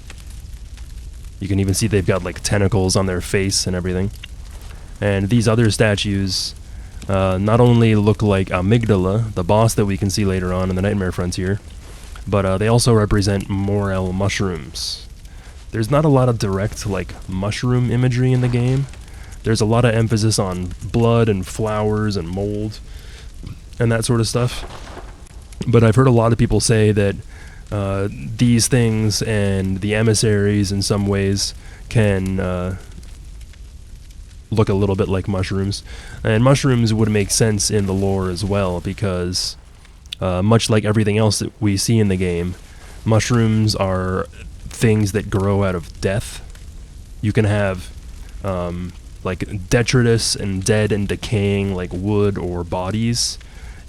You can even see they've got like tentacles on their face and everything. And these other statues not only look like Amygdala, the boss that we can see later on in the Nightmare Frontier, but they also represent morel mushrooms. There's not a lot of direct, like, mushroom imagery in the game. There's a lot of emphasis on blood and flowers and mold and that sort of stuff. But I've heard a lot of people say that these things and the emissaries in some ways can look a little bit like mushrooms. And mushrooms would make sense in the lore as well, because much like everything else that we see in the game, mushrooms are things that grow out of death. You can have like detritus and dead and decaying like wood or bodies,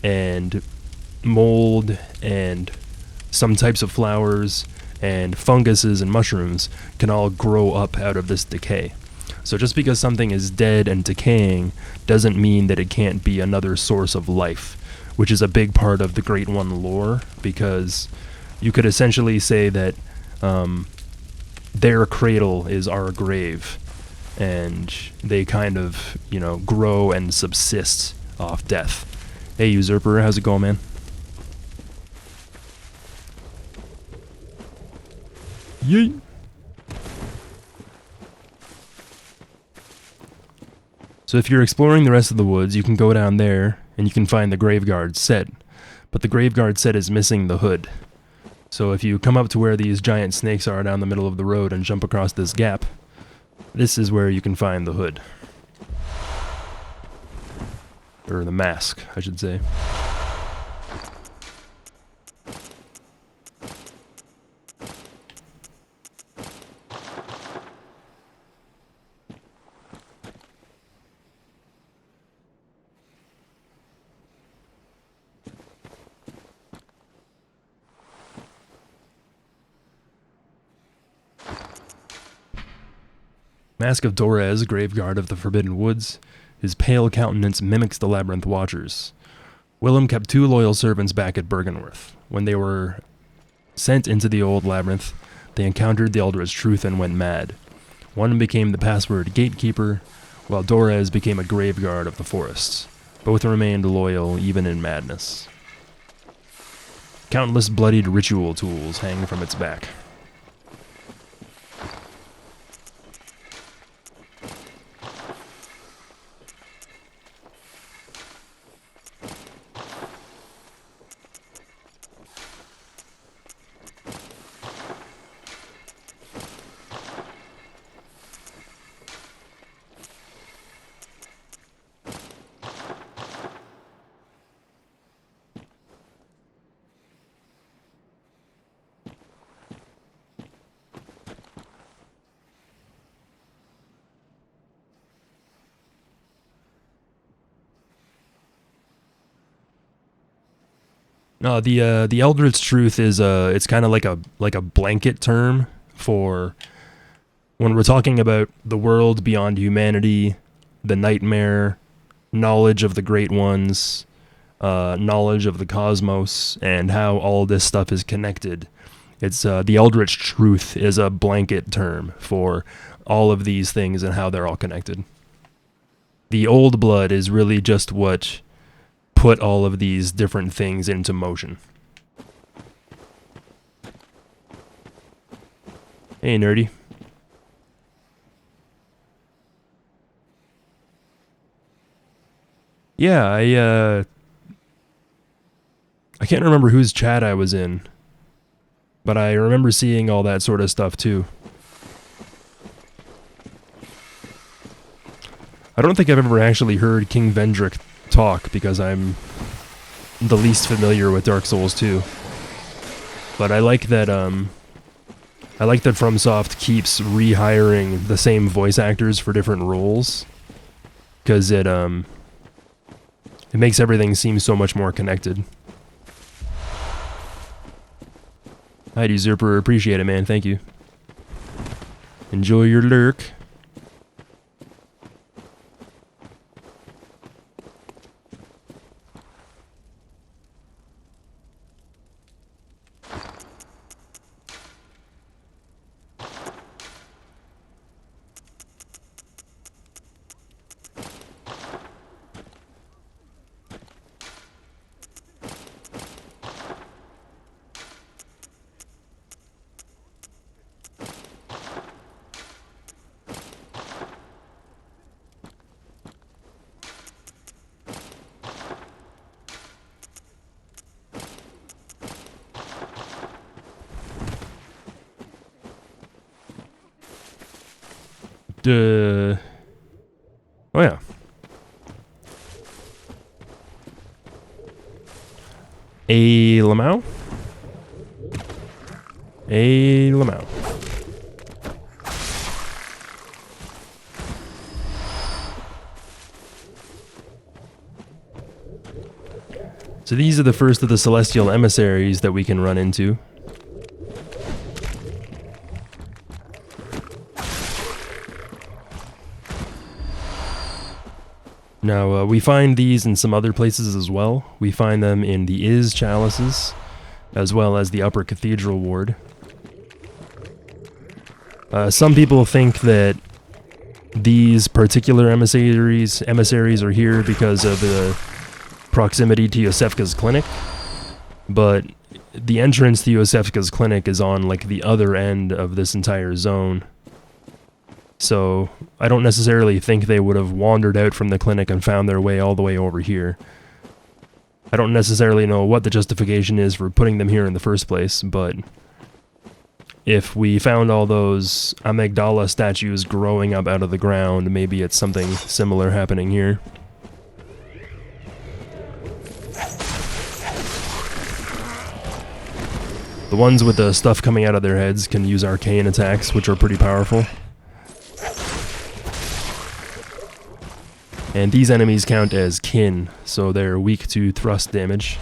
and mold and some types of flowers and funguses and mushrooms can all grow up out of this decay. So just because something is dead and decaying doesn't mean that it can't be another source of life, which is a big part of the Great One lore, because you could essentially say that their cradle is our grave, and they kind of, you know, grow and subsist off death. Hey, Usurper, how's it going, man? Yeet! So if you're exploring the rest of the woods, you can go down there, and you can find the Graveguard set. But the Graveguard set is missing the hood. So if you come up to where these giant snakes are down the middle of the road and jump across this gap, this is where you can find the hood. Or the mask, I should say. Mask of Dorez, Graveguard of the Forbidden Woods. His pale countenance mimics the Labyrinth Watchers. Willem kept 2 loyal servants back at Bergenworth. When they were sent into the old labyrinth, they encountered the Eldritch Truth and went mad. One became the password gatekeeper, while Dorez became a Graveguard of the forests. Both remained loyal even in madness. Countless bloodied ritual tools hang from its back. No, the Eldritch Truth is it's kind of like a blanket term for when we're talking about the world beyond humanity, the nightmare, knowledge of the Great Ones, knowledge of the cosmos, and how all this stuff is connected. It's the Eldritch Truth is a blanket term for all of these things and how they're all connected. The old blood is really just what put all of these different things into motion. Hey, nerdy. Yeah, I can't remember whose chat I was in, but I remember seeing all that sort of stuff too. I don't think I've ever actually heard King Vendrick talk because I'm the least familiar with Dark Souls 2. But I like that FromSoft keeps rehiring the same voice actors for different roles, because it makes everything seem so much more connected. Hi, Usurper, appreciate it, man. Thank you. Enjoy your lurk. Oh yeah. A Lamau? A Lamau. So these are the first of the celestial emissaries that we can run into. Now, we find these in some other places as well. We find them in the Is Chalices, as well as the Upper Cathedral Ward. Some people think that these particular emissaries are here because of the proximity to Yosefka's clinic, but the entrance to Yosefka's clinic is on, like, the other end of this entire zone. So I don't necessarily think they would have wandered out from the clinic and found their way all the way over here. I don't necessarily know what the justification is for putting them here in the first place, but if we found all those amygdala statues growing up out of the ground, maybe it's something similar happening here. The ones with the stuff coming out of their heads can use arcane attacks, which are pretty powerful. And these enemies count as kin, so they're weak to thrust damage.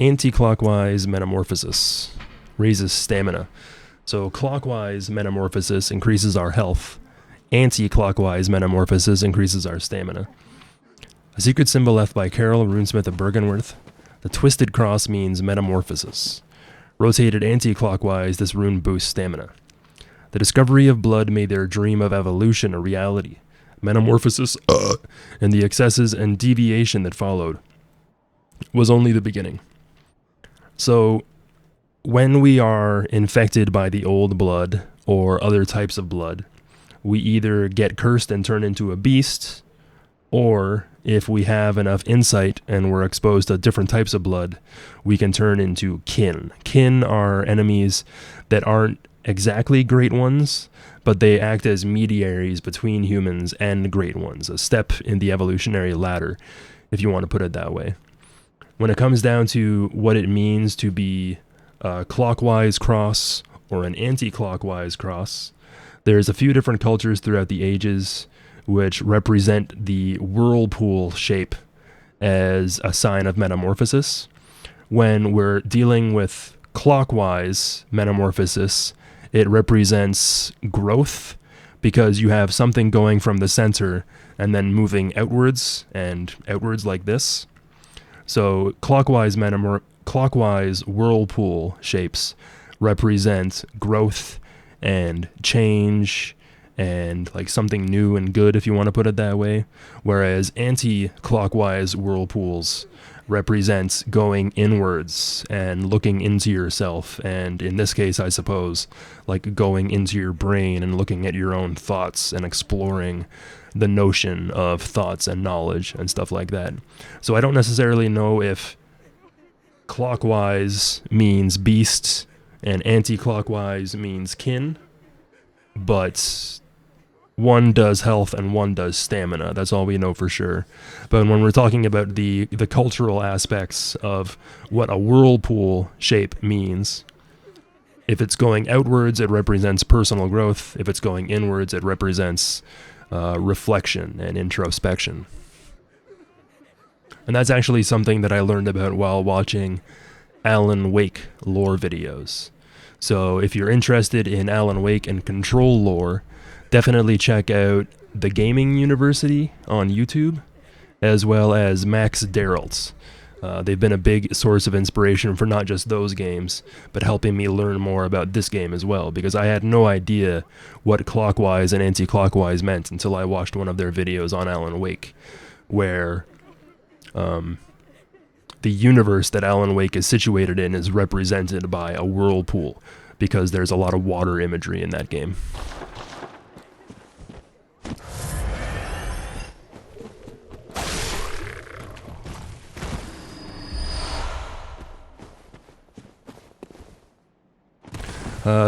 Anti-clockwise metamorphosis raises stamina. So clockwise metamorphosis increases our health. Anti-clockwise metamorphosis increases our stamina. A secret symbol left by Carol, runesmith of Bergenworth. The twisted cross means metamorphosis. Rotated anti-clockwise, this rune boosts stamina. The discovery of blood made their dream of evolution a reality. Metamorphosis, and the excesses and deviation that followed was only the beginning. So, when we are infected by the old blood, or other types of blood, we either get cursed and turn into a beast, or if we have enough insight and we're exposed to different types of blood, we can turn into kin. Kin are enemies that aren't exactly great ones, but they act as mediaries between humans and great ones, a step in the evolutionary ladder, if you want to put it that way. When it comes down to what it means to be a clockwise cross or an anti-clockwise cross, there's a few different cultures throughout the ages which represent the whirlpool shape as a sign of metamorphosis. When we're dealing with clockwise metamorphosis, it represents growth, because you have something going from the center and then moving outwards and outwards like this. So clockwise whirlpool shapes represent growth and change and like something new and good, if you want to put it that way, whereas anti-clockwise whirlpools represents going inwards and looking into yourself, and in this case, I suppose, like going into your brain and looking at your own thoughts and exploring the notion of thoughts and knowledge and stuff like that. So I don't necessarily know if clockwise means beast and anti-clockwise means kin, but one does health and one does stamina. That's all we know for sure. But when we're talking about the cultural aspects of what a whirlpool shape means, if it's going outwards, it represents personal growth. If it's going inwards, it represents reflection and introspection. And that's actually something that I learned about while watching Alan Wake lore videos. So if you're interested in Alan Wake and Control lore, definitely check out the Gaming University on YouTube, as well as Max Deralt's. They've been a big source of inspiration for not just those games, but helping me learn more about this game as well, because I had no idea what clockwise and anti-clockwise meant until I watched one of their videos on Alan Wake, where the universe that Alan Wake is situated in is represented by a whirlpool, because there's a lot of water imagery in that game.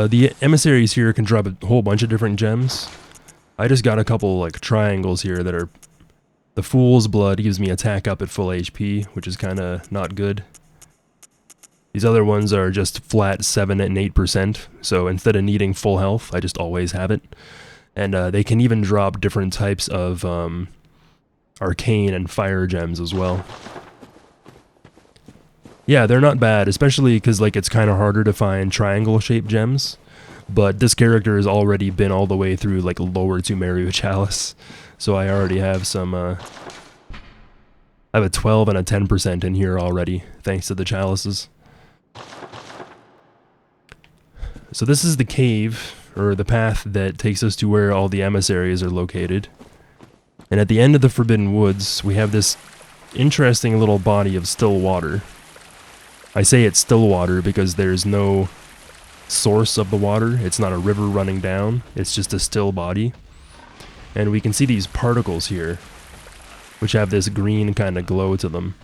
The emissaries here can drop a whole bunch of different gems. I just got a couple like triangles here that are... The Fool's Blood gives me attack up at full HP, which is kind of not good. These other ones are just flat 7 and 8%, so instead of needing full health, I just always have it. And they can even drop different types of arcane and fire gems as well. Yeah, they're not bad, especially because like it's kind of harder to find triangle-shaped gems. But this character has already been all the way through like lower to Mario Chalice, so I already have some. I have a 12 and a 10% in here already, thanks to the chalices. So this is the cave, or the path that takes us to where all the emissaries are located. And at the end of the Forbidden Woods, we have this interesting little body of still water. I say it's still water because there's no source of the water. It's not a river running down. It's just a still body. And we can see these particles here, which have this green kind of glow to them.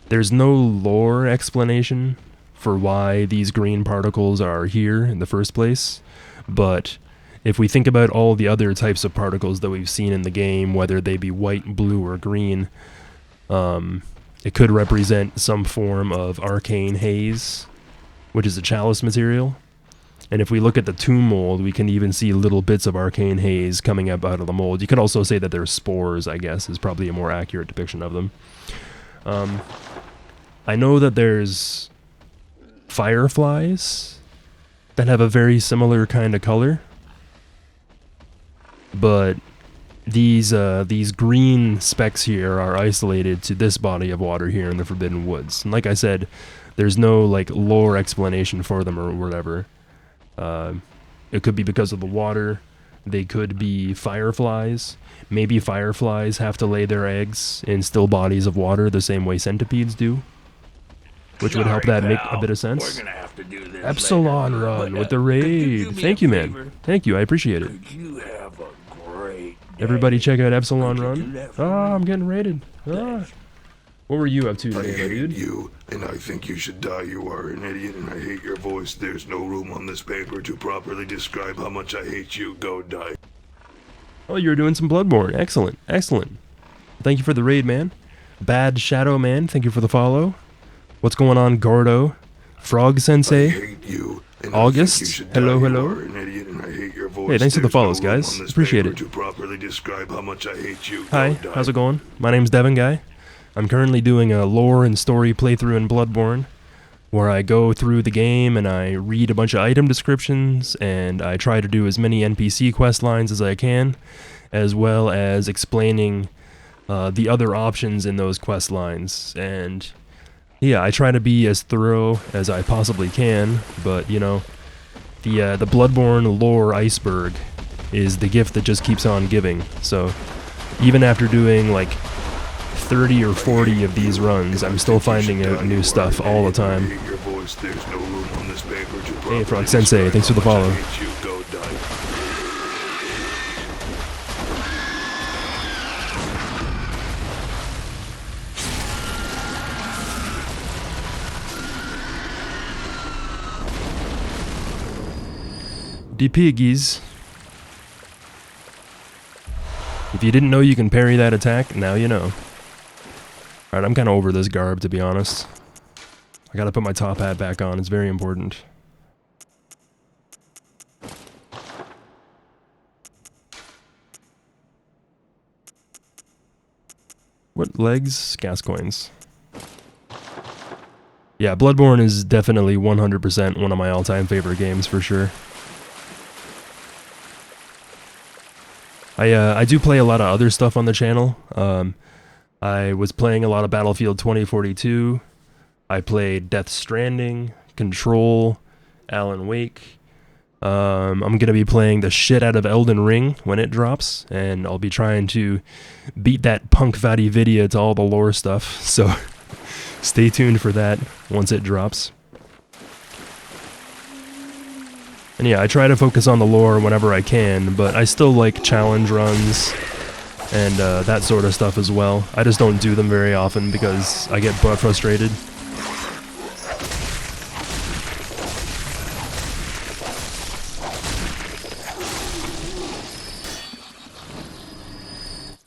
There's no lore explanation for why these green particles are here in the first place, but if we think about all the other types of particles that we've seen in the game, whether they be white, blue, or green, it could represent some form of arcane haze, which is a chalice material. And if we look at the tomb mold, we can even see little bits of arcane haze coming up out of the mold. You could also say that they're spores, I guess, is probably a more accurate depiction of them. I know that there's fireflies that have a very similar kind of color, but these green specks here are isolated to this body of water here in the Forbidden Woods. And like I said, there's no like lore explanation for them or whatever. It could be because of the water. They could be fireflies. Maybe fireflies have to lay their eggs in still bodies of water the same way centipedes do, which would help that make a bit of sense. We're gonna have to do this Epsilon later, Run but, with the could you raid. do me Thank a you, favor? man. Thank you, I appreciate it. Could you have a great day? Everybody check out Epsilon Could you do Run. that for Ah, me? I'm getting raided. Ah. What were you up to I today, my hate dude? you, and I think you should die. You are an idiot, and I hate your voice. There's no room on this paper to properly describe how much I hate you. Go die. Oh, you were doing some Bloodborne. Excellent, excellent. Thank you for the raid, man. Bad Shadow Man, thank you for the follow. What's going on, Gordo? Frog I Sensei? hate you, and August? I think you should Hello, die. hello. You are an idiot, and I hate your voice. Hey, thanks for the There's no follows, room guys. on this Appreciate paper it. to properly describe how much I hate you. Hi, Go die. how's it going? My name's Devin Guy. I'm currently doing a lore and story playthrough in Bloodborne, where I go through the game and I read a bunch of item descriptions, and I try to do as many NPC quest lines as I can, as well as explaining the other options in those quest lines. And yeah, I try to be as thorough as I possibly can, but you know, the Bloodborne lore iceberg is the gift that just keeps on giving. So even after doing like 30 or 40 of these runs, I'm still finding out new stuff all the time. Hey, Frog Sensei, thanks for the follow. The piggies. If you didn't know you can parry that attack, now you know. Alright, I'm kind of over this garb, to be honest. I gotta put my top hat back on, it's very important. What legs? Gas coins. Yeah, Bloodborne is definitely 100% one of my all-time favorite games, for sure. I do play a lot of other stuff on the channel. I was playing a lot of Battlefield 2042. I played Death Stranding, Control, Alan Wake. I'm gonna be playing the shit out of Elden Ring when it drops, and I'll be trying to beat that punk fatty video to all the lore stuff, so stay tuned for that once it drops. And yeah, I try to focus on the lore whenever I can, but I still like challenge runs and that sort of stuff as well. I just don't do them very often because I get butt frustrated.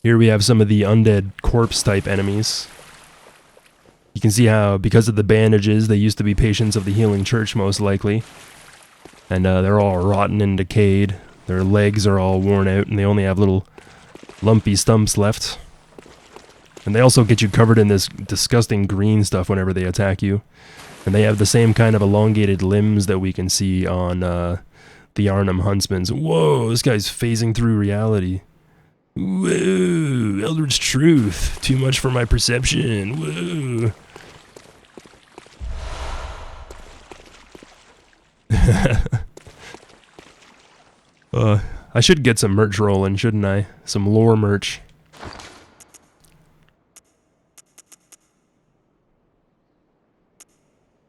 Here we have some of the undead corpse type enemies. You can see how, because of the bandages, they used to be patients of the Healing Church most likely. And they're all rotten and decayed. Their legs are all worn out and they only have little lumpy stumps left. And they also get you covered in this disgusting green stuff whenever they attack you. And they have the same kind of elongated limbs that we can see on the Arnhem Huntsman's. Whoa, this guy's phasing through reality. Whoa, Eldritch Truth. Too much for my perception. Whoa. I should get some merch rolling, shouldn't I? Some lore merch.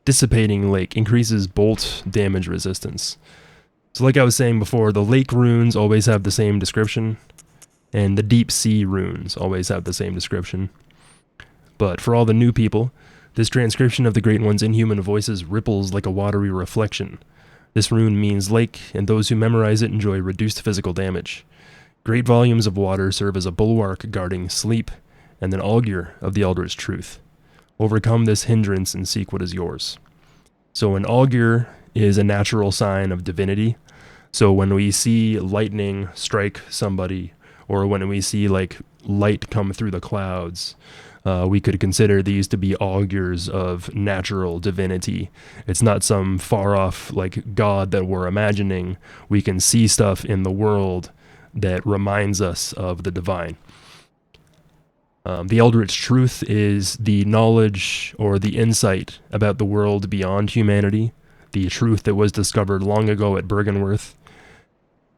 Dissipating Lake increases bolt damage resistance. So like I was saying before, the lake runes always have the same description, and the deep sea runes always have the same description. But for all the new people, this transcription of the Great One's inhuman voices ripples like a watery reflection. This rune means lake, and those who memorize it enjoy reduced physical damage. Great volumes of water serve as a bulwark guarding sleep, and an augur of the Eldritch Truth. Overcome this hindrance and seek what is yours. So an augur is a natural sign of divinity. So when we see lightning strike somebody, or when we see like light come through the clouds, we could consider these to be augurs of natural divinity. It's not some far-off like god that we're imagining. We can see stuff in the world that reminds us of the divine. The Eldritch Truth is the knowledge or the insight about the world beyond humanity, the truth that was discovered long ago at Bergenworth,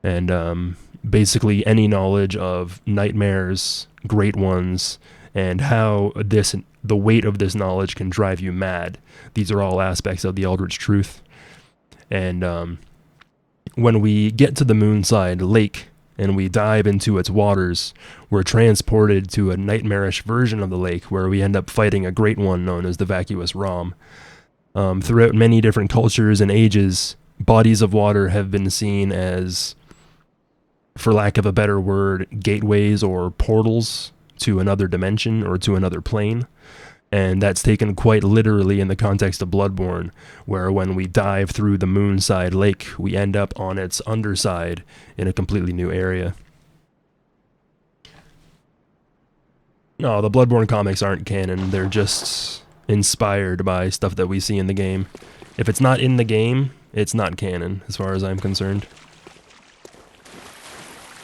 and basically any knowledge of nightmares, great ones, and how the weight of this knowledge can drive you mad. These are all aspects of the Eldritch Truth. And when we get to the Moonside Lake and we dive into its waters, we're transported to a nightmarish version of the lake where we end up fighting a great one known as the Vacuous Rom. Throughout many different cultures and ages, bodies of water have been seen as, for lack of a better word, gateways or portals to another dimension or to another plane. And that's taken quite literally in the context of Bloodborne, where when we dive through the Moonside Lake, we end up on its underside in a completely new area. No, the Bloodborne comics aren't canon, they're just inspired by stuff that we see in the game. If it's not in the game, it's not canon, as far as I'm concerned.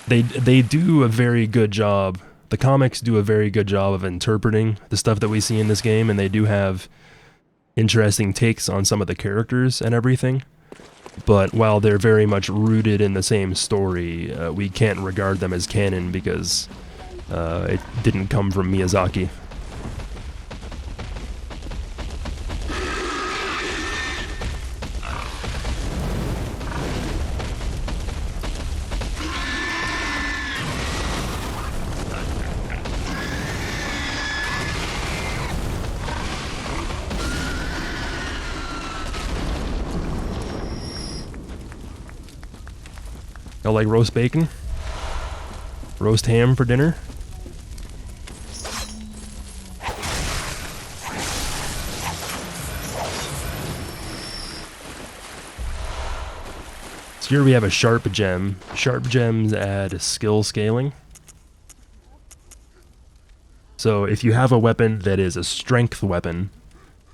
They do a very good job. The comics do a very good job of interpreting the stuff that we see in this game, and they do have interesting takes on some of the characters and everything. But while they're very much rooted in the same story, we can't regard them as canon because it didn't come from Miyazaki. I like roast bacon. Roast ham for dinner. So here we have a sharp gem. Sharp gems add skill scaling. So if you have a weapon that is a strength weapon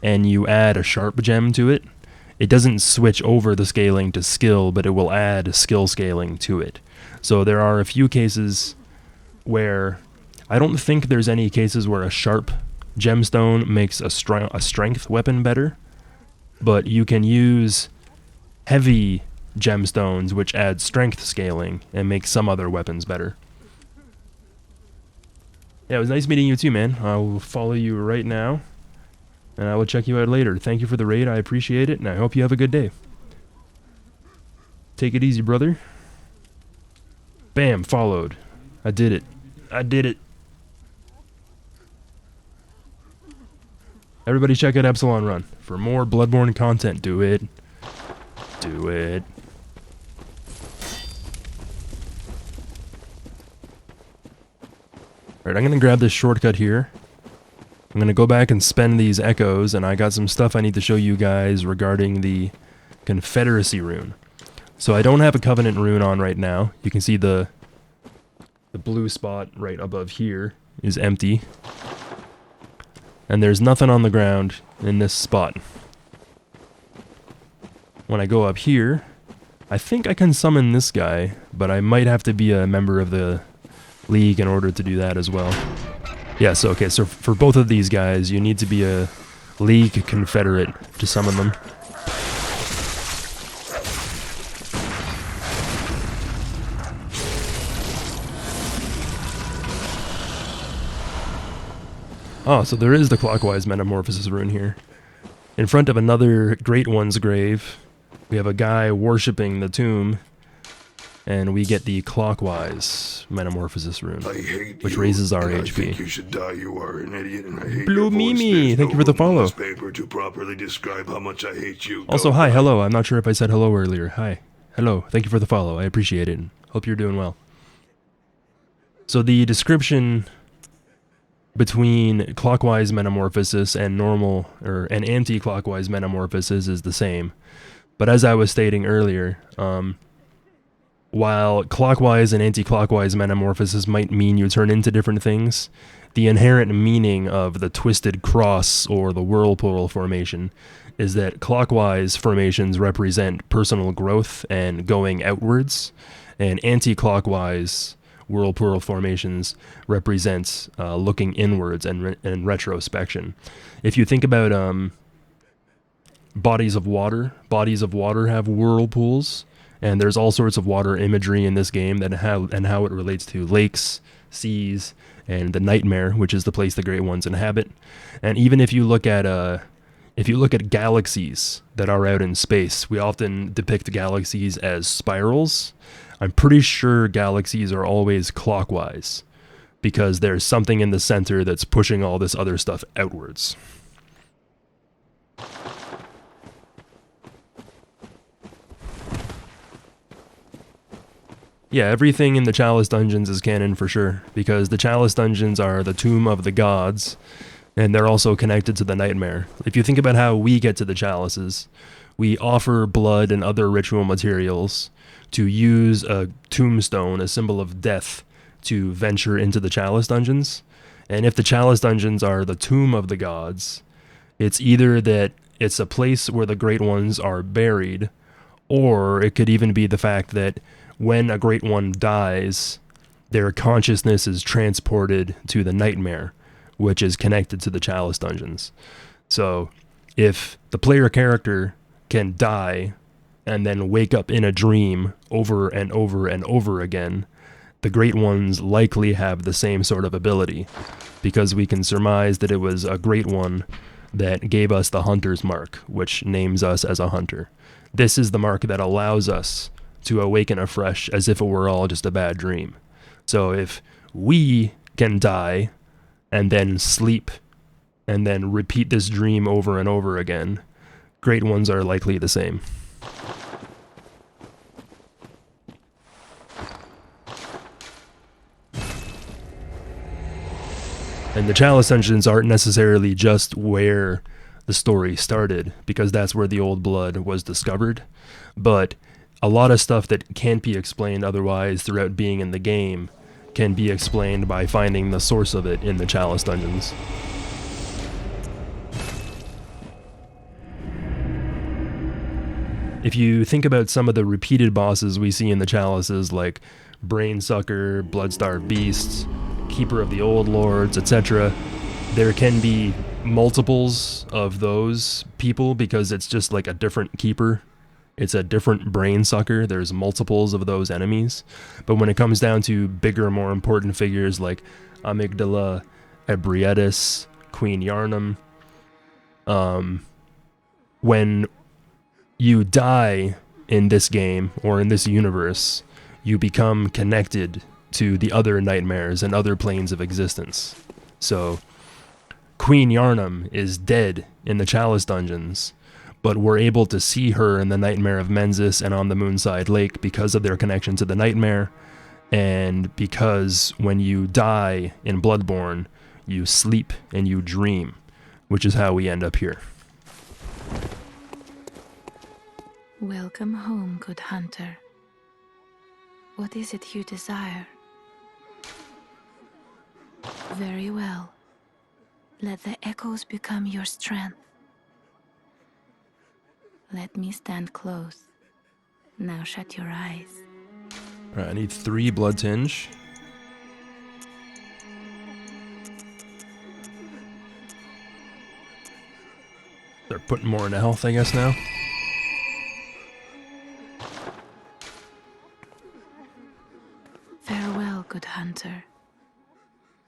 and you add a sharp gem to it, it doesn't switch over the scaling to skill, but it will add skill scaling to it. So there are a few cases where I don't think there's any cases where a sharp gemstone makes a strength weapon better, but you can use heavy gemstones which add strength scaling and make some other weapons better. Yeah, it was nice meeting you too, man. I will follow you right now, and I will check you out later. Thank you for the raid, I appreciate it, and I hope you have a good day. Take it easy, brother. Bam, followed. I did it. I did it. Everybody check out Epsilon Run for more Bloodborne content. Do it. Do it. Alright, I'm gonna grab this shortcut here. I'm gonna go back and spend these echoes, and I got some stuff I need to show you guys regarding the Confederacy rune. So I don't have a Covenant rune on right now. You can see the blue spot right above here is empty. And there's nothing on the ground in this spot. When I go up here, I think I can summon this guy, but I might have to be a member of the League in order to do that as well. Yeah, so okay, so for both of these guys, you need to be a League Confederate to summon them. Oh, so there is the clockwise metamorphosis rune here. In front of another Great One's grave, we have a guy worshipping the tomb, and we get the clockwise metamorphosis rune, which raises our HP. I think you should die. You are an idiot, and I hate Blue your voice. Mimi, There's thank no you for the room on follow. this paper to properly describe how much I hate you. Also, Go hi, die. hello. I'm not sure if I said hello earlier. Hi. Hello. Thank you for the follow. I appreciate it. Hope you're doing well. So the description between clockwise metamorphosis and normal or an anti-clockwise metamorphosis is the same. But as I was stating earlier, while clockwise and anti-clockwise metamorphosis might mean you turn into different things, the inherent meaning of the twisted cross or the whirlpool formation is that clockwise formations represent personal growth and going outwards, and anti-clockwise whirlpool formations represents looking inwards and retrospection. If you think about bodies of water have whirlpools, and there's all sorts of water imagery in this game that how it relates to lakes, seas, and the nightmare, which is the place the Great Ones inhabit. And even if you look at galaxies that are out in space, we often depict galaxies as spirals. I'm pretty sure galaxies are always clockwise, because there's something in the center that's pushing all this other stuff outwards. Yeah, everything in the Chalice Dungeons is canon for sure, because the Chalice Dungeons are the tomb of the gods, and they're also connected to the Nightmare. If you think about how we get to the chalices, we offer blood and other ritual materials to use a tombstone, a symbol of death, to venture into the Chalice Dungeons. And if the Chalice Dungeons are the tomb of the gods, it's either that it's a place where the Great Ones are buried, or it could even be the fact that when a Great One dies, their consciousness is transported to the Nightmare, which is connected to the Chalice Dungeons. So, if the player character can die and then wake up in a dream over and over and over again, the Great Ones likely have the same sort of ability, because we can surmise that it was a Great One that gave us the Hunter's Mark, which names us as a hunter. This is the mark that allows us to awaken afresh as if it were all just a bad dream. So if we can die and then sleep and then repeat this dream over and over again, Great Ones are likely the same. And the Chalice Dungeons aren't necessarily just where the story started, because that's where the Old Blood was discovered, but a lot of stuff that can't be explained otherwise throughout being in the game can be explained by finding the source of it in the Chalice Dungeons. If you think about some of the repeated bosses we see in the Chalices, like Brainsucker, Bloodstarved Beasts, Keeper of the Old Lords, etc., there can be multiples of those people because it's just like a different keeper. It's a different Brainsucker. There's multiples of those enemies. But when it comes down to bigger, more important figures like Amygdala, Ebrietis, Queen Yarnum, when you die in this game or in this universe, you become connected to the other nightmares and other planes of existence. So Queen Yarnum is dead in the Chalice Dungeons, but we're able to see her in the Nightmare of Mensis and on the Moonside Lake because of their connection to the nightmare, and because when you die in Bloodborne, you sleep and you dream, which is how we end up here. Welcome home, good hunter. What is it you desire? Very well. Let the echoes become your strength. Let me stand close. Now shut your eyes. Alright, I need 3 blood tinge. They're putting more into health, I guess, now. Farewell, good hunter.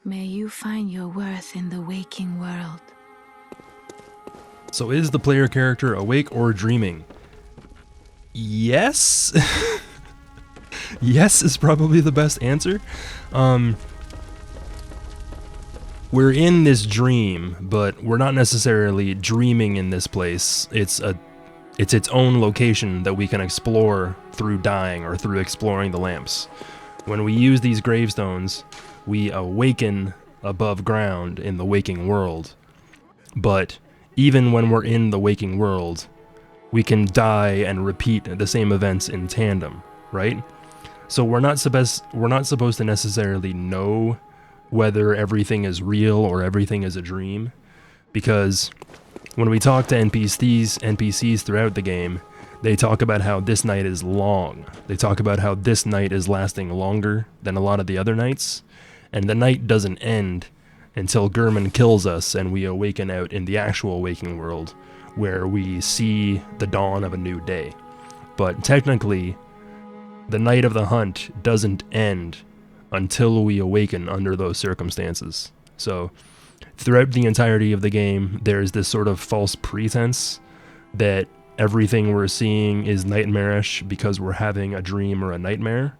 May you find your worth in the waking world. So is the player character awake or dreaming? Yes? Yes is probably the best answer. We're in this dream, but we're not necessarily dreaming in this place. It's its own location that we can explore through dying or through exploring the lamps. When we use these gravestones, we awaken above ground in the waking world. But even when we're in the waking world, we can die and repeat the same events in tandem, right? So we're not supposed to necessarily know whether everything is real or everything is a dream, because when we talk to NPCs throughout the game, they talk about how this night is long. They talk about how this night is lasting longer than a lot of the other nights, and the night doesn't end until Gurman kills us and we awaken out in the actual waking world, where we see the dawn of a new day. But technically, the night of the hunt doesn't end until we awaken under those circumstances. So throughout the entirety of the game, there's this sort of false pretense that everything we're seeing is nightmarish because we're having a dream or a nightmare,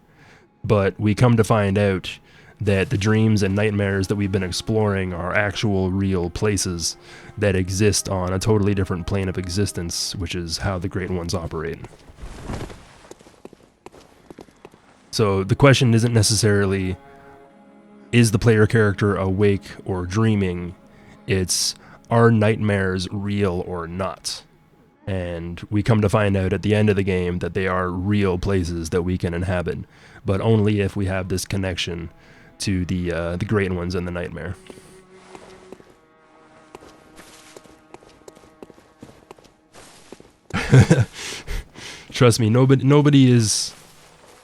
but we come to find out that the dreams and nightmares that we've been exploring are actual real places that exist on a totally different plane of existence, which is how the Great Ones operate. So the question isn't necessarily, is the player character awake or dreaming? It's, are nightmares real or not? And we come to find out at the end of the game that they are real places that we can inhabit, but only if we have this connection to the Great Ones and the Nightmare. Trust me, nobody is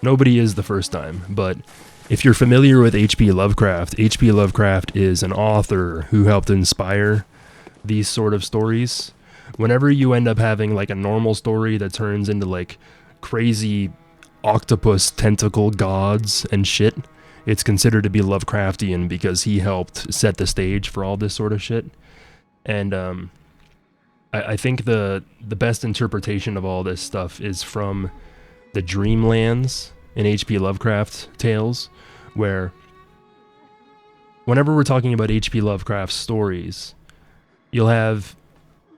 the first time, but if you're familiar with H.P. Lovecraft is an author who helped inspire these sort of stories. Whenever you end up having like a normal story that turns into like crazy octopus tentacle gods and shit, it's considered to be Lovecraftian because he helped set the stage for all this sort of shit. And I think the best interpretation of all this stuff is from the Dreamlands in H.P. Lovecraft tales, where whenever we're talking about H.P. Lovecraft's stories, you'll have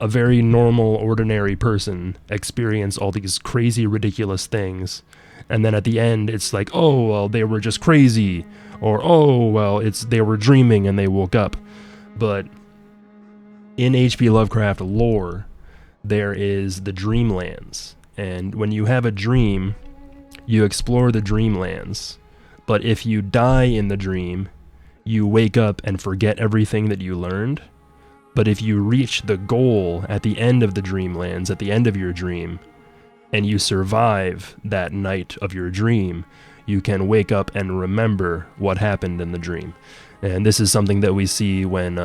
a very normal, ordinary person experience all these crazy, ridiculous things, and then at the end, it's like, oh, well, they were just crazy. or oh well, they were dreaming and they woke up. But in H.P. Lovecraft lore, there is the Dreamlands, and when you have a dream, you explore the Dreamlands. But if you die in the dream, you wake up and forget everything that you learned. But if you reach the goal at the end of the Dreamlands, at the end of your dream, and you survive that night of your dream, you can wake up and remember what happened in the dream. And this is something that we see when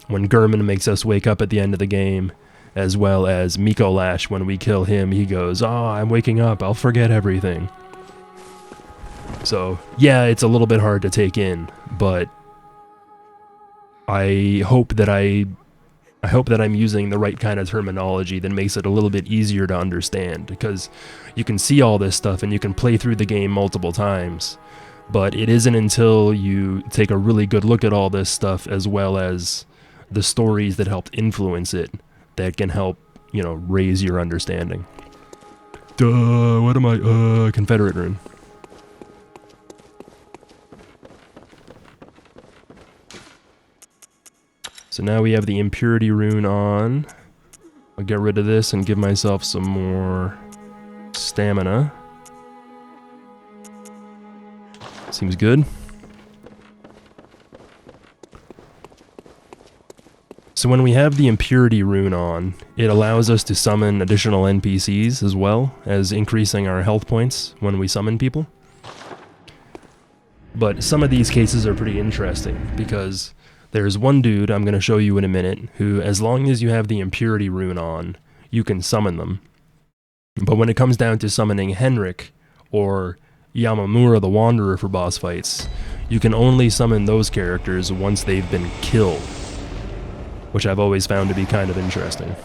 Gurman makes us wake up at the end of the game, as well as Miko Lash, when we kill him, he goes, "Oh, I'm waking up, I'll forget everything." So, yeah, it's a little bit hard to take in, but I hope that I'm using the right kind of terminology that makes it a little bit easier to understand, because you can see all this stuff and you can play through the game multiple times, but it isn't until you take a really good look at all this stuff, as well as the stories that helped influence it, that can help, raise your understanding. What am I? Confederate rune. So now we have the impurity rune on. I'll get rid of this and give myself some more stamina. Seems good. So when we have the impurity rune on, it allows us to summon additional NPCs, as well as increasing our health points when we summon people. But some of these cases are pretty interesting, because there's one dude I'm going to show you in a minute who, as long as you have the impurity rune on, you can summon them. But when it comes down to summoning Henrik or Yamamura the Wanderer for boss fights, you can only summon those characters once they've been killed, which I've always found to be kind of interesting.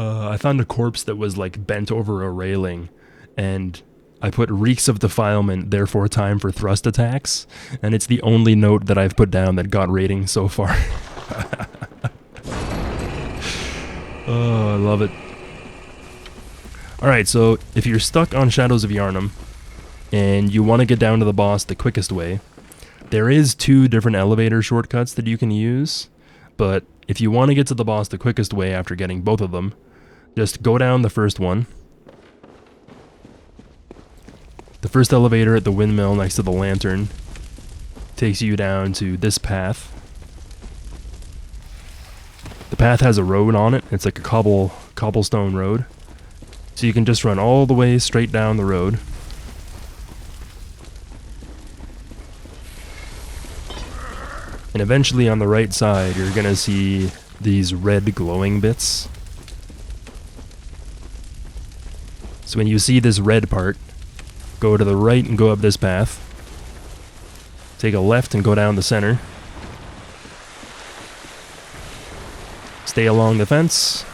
I found a corpse that was like bent over a railing, and I put reeks of defilement, therefore time for thrust attacks, and it's the only note that I've put down that got ratings so far. Oh, I love it. Alright, so if you're stuck on Shadows of Yharnam, and you want to get down to the boss the quickest way, there is 2 different elevator shortcuts that you can use, but if you want to get to the boss the quickest way after getting both of them, just go down the first one. The first elevator at the windmill next to the lantern takes you down to this path. The path has a road on it. It's like a cobblestone road. So you can just run all the way straight down the road. And eventually on the right side, you're gonna see these red glowing bits. So when you see this red part, go to the right and go up this path. Take a left and go down the center. Stay along the fence.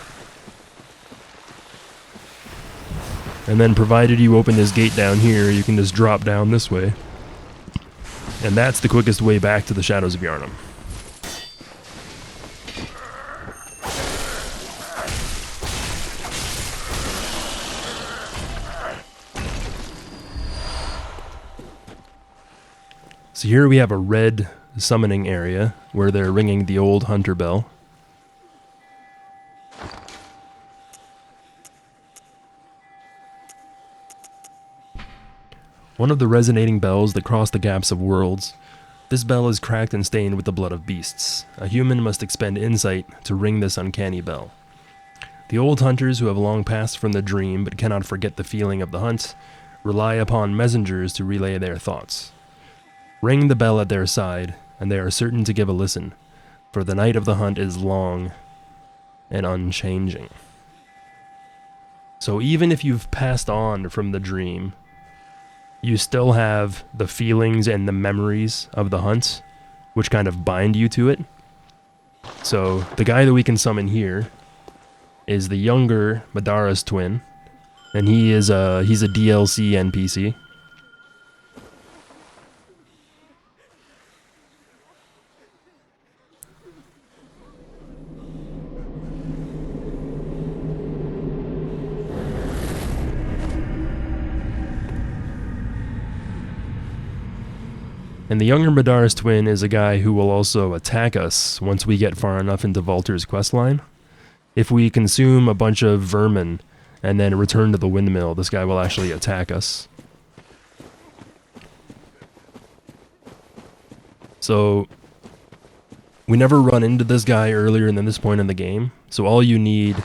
And then provided you open this gate down here, you can just drop down this way. And that's the quickest way back to the Shadows of Yharnam. So here we have a red summoning area where they're ringing the old hunter bell. One of the resonating bells that cross the gaps of worlds. This bell is cracked and stained with the blood of beasts. A human must expend insight to ring this uncanny bell. The old hunters who have long passed from the dream but cannot forget the feeling of the hunt rely upon messengers to relay their thoughts. Ring the bell at their side, and they are certain to give a listen, for the night of the hunt is long and unchanging. So even if you've passed on from the dream, you still have the feelings and the memories of the hunt, which kind of bind you to it. So the guy that we can summon here is the younger Madara's twin, and he's a DLC NPC. And the younger Madar's twin is a guy who will also attack us once we get far enough into Valter's questline. If we consume a bunch of vermin and then return to the windmill, this guy will actually attack us. So, we never run into this guy earlier than this point in the game, so all you need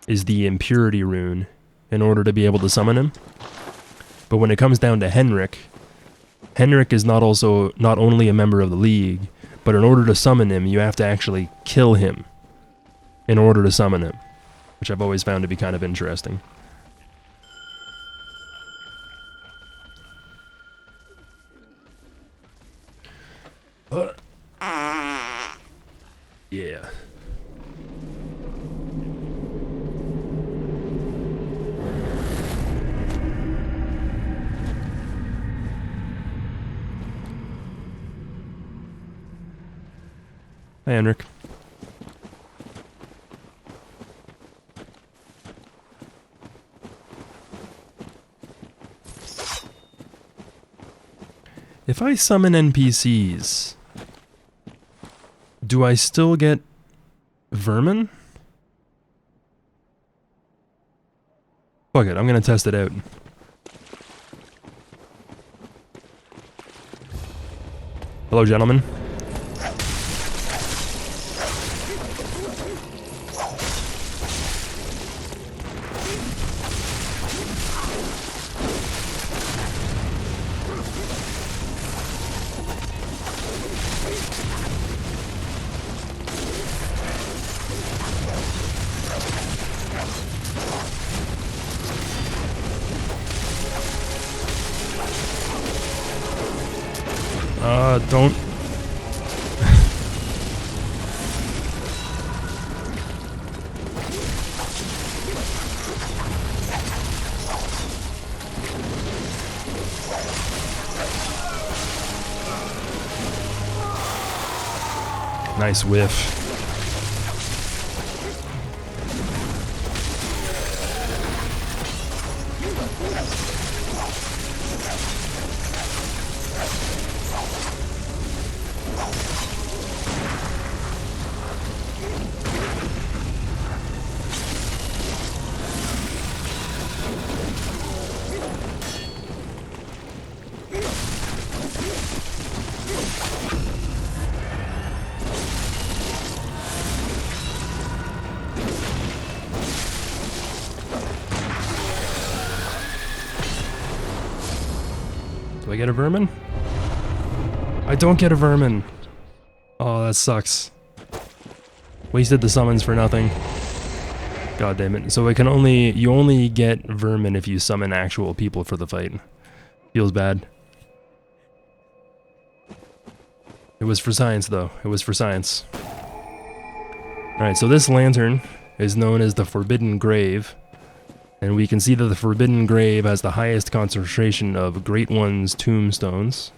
is the impurity rune in order to be able to summon him. But when it comes down to Henrik is not only a member of the League, but in order to summon him, you have to actually kill him in order to summon him, which I've always found to be kind of interesting. Yeah. Hi, Henrik. If I summon NPCs, do I still get vermin? Fuck it, I'm gonna test it out. Hello, gentlemen. Don't. Nice whiff. Do I get a vermin? I don't get a vermin. Oh, that sucks. Wasted the summons for nothing. God damn it. So you only get vermin if you summon actual people for the fight. Feels bad. It was for science though. It was for science. Alright, so this lantern is known as the Forbidden Grave. And we can see that the Forbidden Grave has the highest concentration of Great One's tombstones.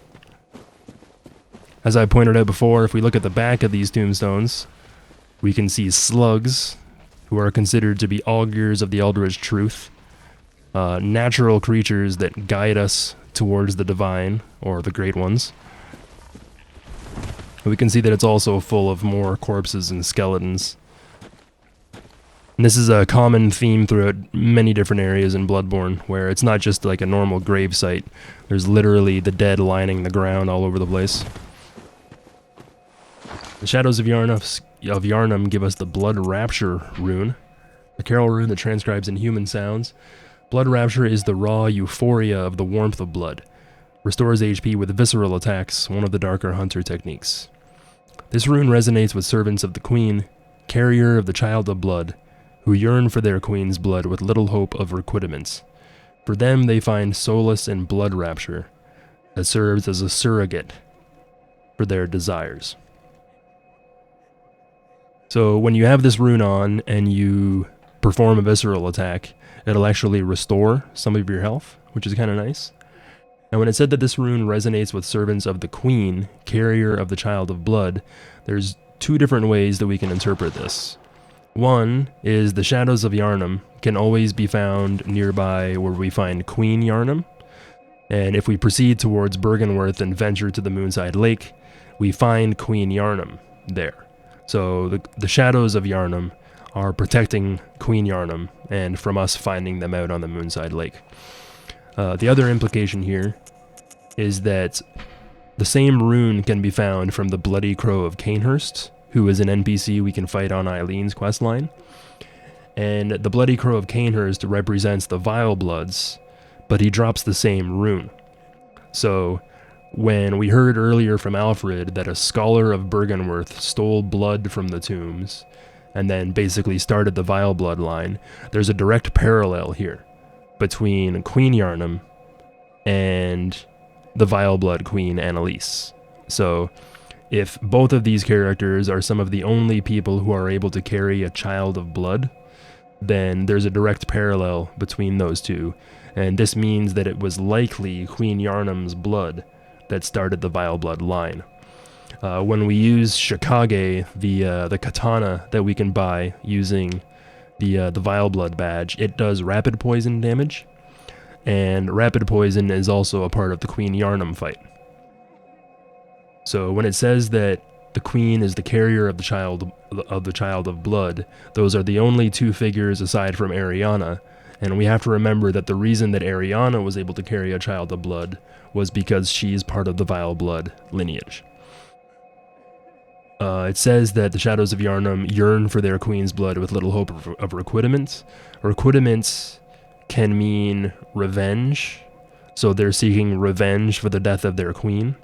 As I pointed out before, if we look at the back of these tombstones, we can see slugs, who are considered to be augurs of the Eldritch Truth, natural creatures that guide us towards the divine, or the Great Ones. We can see that it's also full of more corpses and skeletons. And this is a common theme throughout many different areas in Bloodborne, where it's not just like a normal grave site. There's literally the dead lining the ground all over the place. The Shadows of Yharnam give us the Blood Rapture rune, a carol rune that transcribes inhuman sounds. Blood Rapture is the raw euphoria of the warmth of blood. Restores HP with visceral attacks, one of the darker hunter techniques. This rune resonates with servants of the Queen, carrier of the Child of Blood, who yearn for their queen's blood with little hope of requitaments. For them they find solace in blood rapture, that serves as a surrogate for their desires. So when you have this rune on and you perform a visceral attack, it'll actually restore some of your health, which is kind of nice. Now when it said that this rune resonates with servants of the Queen, carrier of the Child of Blood, there's two different ways that we can interpret this. One is the Shadows of Yharnam can always be found nearby where we find Queen Yharnam. And if we proceed towards Bergenworth and venture to the Moonside Lake, we find Queen Yarnum there. So the shadows of Yarnum are protecting Queen Yarnum and from us finding them out on the Moonside Lake. The other implication here is that the same rune can be found from the Bloody Crow of Canehurst, who is an NPC we can fight on Eileen's questline. And the Bloody Crow of Canehurst represents the Vile Bloods, but he drops the same rune. So, when we heard earlier from Alfred that a scholar of Bergenworth stole blood from the tombs, and then basically started the Vile bloodline, there's a direct parallel here between Queen Yarnum and the Vile Blood Queen Annalise. So, if both of these characters are some of the only people who are able to carry a child of blood, then there's a direct parallel between those two, and this means that it was likely Queen Yarnum's blood that started the Vile Blood line. When we use Shikage, the katana that we can buy using the Vile Blood badge, it does rapid poison damage, and rapid poison is also a part of the Queen Yarnum fight. So when it says that the queen is the carrier of the child of blood, those are the only two figures aside from Ariana, and we have to remember that the reason that Ariana was able to carry a child of blood was because she's part of the Vile Blood lineage. It says that the Shadows of Yarnum yearn for their queen's blood with little hope of requitement. Requitement can mean revenge, so they're seeking revenge for the death of their queen.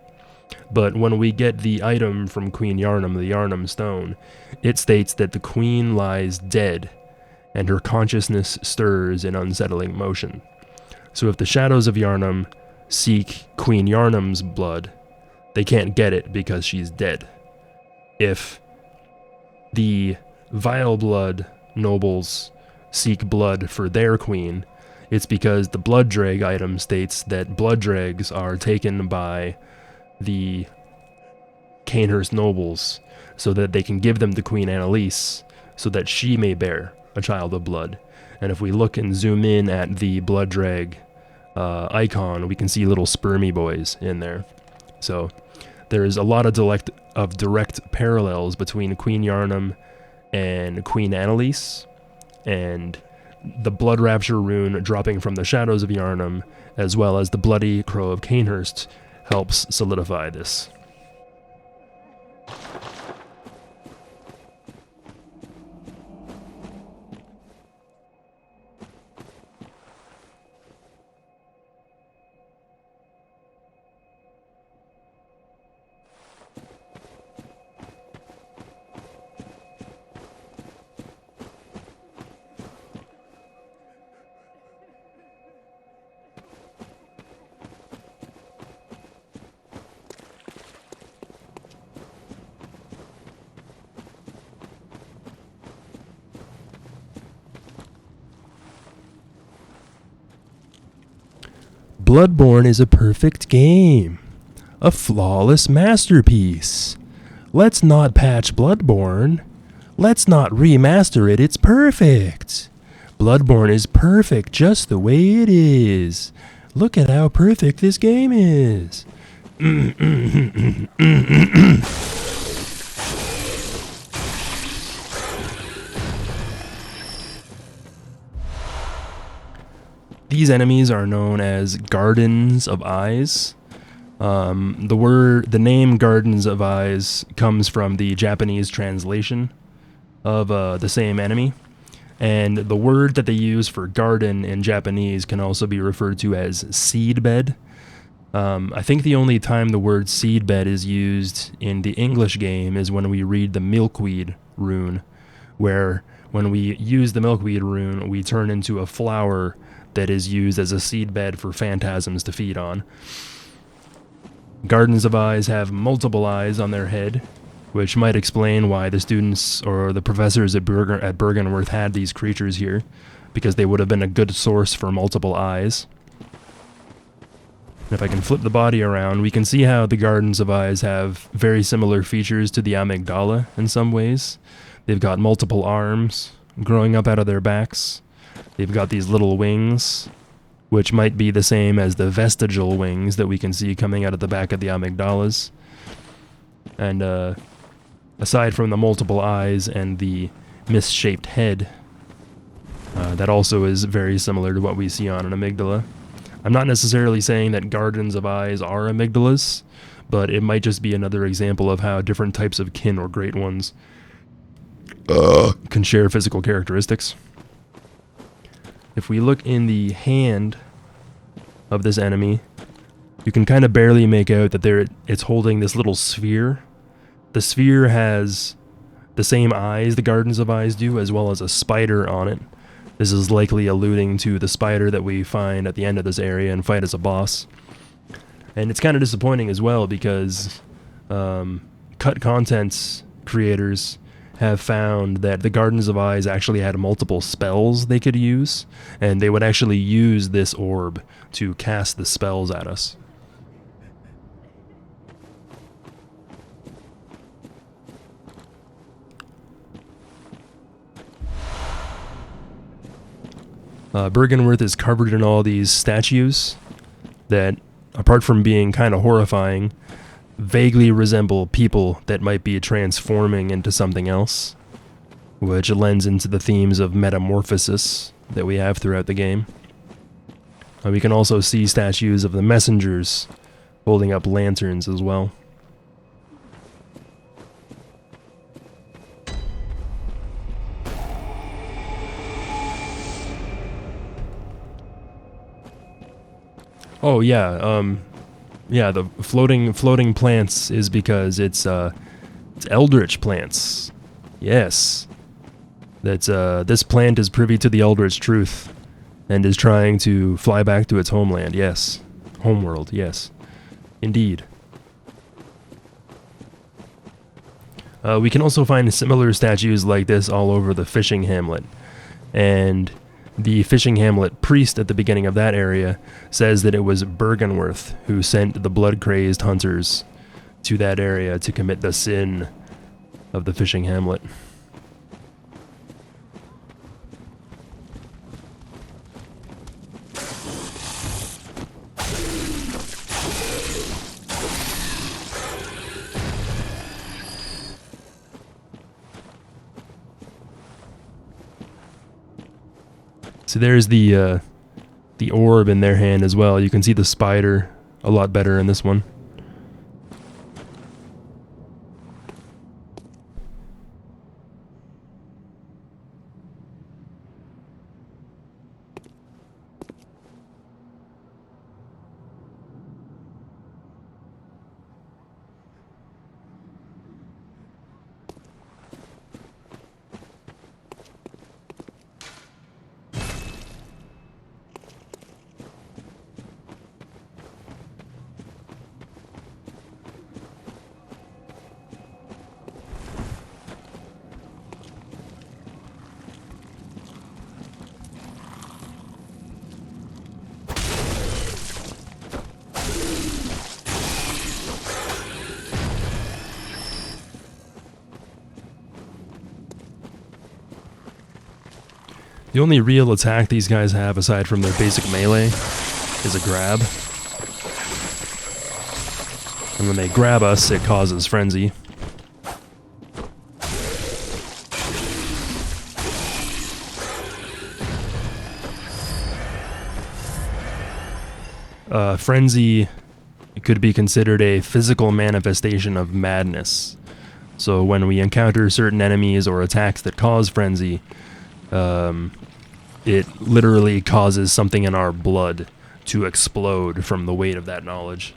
But when we get the item from Queen Yarnum, the Yarnum Stone, it states that the queen lies dead, and her consciousness stirs in unsettling motion. So if the Shadows of Yarnum seek Queen Yarnum's blood, they can't get it because she's dead. If the Vile Blood nobles seek blood for their queen, it's because the Blood Drag item states that blood dregs are taken by the Canehurst nobles so that they can give them to Queen Annalise so that she may bear a child of blood. And if we look and zoom in at the Blood Drag icon, we can see little spermy boys in there. So there's a lot of direct parallels between Queen Yarnum and Queen Annalise, and the Blood Rapture rune dropping from the Shadows of Yarnum, as well as the Bloody Crow of Canehurst, helps solidify this. Bloodborne is a perfect game. A flawless masterpiece. Let's not patch Bloodborne. Let's not remaster it, it's perfect. Bloodborne is perfect just the way it is. Look at how perfect this game is. These enemies are known as Gardens of Eyes. The name Gardens of Eyes comes from the Japanese translation of the same enemy. And the word that they use for garden in Japanese can also be referred to as seedbed. I think the only time the word seedbed is used in the English game is when we read the milkweed rune, where when we use the milkweed rune, we turn into a flower that is used as a seedbed for phantasms to feed on. Gardens of Eyes have multiple eyes on their head, which might explain why the students or the professors at Bergenworth had these creatures here, because they would have been a good source for multiple eyes. And if I can flip the body around, we can see how the Gardens of Eyes have very similar features to the amygdala in some ways. They've got multiple arms growing up out of their backs. They've got these little wings which might be the same as the vestigial wings that we can see coming out of the back of the amygdalas. And aside from the multiple eyes and the misshaped head, that also is very similar to what we see on an amygdala. I'm not necessarily saying that gardens of eyes are amygdalas, but it might just be another example of how different types of kin or great ones can share physical characteristics. If we look in the hand of this enemy, you can kind of barely make out that it's holding this little sphere. The sphere has the same eyes the gardens of eyes do, as well as a spider on it. This is likely alluding to the spider that we find at the end of this area and fight as a boss. And it's kind of disappointing as well because Cut Content's creators have found that the Gardens of Eyes actually had multiple spells they could use, and they would actually use this orb to cast the spells at us. Bergenworth is covered in all these statues that, apart from being kind of horrifying, vaguely resemble people that might be transforming into something else, which lends into the themes of metamorphosis that we have throughout the game. We can also see statues of the messengers holding up lanterns as well. Oh yeah, yeah, the floating plants is because it's eldritch plants. Yes. That's this plant is privy to the eldritch truth and is trying to fly back to its homeland. Yes. Homeworld, yes. Indeed. We can also find similar statues like this all over the fishing hamlet. And the fishing hamlet priest at the beginning of that area says that it was Bergenworth who sent the blood-crazed hunters to that area to commit the sin of the fishing hamlet. So there's the orb in their hand as well. You can see the spider a lot better in this one. The only real attack these guys have, aside from their basic melee, is a grab. And when they grab us, it causes frenzy. Frenzy could be considered a physical manifestation of madness. So when we encounter certain enemies or attacks that cause frenzy, it literally causes something in our blood to explode from the weight of that knowledge.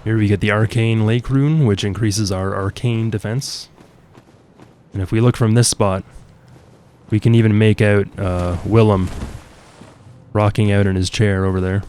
Here we get the Arcane Lake rune, which increases our arcane defense. And if we look from this spot, we can even make out Willem rocking out in his chair over there.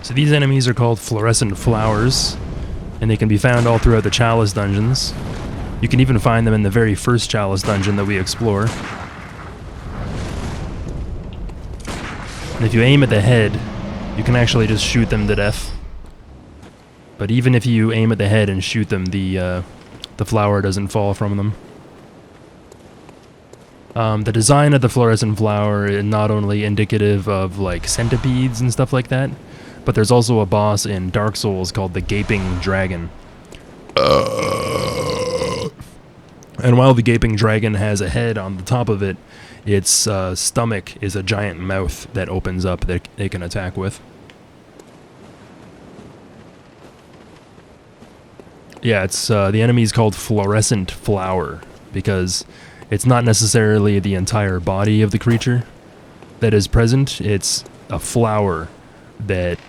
So these enemies are called fluorescent flowers, and they can be found all throughout the Chalice dungeons. You can even find them in the very first Chalice dungeon that we explore. And if you aim at the head, you can actually just shoot them to death. But even if you aim at the head and shoot them, the flower doesn't fall from them. The design of the fluorescent flower is not only indicative of like centipedes and stuff like that, but there's also a boss in Dark Souls called the Gaping Dragon. And while the Gaping Dragon has a head on the top of it, its stomach is a giant mouth that opens up that they can attack with. Yeah, it's the enemy's called Fluorescent Flower because it's not necessarily the entire body of the creature that is present, it's a flower that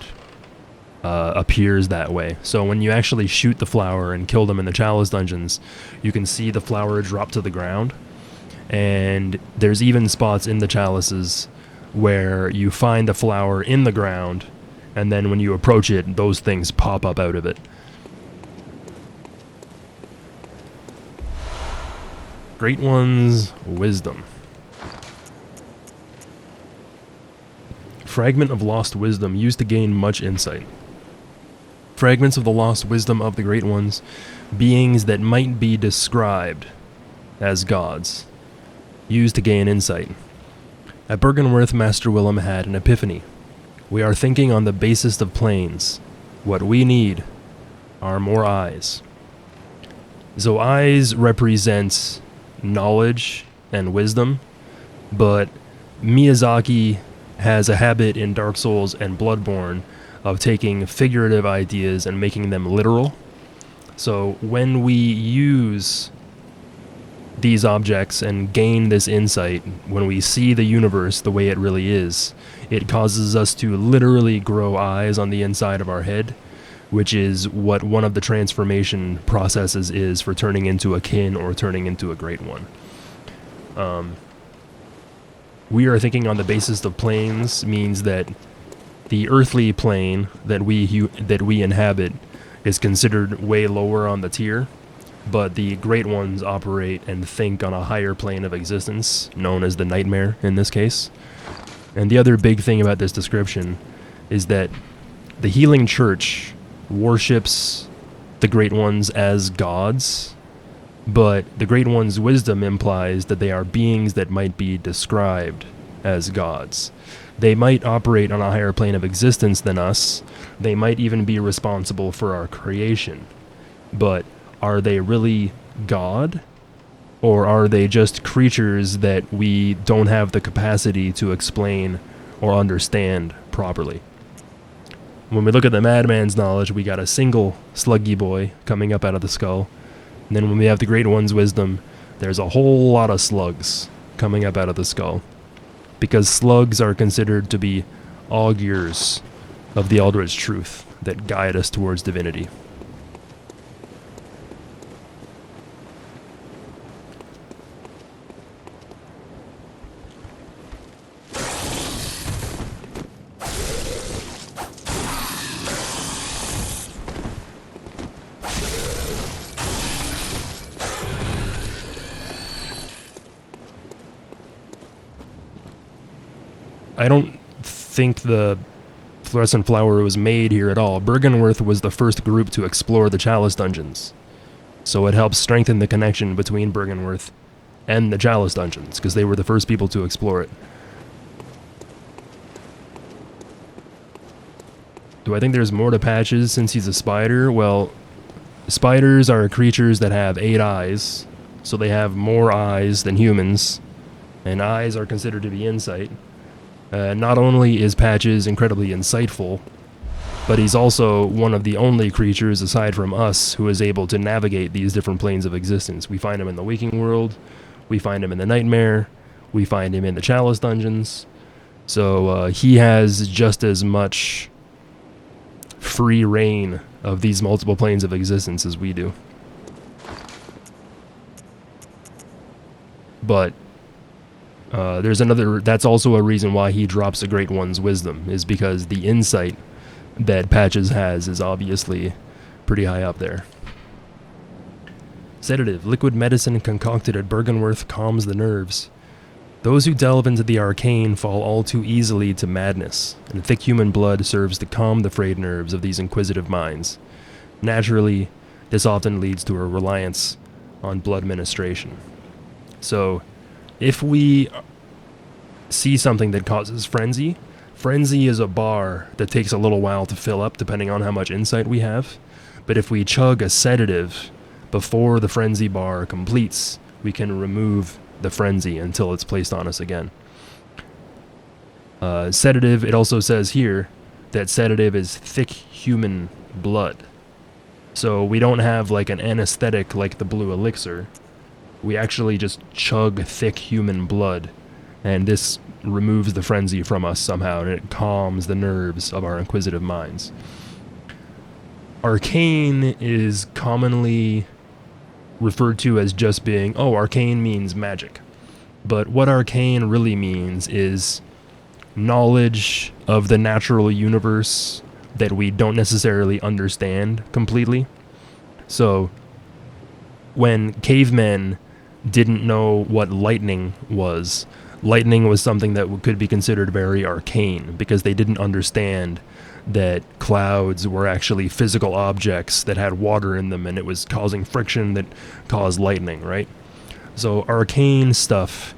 appears that way. So when you actually shoot the flower and kill them in the Chalice dungeons, you can see the flower drop to the ground. And there's even spots in the Chalices where you find the flower in the ground, and then when you approach it, those things pop up out of it. Great One's Wisdom. Fragment of Lost Wisdom used to gain much insight. Fragments of the lost wisdom of the Great Ones, beings that might be described as gods, used to gain insight. At Byrgenwerth, Master Willem had an epiphany. We are thinking on the basest of planes. What we need are more eyes. So eyes represents knowledge and wisdom, but Miyazaki has a habit in Dark Souls and Bloodborne of taking figurative ideas and making them literal. So when we use these objects and gain this insight, when we see the universe the way it really is, it causes us to literally grow eyes on the inside of our head, which is what one of the transformation processes is for turning into a kin or turning into a Great One. We are thinking on the basis of planes means that the earthly plane that we inhabit is considered way lower on the tier, but the Great Ones operate and think on a higher plane of existence, known as the Nightmare in this case. And the other big thing about this description is that the Healing Church worships the Great Ones as gods, but the Great One's wisdom implies that they are beings that might be described as gods. They might operate on a higher plane of existence than us. They might even be responsible for our creation. but are they really God? Or are they just creatures that we don't have the capacity to explain or understand properly? When we look at the Madman's knowledge, we got a single sluggy boy coming up out of the skull. And then when we have the Great One's wisdom, there's a whole lot of slugs coming up out of the skull. Because slugs are considered to be augurs of the Eldritch truth that guide us towards divinity. I don't think the fluorescent flower was made here at all. Bergenworth was the first group to explore the Chalice dungeons. So it helps strengthen the connection between Bergenworth and the Chalice dungeons, because they were the first people to explore it. Do I think there's more to Patches since he's a spider? Well, spiders are creatures that have 8 eyes, so they have more eyes than humans, and eyes are considered to be insight. Not only is Patches incredibly insightful, but he's also one of the only creatures aside from us who is able to navigate these different planes of existence. We find him in the waking world, we find him in the nightmare, we find him in the Chalice dungeons. So he has just as much free reign of these multiple planes of existence as we do. But there's another, that's also a reason why he drops a Great One's wisdom, is because the insight that Patches has is obviously pretty high up there. Sedative, liquid medicine concocted at Bergenworth calms the nerves. Those who delve into the arcane fall all too easily to madness, and thick human blood serves to calm the frayed nerves of these inquisitive minds. Naturally, this often leads to a reliance on blood ministration. So, if we see something that causes frenzy, frenzy is a bar that takes a little while to fill up depending on how much insight we have. But if we chug a sedative before the frenzy bar completes, we can remove the frenzy until it's placed on us again. Sedative, it also says here that sedative is thick human blood. So we don't have like an anesthetic like the blue elixir. We actually just chug thick human blood, and this removes the frenzy from us somehow, and it calms the nerves of our inquisitive minds. Arcane is commonly referred to as just being, oh, arcane means magic. But what arcane really means is knowledge of the natural universe that we don't necessarily understand completely. So, when cavemen didn't know what lightning was something that could be considered very arcane, because they didn't understand that clouds were actually physical objects that had water in them, and it was causing friction that caused lightning, right? So arcane stuff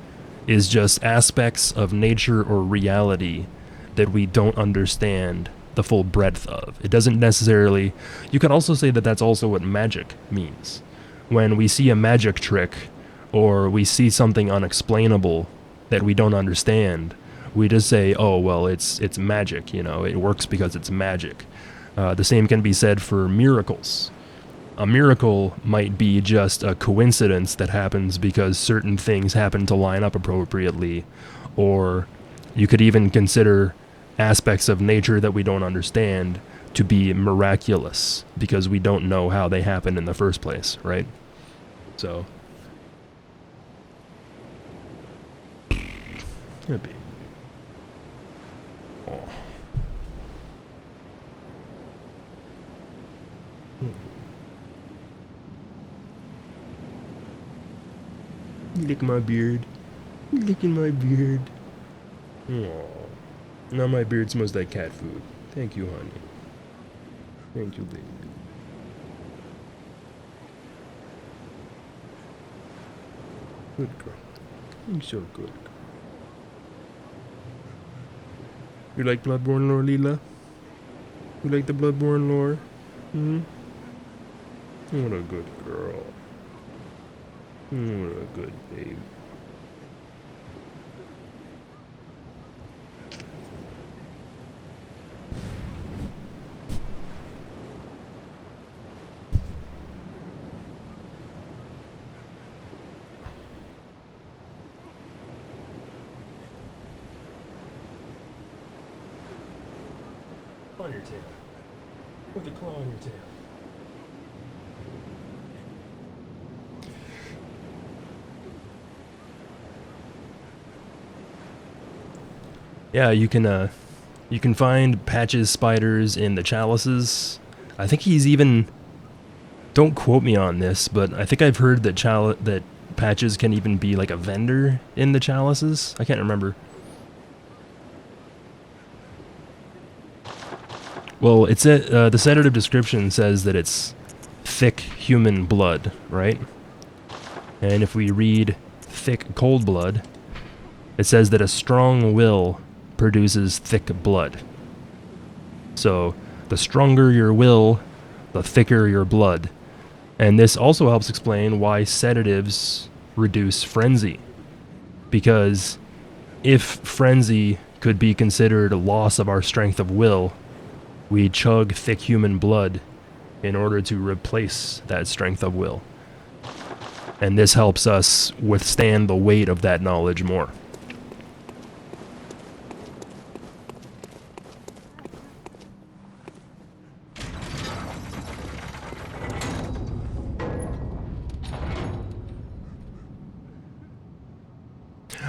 is just aspects of nature or reality that we don't understand the full breadth of. It doesn't necessarily... You could also say that that's also what magic means. When we see a magic trick, or we see something unexplainable that we don't understand, we just say, oh, well, it's magic, you know, it works because it's magic. The same can be said for miracles. A miracle might be just a coincidence that happens because certain things happen to line up appropriately, or you could even consider aspects of nature that we don't understand to be miraculous because we don't know how they happened in the first place, right? So, could be. Oh. Lick my beard. Licking my beard. Oh. Now my beard smells like cat food. Thank you, honey. Thank you, baby. Good girl. You're so good. You like Bloodborne lore, Leela? You like the Bloodborne lore? Hmm? What a good girl. What a good babe. On your tail. With a claw on your tail. Yeah, you can find Patch's spiders in the chalices. I think he's even, don't quote me on this, but I think I've heard that that Patches can even be like a vendor in the chalices. I can't remember. Well, it's the sedative description says that it's thick human blood, right? And if we read thick cold blood, it says that a strong will produces thick blood. So the stronger your will, the thicker your blood. And this also helps explain why sedatives reduce frenzy. Because if frenzy could be considered a loss of our strength of will, we chug thick human blood in order to replace that strength of will. And this helps us withstand the weight of that knowledge more.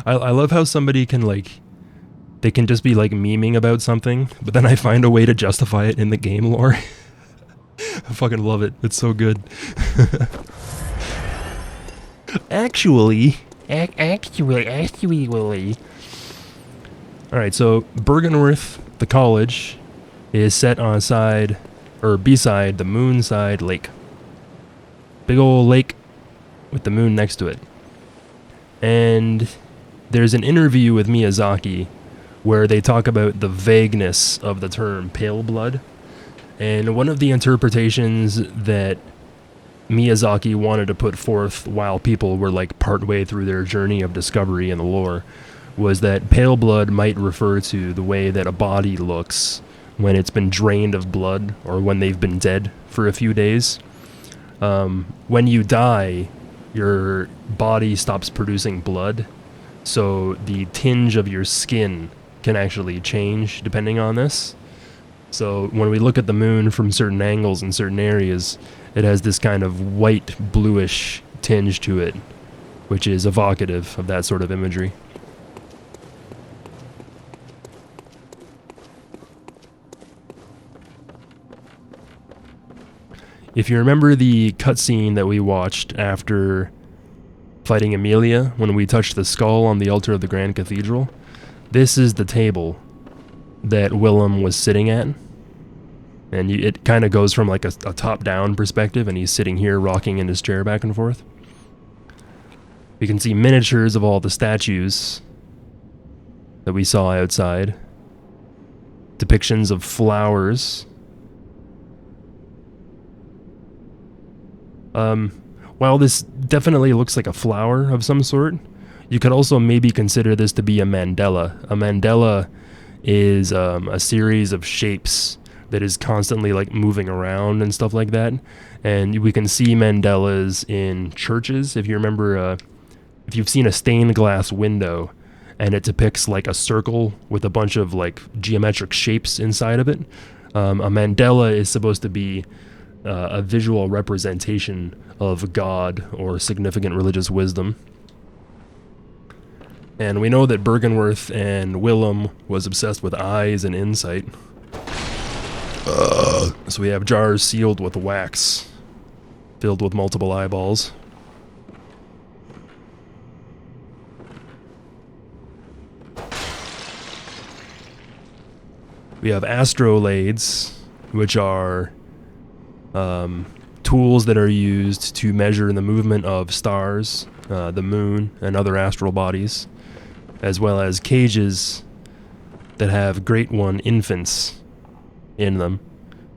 I love how somebody can, like, they can just be, like, memeing about something, but then I find a way to justify it in the game lore. I fucking love it. It's so good. Actually. Alright, so Bergenworth, the college, is set on side, or beside the Moonside Lake. Big ol' lake with the moon next to it. And there's an interview with Miyazaki where they talk about the vagueness of the term pale blood. And one of the interpretations that Miyazaki wanted to put forth while people were like partway through their journey of discovery in the lore was that pale blood might refer to the way that a body looks when it's been drained of blood or when they've been dead for a few days. When you die, your body stops producing blood, so the tinge of your skin can actually change depending on this. So when we look at the moon from certain angles in certain areas, it has this kind of white bluish tinge to it, which is evocative of that sort of imagery. If you remember the cutscene that we watched after fighting Amelia, when we touched the skull on the altar of the Grand Cathedral, this is the table that Willem was sitting at. And it kind of goes from like a top-down perspective, and he's sitting here rocking in his chair back and forth. We can see miniatures of all the statues that we saw outside. Depictions of flowers. While this definitely looks like a flower of some sort, you could also maybe consider this to be a mandala. A mandala is a series of shapes that is constantly like moving around and stuff like that. And we can see mandalas in churches. If you remember, if you've seen a stained glass window and it depicts like a circle with a bunch of like geometric shapes inside of it, a mandala is supposed to be a visual representation of God or significant religious wisdom. And we know that Bergenworth and Willem was obsessed with eyes and insight. So we have jars sealed with wax, filled with multiple eyeballs. We have astrolades, which are tools that are used to measure the movement of stars, the moon, and other astral bodies, as well as cages that have Great One infants in them.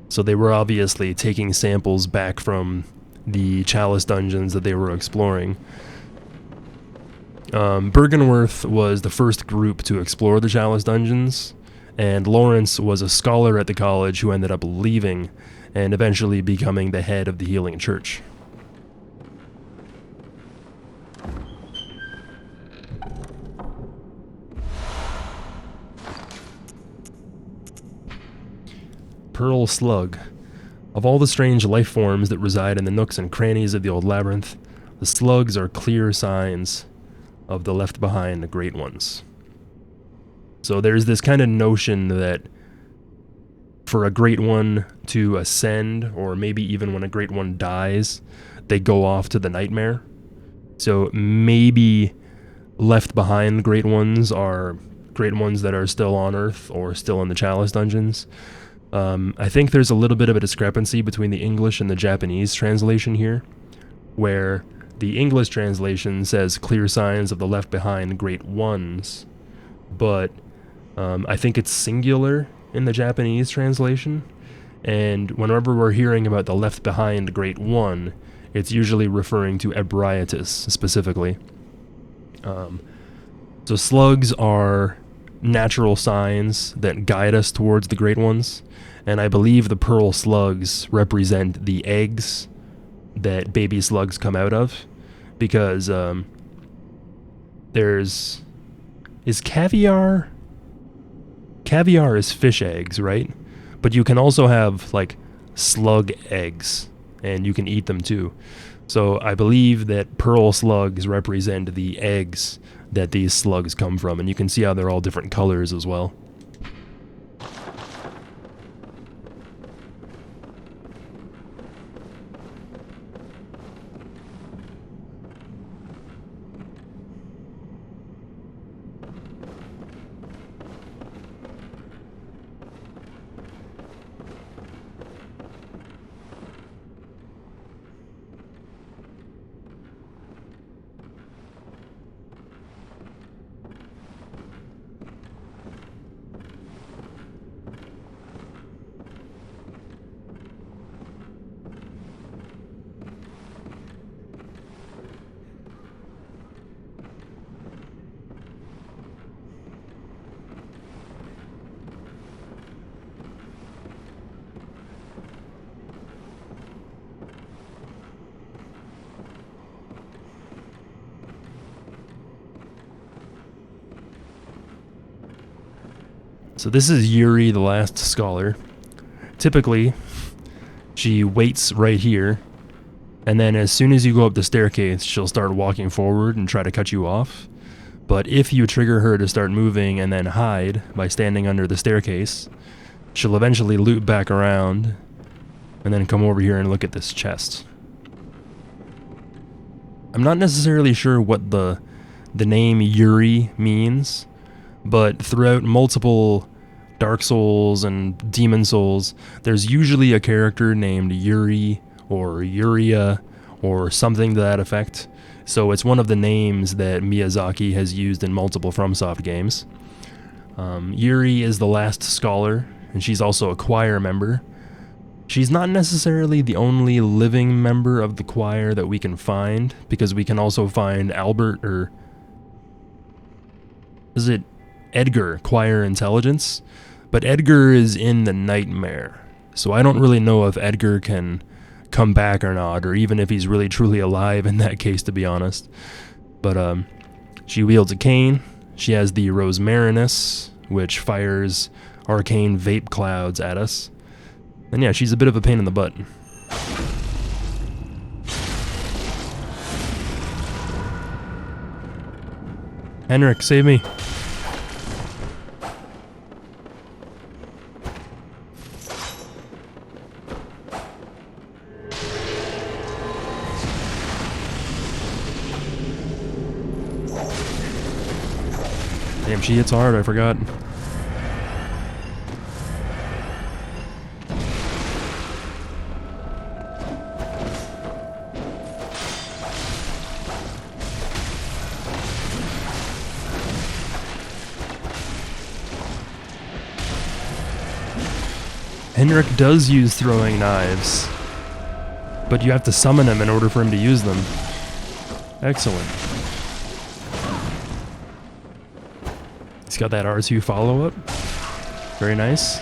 So they were obviously taking samples back from the Chalice dungeons that they were exploring. Bergenworth was the first group to explore the Chalice dungeons, and Lawrence was a scholar at the college who ended up leaving and eventually becoming the head of the Healing Church. Pearl Slug. Of all the strange life forms that reside in the nooks and crannies of the old labyrinth, the slugs are clear signs of the left behind, the great ones. So there's this kind of notion that for a great one to ascend, or maybe even when a great one dies, they go off to the nightmare. So maybe left behind great ones are great ones that are still on Earth or still in the Chalice dungeons. I think there's a little bit of a discrepancy between the English and the Japanese translation here, where the English translation says clear signs of the left behind great ones, but I think it's singular in the Japanese translation, and whenever we're hearing about the left behind great one, it's usually referring to Ebrietas specifically. So slugs are natural signs that guide us towards the great ones, and I believe the pearl slugs represent the eggs that baby slugs come out of, because is caviar is fish eggs, right? But you can also have like slug eggs, and you can eat them too. So I believe that pearl slugs represent the eggs that these slugs come from, and you can see how they're all different colors as well. So this is Yuri, the last scholar. Typically, she waits right here, and then as soon as you go up the staircase, she'll start walking forward and try to cut you off. But if you trigger her to start moving and then hide by standing under the staircase, she'll eventually loop back around and then come over here and look at this chest. I'm not necessarily sure what the name Yuri means, but throughout multiple Dark Souls and Demon Souls, there's usually a character named Yuri or Yuria or something to that effect. So it's one of the names that Miyazaki has used in multiple FromSoft games. Yuri is the last scholar, and she's also a choir member. She's not necessarily the only living member of the choir that we can find, because we can also find Albert, or is it Edgar, choir intelligence? But Edgar is in the nightmare, so I don't really know if Edgar can come back or not, or even if he's really truly alive in that case, to be honest. But she wields a cane. She has the Rosmarinus, which fires arcane vape clouds at us. And yeah, she's a bit of a pain in the butt. Henrik, save me. Damn, she hits hard, I forgot. Henrik does use throwing knives. But you have to summon him in order for him to use them. Excellent. He's got that R2 follow-up. Very nice.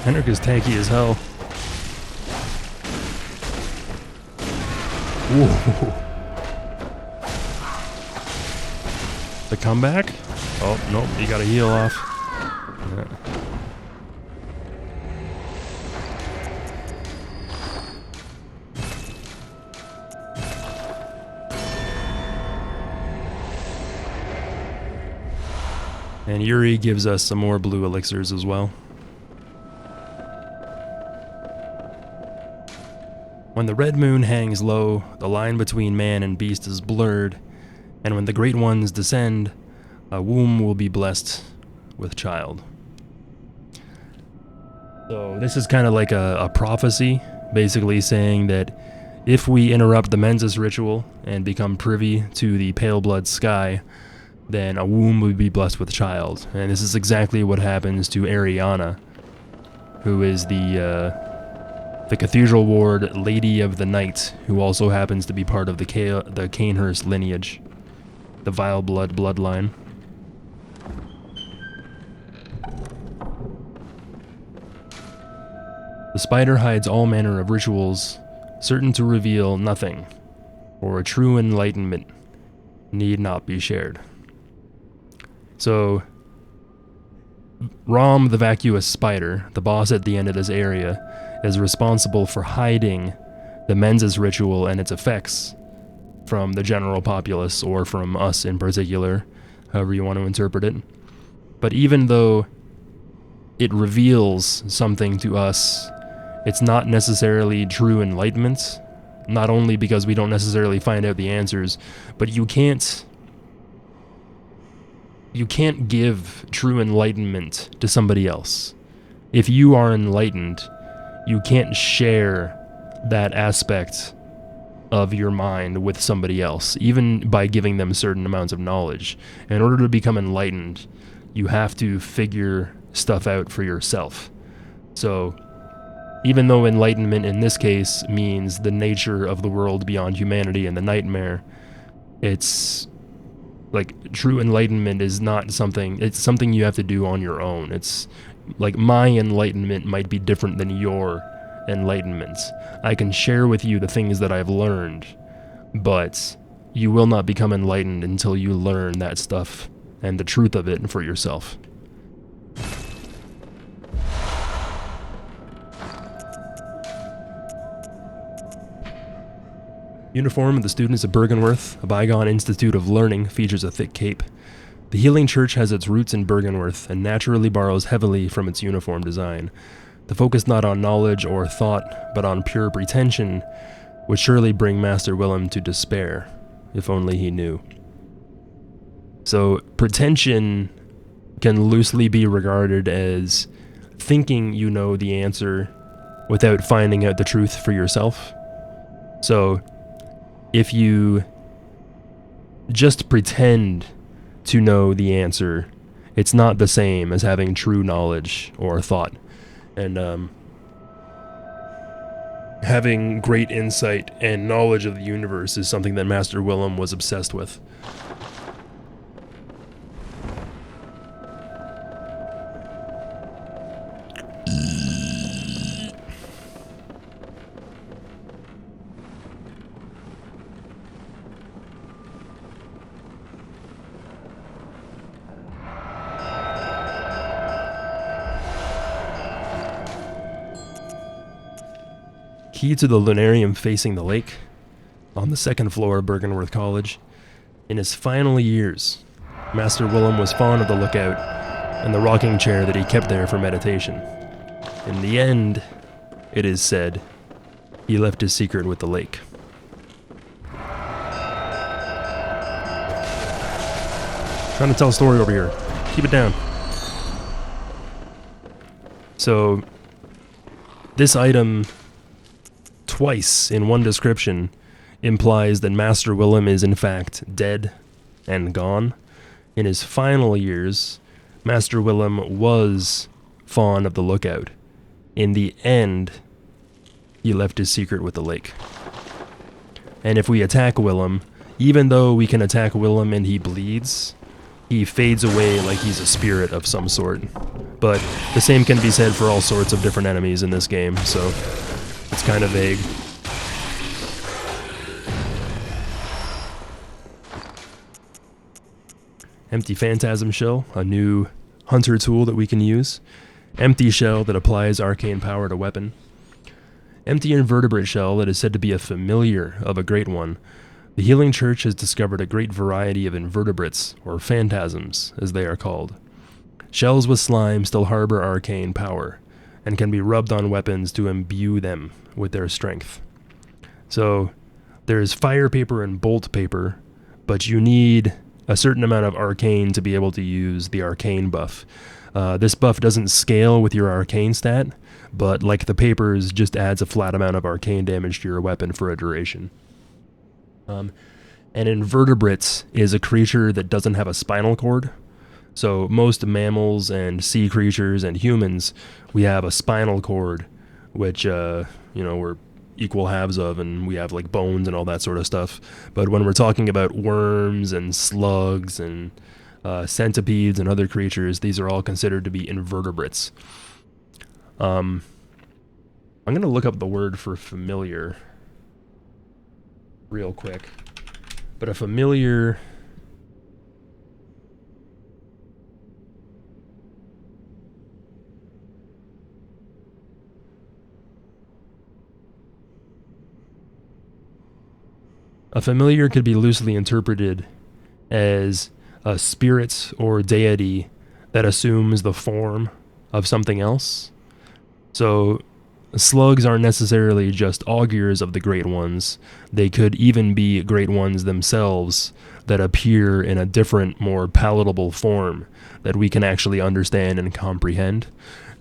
Henrik is tanky as hell. Whoa. The comeback? Oh, nope, you gotta heal off. Yeah. And Yuri gives us some more blue elixirs as well. When the red moon hangs low, the line between man and beast is blurred, and when the great ones descend, a womb will be blessed with child. So this is kind of like a prophecy, basically saying that if we interrupt the Mensis ritual and become privy to the pale blood sky, then a womb will be blessed with child. And this is exactly what happens to Ariana, who is the Cathedral Ward Lady of the Night, who also happens to be part of the Canehurst lineage, the Vile Blood bloodline. The spider hides all manner of rituals, certain to reveal nothing, for a true enlightenment need not be shared. So, Rom the Vacuous Spider, the boss at the end of this area, is responsible for hiding the Mensis ritual and its effects from the general populace, or from us in particular, however you want to interpret it. But even though it reveals something to us, it's not necessarily true enlightenment, not only because we don't necessarily find out the answers, but you can't give true enlightenment to somebody else. If you are enlightened, you can't share that aspect of your mind with somebody else, even by giving them certain amounts of knowledge. In order to become enlightened, you have to figure stuff out for yourself. So, even though enlightenment in this case means the nature of the world beyond humanity and the nightmare, it's like true enlightenment is not something, it's something you have to do on your own. It's like my enlightenment might be different than your enlightenment. I can share with you the things that I've learned, but you will not become enlightened until you learn that stuff and the truth of it for yourself. Uniform of the students of Bergenworth, a bygone institute of learning, features a thick cape. The Healing Church has its roots in Bergenworth and naturally borrows heavily from its uniform design. The focus not on knowledge or thought, but on pure pretension, would surely bring Master Willem to despair, if only he knew. So, pretension can loosely be regarded as thinking you know the answer without finding out the truth for yourself. So, if you just pretend to know the answer, it's not the same as having true knowledge or thought. And having great insight and knowledge of the universe is something that Master Willem was obsessed with. Key to the lunarium facing the lake, on the second floor of Bergenworth College. In his final years, Master Willem was fond of the lookout and the rocking chair that he kept there for meditation. In the end, it is said, he left his secret with the lake. Trying to tell a story over here. Keep it down. So, this item, twice in one description, implies that Master Willem is in fact dead and gone. In his final years, Master Willem was fond of the lookout. In the end, he left his secret with the lake. And if we attack Willem, even though we can attack Willem and he bleeds, he fades away like he's a spirit of some sort. But the same can be said for all sorts of different enemies in this game, so it's kind of vague. Empty Phantasm Shell, a new hunter tool that we can use. Empty Shell that applies arcane power to weapon. Empty Invertebrate Shell that is said to be a familiar of a Great One. The Healing Church has discovered a great variety of invertebrates, or phantasms, as they are called. Shells with slime still harbor arcane power, and can be rubbed on weapons to imbue them with their strength. So, there's fire paper and bolt paper, but you need a certain amount of arcane to be able to use the arcane buff. This buff doesn't scale with your arcane stat, but like the papers, just adds a flat amount of arcane damage to your weapon for a duration. An invertebrate is a creature that doesn't have a spinal cord. So most mammals and sea creatures and humans, we have a spinal cord, which, we're equal halves of, and we have like bones and all that sort of stuff. But when we're talking about worms and slugs and centipedes and other creatures, these are all considered to be invertebrates. I'm going to look up the word for familiar real quick. But a familiar... A familiar could be loosely interpreted as a spirit or deity that assumes the form of something else. So, slugs aren't necessarily just augurs of the Great Ones. They could even be Great Ones themselves that appear in a different, more palatable form that we can actually understand and comprehend.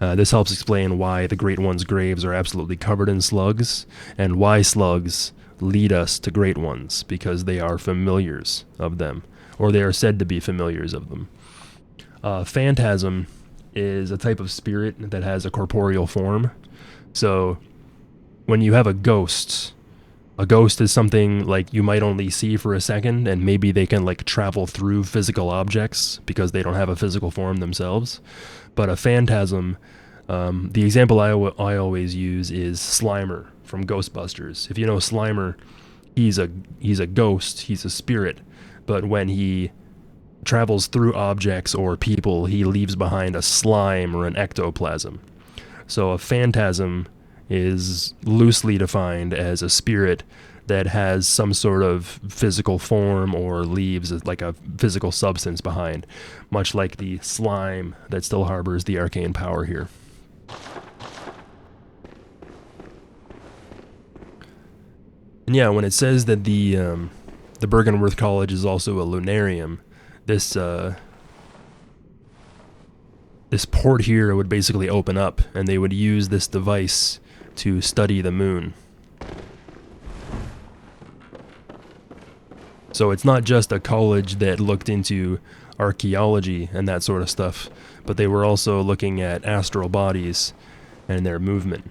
This helps explain why the Great Ones' graves are absolutely covered in slugs, and why slugs lead us to Great Ones, because they are familiars of them, or they are said to be familiars of them. Phantasm is a type of spirit that has a corporeal form. So when you have a ghost is something like you might only see for a second, and maybe they can like travel through physical objects because they don't have a physical form themselves. But a phantasm, the example I always use is Slimer from Ghostbusters. If you know Slimer, he's a ghost, he's a spirit, but when he travels through objects or people, he leaves behind a slime or an ectoplasm. So a phantasm is loosely defined as a spirit that has some sort of physical form or leaves like a physical substance behind, much like the slime that still harbors the arcane power here. And yeah, when it says that the Bergenworth College is also a lunarium, this port here would basically open up, and they would use this device to study the moon. So it's not just a college that looked into archaeology and that sort of stuff, but they were also looking at astral bodies and their movement.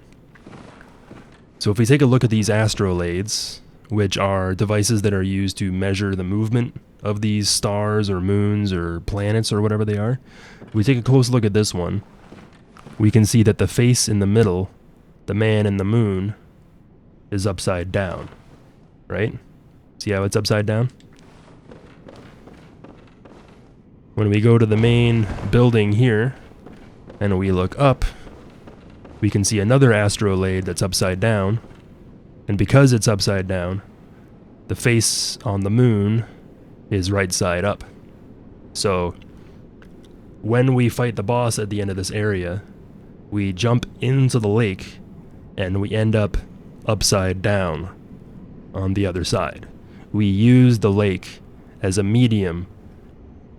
So if we take a look at these astrolades, which are devices that are used to measure the movement of these stars or moons or planets or whatever they are, if we take a close look at this one, we can see that the face in the middle, the man in the moon, is upside down, right? See how it's upside down? When we go to the main building here, and we look up, we can see another astrolabe that's upside down, and because it's upside down, the face on the moon is right side up. So, when we fight the boss at the end of this area, We jump into the lake, and we end up upside down on the other side. We use the lake as a medium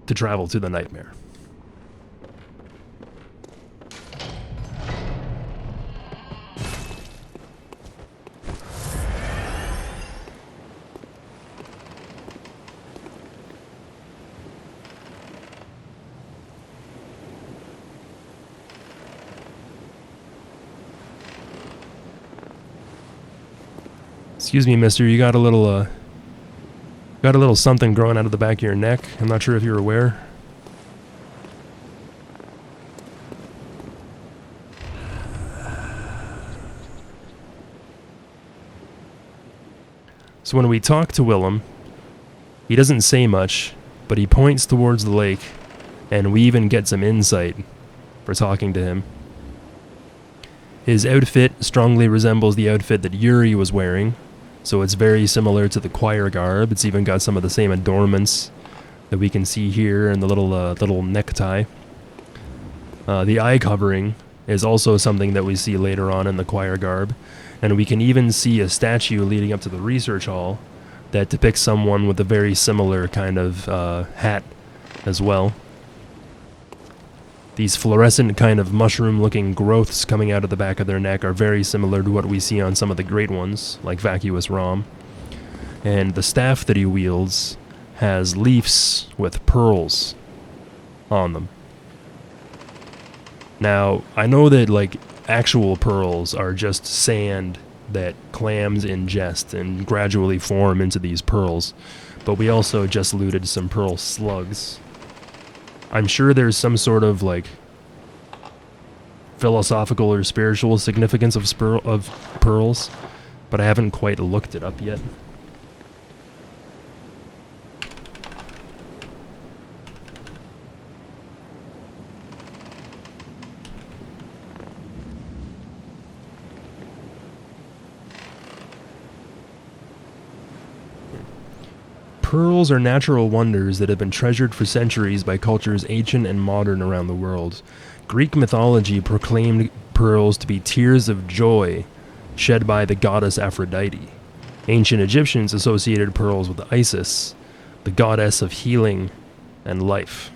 to travel to the nightmare. Excuse me, mister, you got a little something growing out of the back of your neck. I'm not sure if you're aware. So when we talk to Willem, he doesn't say much, but he points towards the lake, and we even get some insight for talking to him. His outfit strongly resembles the outfit that Yuri was wearing, so it's very similar to the choir garb. It's even got some of the same adornments that we can see here in the little necktie. The eye covering is also something that we see later on in the choir garb, and we can even see a statue leading up to the research hall that depicts someone with a very similar kind of hat as well. These fluorescent kind of mushroom-looking growths coming out of the back of their neck are very similar to what we see on some of the great ones, like Vacuous Rom. And the staff that he wields has leaves with pearls on them. Now, I know that, like, actual pearls are just sand that clams ingest and gradually form into these pearls, but we also just looted some pearl slugs. I'm sure there's some sort of, like, philosophical or spiritual significance of pearls, but I haven't quite looked it up yet. Pearls are natural wonders that have been treasured for centuries by cultures ancient and modern around the world. Greek mythology proclaimed pearls to be tears of joy shed by the goddess Aphrodite. Ancient Egyptians associated pearls with Isis, the goddess of healing and life.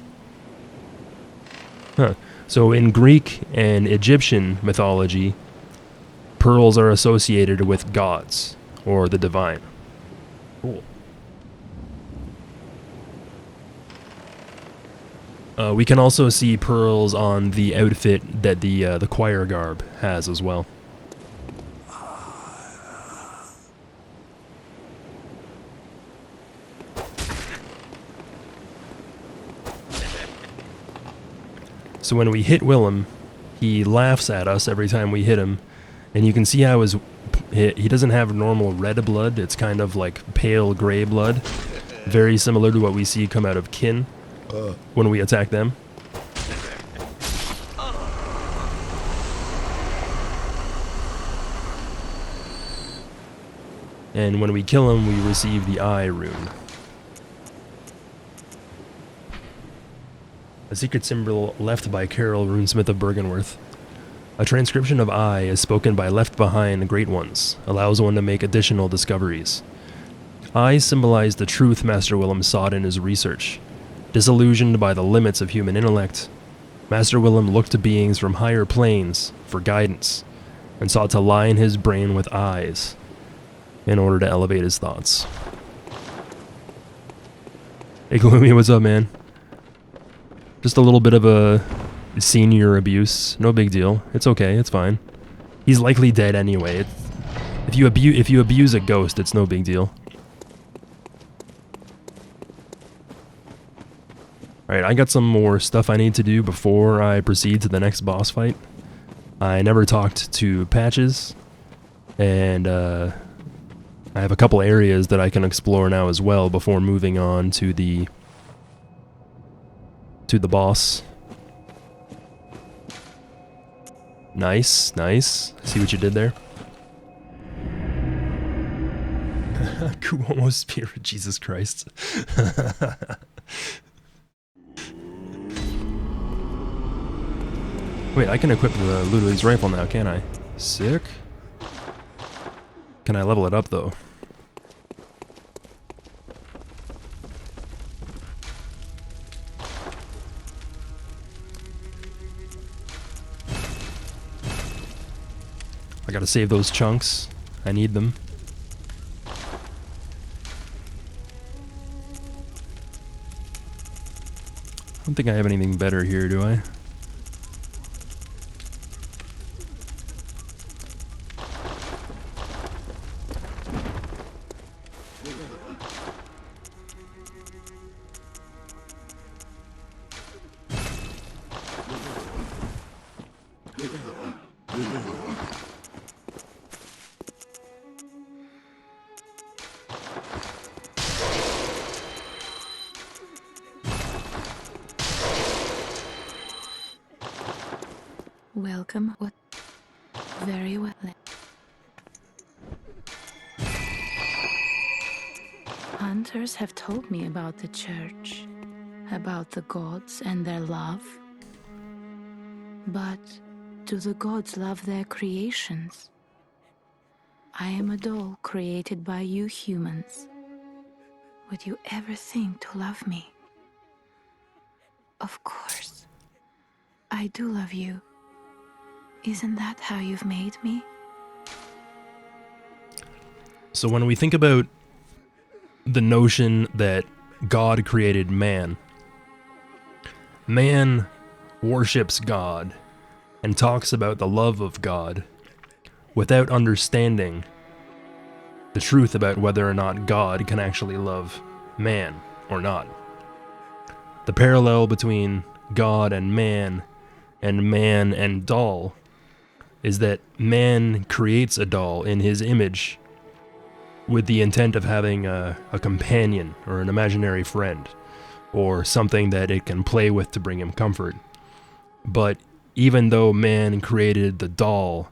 So in Greek and Egyptian mythology, pearls are associated with gods or the divine. Cool. We can also see pearls on the outfit that the choir garb has as well. So when we hit Willem, he laughs at us every time we hit him, and you can see how he doesn't have normal red blood. It's kind of like pale gray blood, very similar to what we see come out of kin when we attack them. And when we kill him, we receive the eye rune. A secret symbol left by Carol, runesmith of Bergenworth. A transcription of eye is spoken by left behind great ones, allows one to make additional discoveries. Eyes symbolize the truth Master Willem sought in his research. Disillusioned by the limits of human intellect, Master Willem looked to beings from higher planes for guidance, and sought to line his brain with eyes in order to elevate his thoughts. Hey Gloomy, what's up, man? Just a little bit of a senior abuse. No big deal. It's okay, it's fine. He's likely dead anyway. If you abuse a ghost, it's no big deal. Alright, I got some more stuff I need to do before I proceed to the next boss fight. I never talked to Patches, and I have a couple areas that I can explore now as well before moving on to the boss. Nice, nice. See what you did there? Kuomo Spirit, Jesus Christ. Wait, I can equip the Ludwig's rifle now, can't I? Sick. Can I level it up, though? I gotta save those chunks. I need them. I don't think I have anything better here, do I? Welcome. What? Very well. Hunters have told me about the church, about the gods and their love. But do the gods love their creations? I am a doll created by you humans. Would you ever think to love me? Of course. I do love you. Isn't that how you've made me? So when we think about the notion that God created man, man worships God and talks about the love of God without understanding the truth about whether or not God can actually love man or not. The parallel between God and man and doll is that man creates a doll in his image with the intent of having a companion or an imaginary friend or something that it can play with to bring him comfort. But even though man created the doll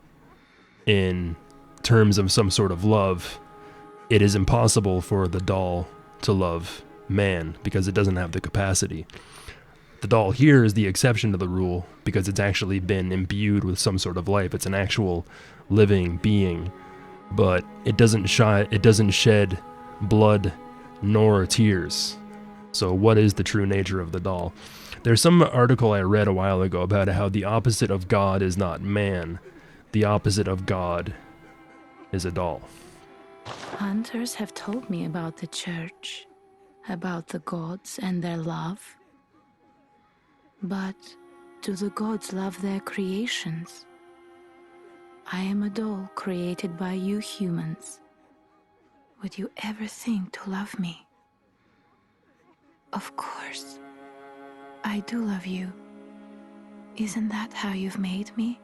in terms of some sort of love, it is impossible for the doll to love man because it doesn't have the capacity. The doll here is the exception to the rule because it's actually been imbued with some sort of life. It's an actual living being, but it doesn't shed blood nor tears. So what is the true nature of the doll? There's some article I read a while ago about how the opposite of God is not man. The opposite of God is a doll. Hunters have told me about the church, about the gods and their love. But do the gods love their creations? I am a doll created by you humans. Would you ever think to love me? Of course. I do love you. Isn't that how you've made me?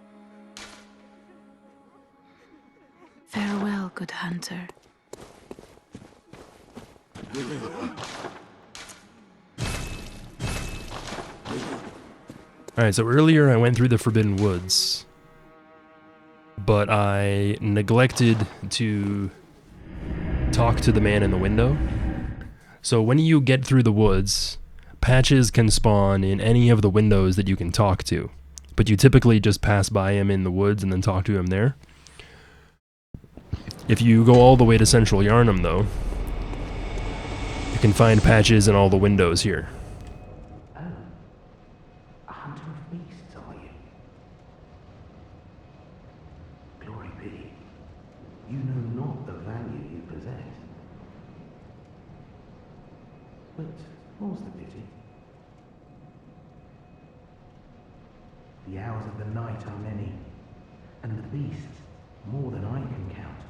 Farewell, good hunter. Alright, so earlier I went through the Forbidden Woods, but I neglected to talk to the man in the window. So when you get through the woods, patches can spawn in any of the windows that you can talk to, but you typically just pass by him in the woods and then talk to him there. If you go all the way to Central Yarnum, though, you can find patches in all the windows here. A hunter of beasts, are you? Glory be. You know not the value you possess. But more's the pity. The hours of the night are many, and the beasts more than I can count.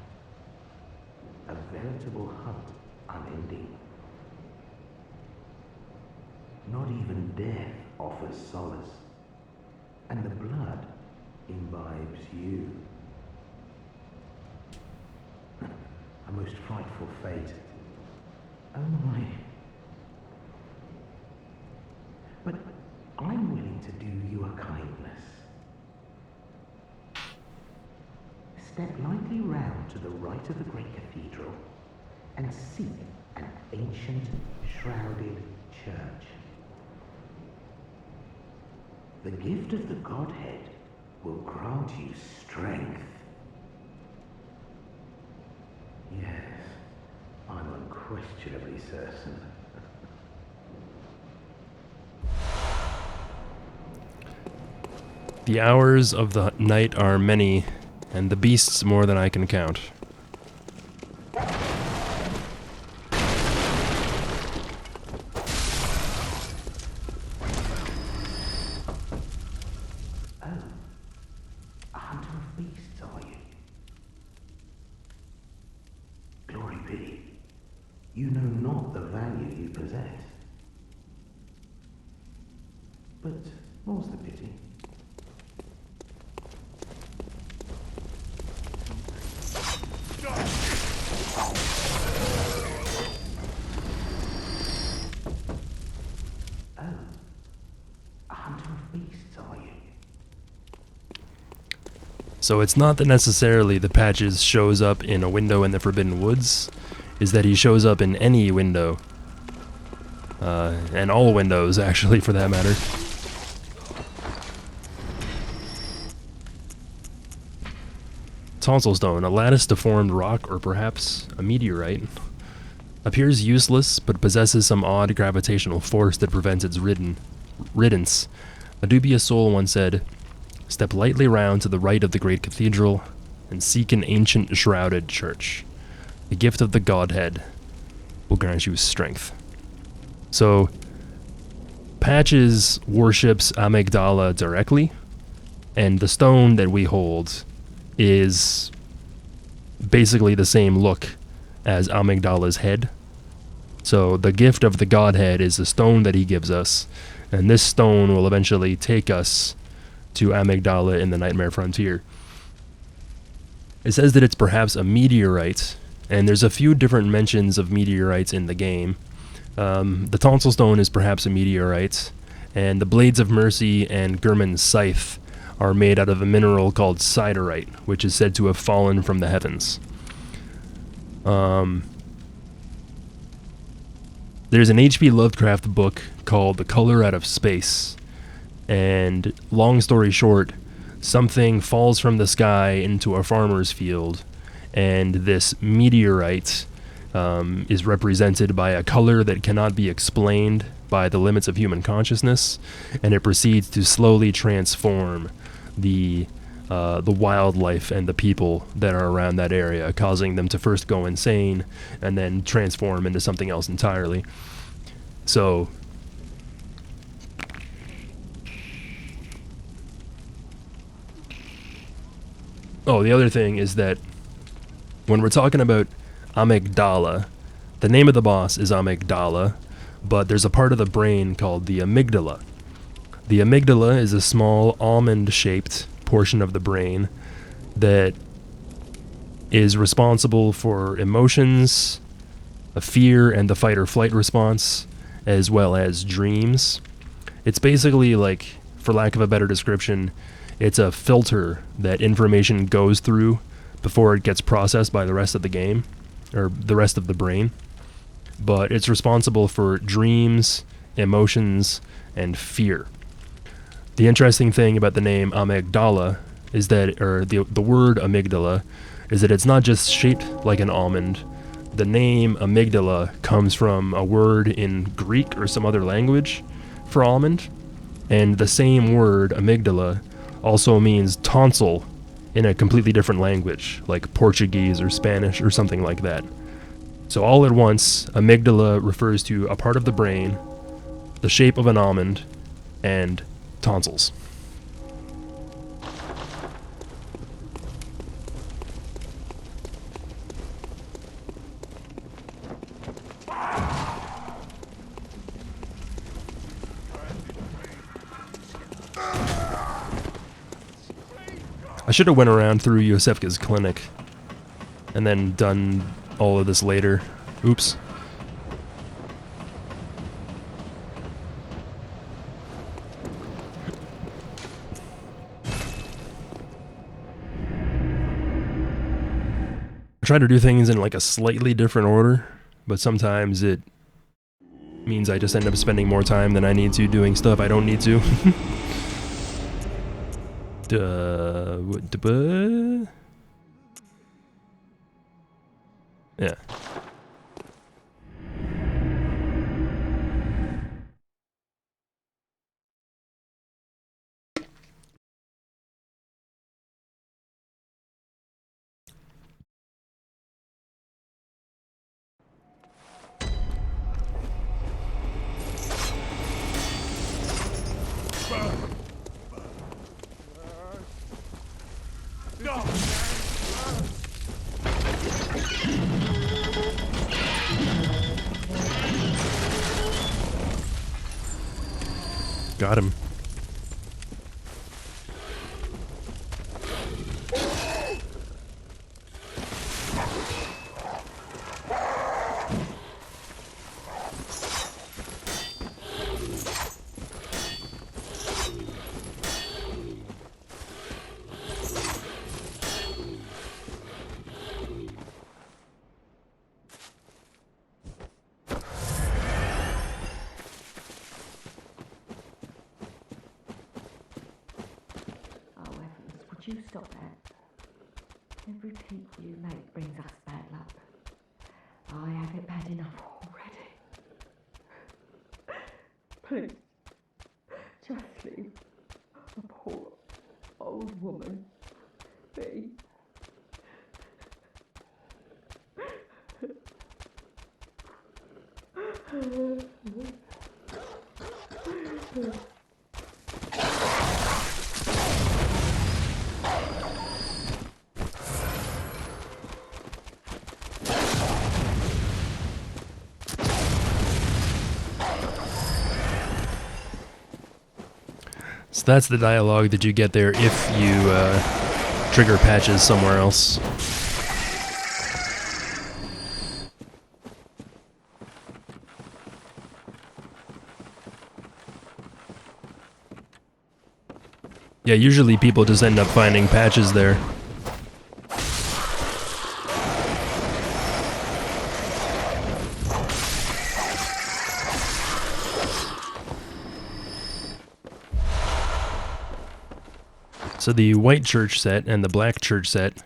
A veritable hunt unending. Not even death offers solace, and the blood imbibes you. A most frightful fate. Oh my. But I'm willing to do you a kindness. Step lightly round to the right of the great cathedral and seek an ancient, shrouded church. The gift of the Godhead will grant you strength. Yes, I'm unquestionably certain. The hours of the night are many, and the beasts more than I can count. A hunter of beasts, are you? Glory be. You know not the value you possess. But more's the pity. Oh, a hunter of beasts, are you? So it's not that necessarily the Patches shows up in a window in the Forbidden Woods, is that he shows up in any window. And all windows, actually, for that matter. Tonsil Stone, a lattice-deformed rock or perhaps a meteorite. Appears useless, but possesses some odd gravitational force that prevents its riddance. A dubious soul once said, "Step lightly round to the right of the great cathedral, and seek an ancient shrouded church. The gift of the Godhead will grant you strength." So, Patches worships Amygdala directly, and the stone that we hold is basically the same look as Amygdala's head. So the gift of the Godhead is the stone that he gives us, and this stone will eventually take us to Amygdala in the Nightmare Frontier. It says that it's perhaps a meteorite, and there's a few different mentions of meteorites in the game. The Tonsil Stone is perhaps a meteorite, and the Blades of Mercy and Gurman's Scythe are made out of a mineral called siderite, which is said to have fallen from the heavens. There's an H.P. Lovecraft book called The Color Out of Space, and long story short, something falls from the sky into a farmer's field, and this meteorite is represented by a color that cannot be explained by the limits of human consciousness, and it proceeds to slowly transform the wildlife and the people that are around that area, causing them to first go insane and then transform into something else entirely. So the other thing is that when we're talking about Amygdala, the name of the boss is Amygdala, but there's a part of the brain called the amygdala. The amygdala is a small almond-shaped portion of the brain that is responsible for emotions, a fear, and the fight-or-flight response, as well as dreams. It's basically like, for lack of a better description, it's a filter that information goes through before it gets processed by the rest of the game, or the rest of the brain. But it's responsible for dreams, emotions, and fear. The interesting thing about the name Amygdala is that, or the word amygdala, is that it's not just shaped like an almond. The name amygdala comes from a word in Greek or some other language for almond, and the same word, amygdala, also means tonsil in a completely different language, like Portuguese or Spanish or something like that. So all at once, amygdala refers to a part of the brain, the shape of an almond, and tonsils. I should have went around through Yosefka's clinic and then done all of this later. Oops. I try to do things in like a slightly different order, but sometimes it means I just end up spending more time than I need to doing stuff I don't need to. Yeah. Got him. Oh, Evans, would you stop that? Every peep you make brings us bad luck. I have it bad enough already. Please, just leave a poor old woman be. So that's the dialogue that you get there if you trigger patches somewhere else. Yeah, usually people just end up finding patches there. So the white church set and the black church set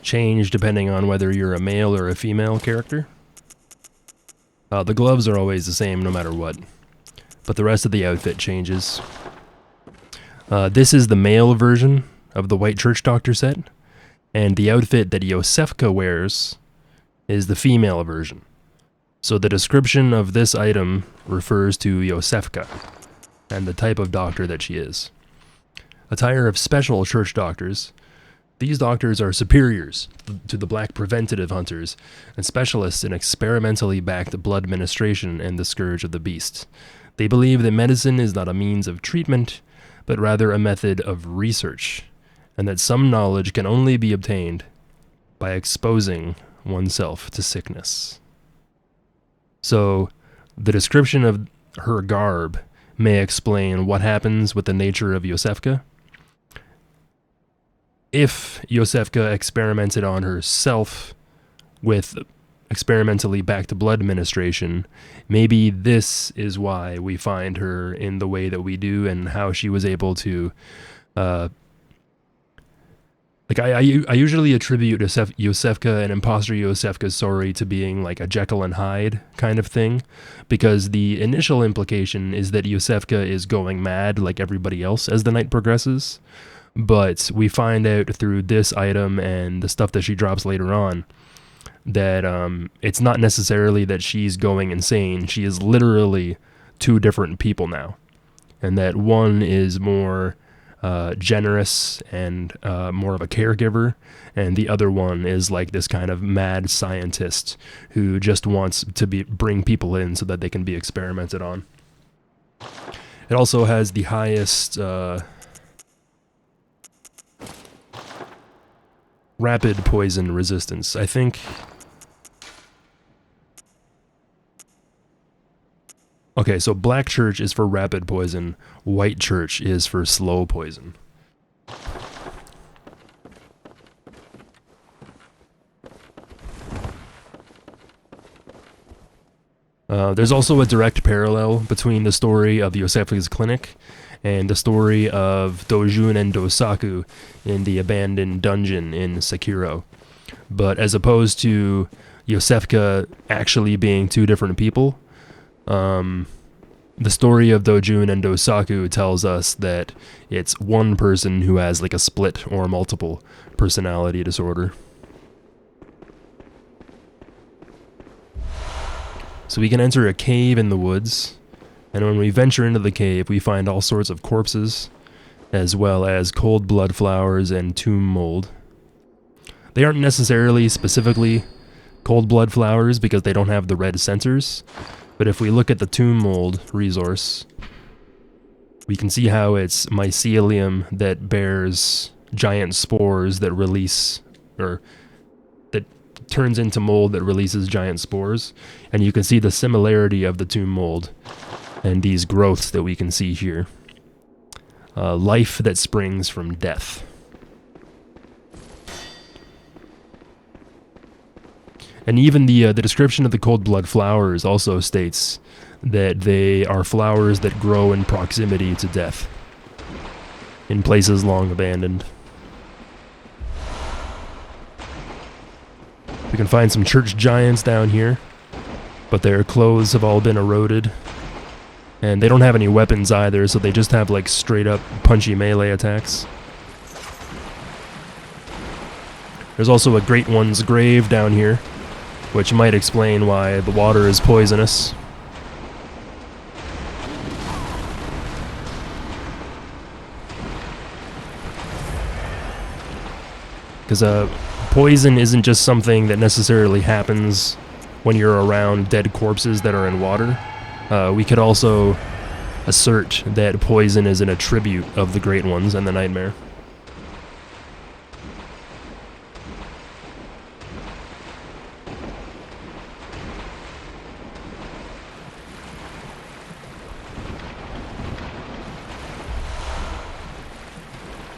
change depending on whether you're a male or a female character. The gloves are always the same no matter what, but the rest of the outfit changes. This is the male version of the white church doctor set, and the outfit that Yosefka wears is the female version. So the description of this item refers to Yosefka and the type of doctor that she is. Attire of special church doctors. These doctors are superiors to the black preventative hunters and specialists in experimentally backed blood ministration and the scourge of the beast. They believe that medicine is not a means of treatment, but rather a method of research, and that some knowledge can only be obtained by exposing oneself to sickness. So, the description of her garb may explain what happens with the nature of Yosefka. If Yosefka experimented on herself with experimentally backed blood administration, maybe this is why we find her in the way that we do and how she was able to I usually attribute Yosefka and Imposter Yosefka's story to being like a Jekyll and Hyde kind of thing, because the initial implication is that Yosefka is going mad like everybody else as the night progresses, but we find out through this item and the stuff that she drops later on that it's not necessarily that she's going insane. She is literally two different people now, and that one is more generous and more of a caregiver, and the other one is like this kind of mad scientist who just wants to bring people in so that they can be experimented on. It also has the highest rapid poison resistance. I think. Okay, so Black Church is for rapid poison, White Church is for slow poison. There's also a direct parallel between the story of Yosefka's clinic and the story of Dojun and Dosaku in the abandoned dungeon in Sekiro. But as opposed to Yosefka actually being two different people, the story of Dojun and Dosaku tells us that it's one person who has like a split or multiple personality disorder. So we can enter a cave in the woods, and when we venture into the cave, we find all sorts of corpses, as well as cold blood flowers and tomb mold. They aren't necessarily specifically cold blood flowers because they don't have the red sensors, but if we look at the tomb mold resource, we can see how it's mycelium that bears giant spores that release, or that turns into mold that releases giant spores, and you can see the similarity of the tomb mold and these growths that we can see here. Life that springs from death. And even the description of the cold blood flowers also states that they are flowers that grow in proximity to death, in places long abandoned. We can find some church giants down here, but their clothes have all been eroded, and they don't have any weapons either, so they just have like straight up punchy melee attacks. There's also a Great One's grave down here, which might explain why the water is poisonous. Because poison isn't just something that necessarily happens when you're around dead corpses that are in water. We could also assert that poison is an attribute of the Great Ones and the Nightmare.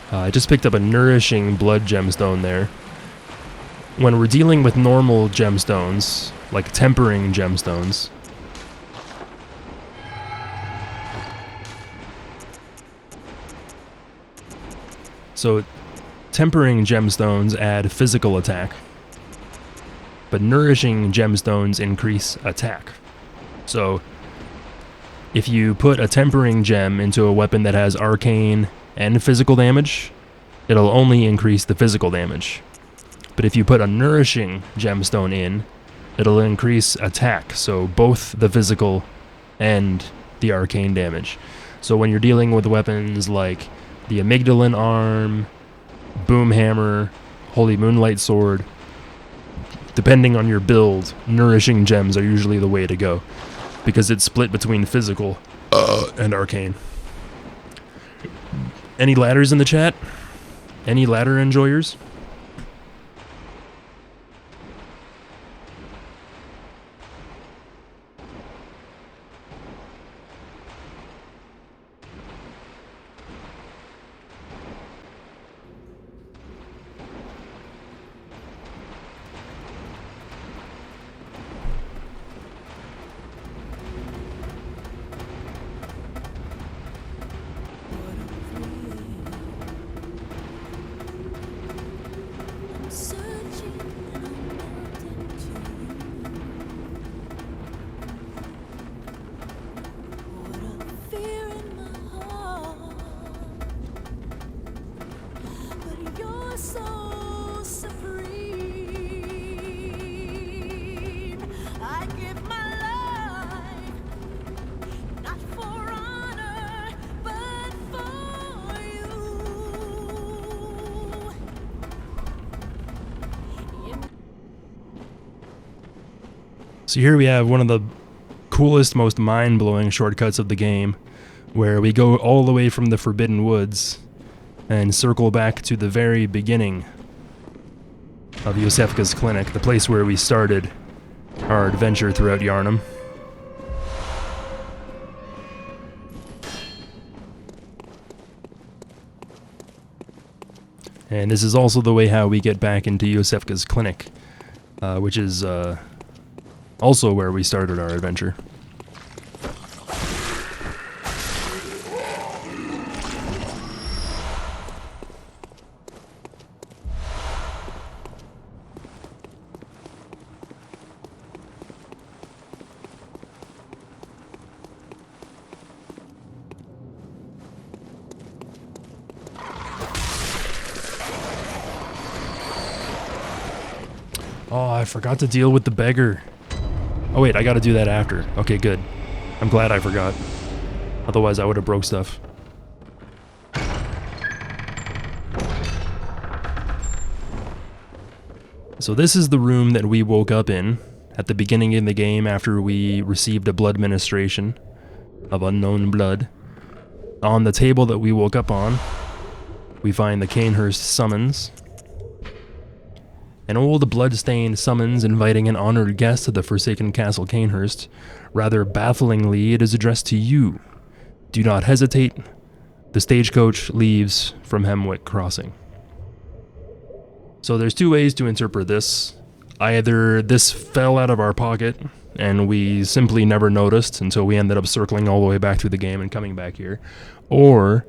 I just picked up a nourishing blood gemstone there. When we're dealing with normal gemstones, like tempering gemstones, so tempering gemstones add physical attack, but nourishing gemstones increase attack. So if you put a tempering gem into a weapon that has arcane and physical damage, it'll only increase the physical damage. But if you put a nourishing gemstone in, it'll increase attack, so both the physical and the arcane damage. So when you're dealing with weapons like the Amygdalin Arm, Boom Hammer, Holy Moonlight Sword, depending on your build, nourishing gems are usually the way to go, because it's split between physical and arcane. Any ladders in the chat? Any ladder enjoyers? So here we have one of the coolest, most mind-blowing shortcuts of the game, where we go all the way from the Forbidden Woods and circle back to the very beginning of Yosefka's clinic, the place where we started our adventure throughout Yharnam. And this is also the way how we get back into Yosefka's clinic, which is also where we started our adventure. Oh, I forgot to deal with the beggar. Oh wait, I gotta do that after. Okay, good. I'm glad I forgot. Otherwise I would have broke stuff. So this is the room that we woke up in at the beginning of the game after we received a blood ministration of unknown blood. On the table that we woke up on, we find the Canehurst summons. An old blood-stained summons inviting an honored guest to the Forsaken Castle Canehurst. Rather bafflingly, it is addressed to you. Do not hesitate. The stagecoach leaves from Hemwick Crossing. So there's two ways to interpret this. Either this fell out of our pocket, and we simply never noticed until we ended up circling all the way back through the game and coming back here. Or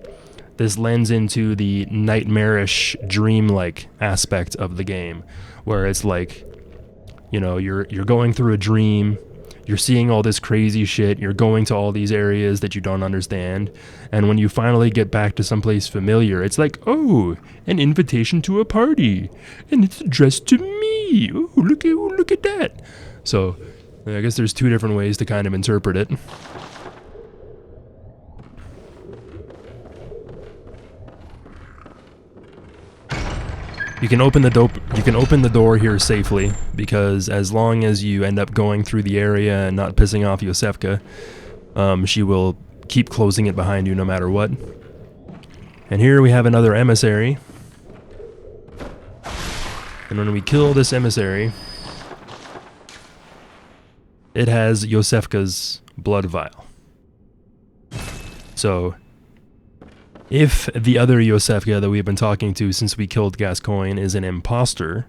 this lends into the nightmarish, dreamlike aspect of the game, where it's like, you know, you're going through a dream, you're seeing all this crazy shit, you're going to all these areas that you don't understand, and when you finally get back to someplace familiar, it's like, oh, an invitation to a party, and it's addressed to me. Oh, look at that. So, I guess there's two different ways to kind of interpret it. You can open the door here safely, because as long as you end up going through the area and not pissing off Yosefka, she will keep closing it behind you no matter what. And here we have another emissary. And when we kill this emissary, it has Yosefka's blood vial. So, if the other Yosefka that we've been talking to since we killed Gascoigne is an imposter,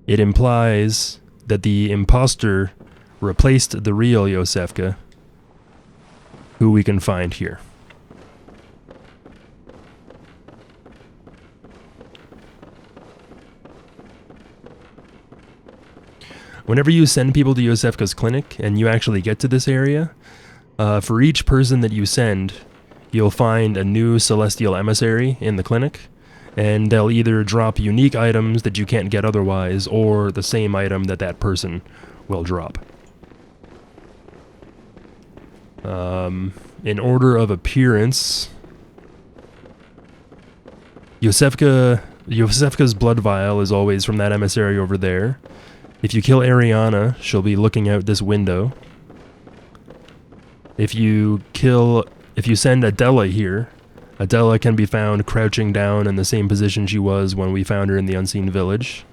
it implies that the imposter replaced the real Yosefka, who we can find here. Whenever you send people to Yosefka's clinic and you actually get to this area, for each person that you send, you'll find a new celestial emissary in the clinic, and they'll either drop unique items that you can't get otherwise, or the same item that that person will drop. In order of appearance, Yosefka's blood vial is always from that emissary over there. If you kill Ariana, she'll be looking out this window. If you send Adela here, Adela can be found crouching down in the same position she was when we found her in the Unseen Village.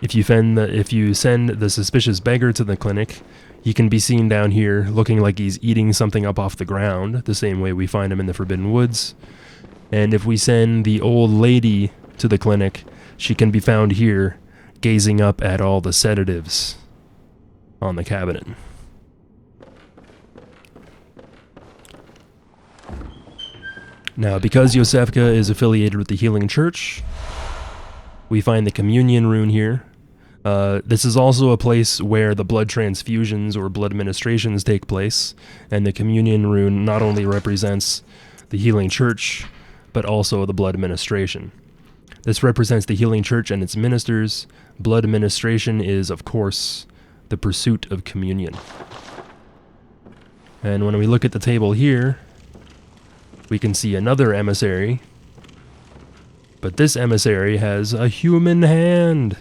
If you send the suspicious beggar to the clinic, he can be seen down here looking like he's eating something up off the ground, the same way we find him in the Forbidden Woods. And if we send the old lady to the clinic, she can be found here, gazing up at all the sedatives on the cabinet. Now, because Yosefka is affiliated with the Healing Church, we find the Communion rune here. This is also a place where the blood transfusions or blood administrations take place, and the Communion rune not only represents the Healing Church, but also the blood administration. This represents the Healing Church and its ministers. Blood administration is, of course, the pursuit of communion. And when we look at the table here, we can see another emissary, but this emissary has a human hand.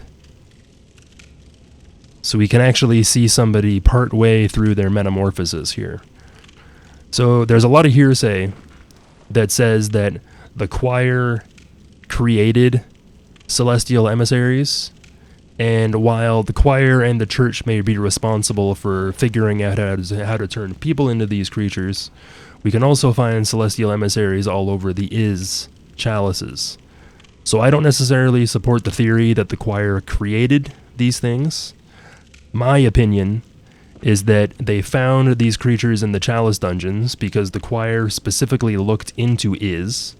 So we can actually see somebody part way through their metamorphosis here. So there's a lot of hearsay that says that the choir created celestial emissaries, and while the choir and the church may be responsible for figuring out how to turn people into these creatures, we can also find celestial emissaries all over the chalices. So I don't necessarily support the theory that the choir created these things. My opinion is that they found these creatures in the chalice dungeons because the choir specifically looked into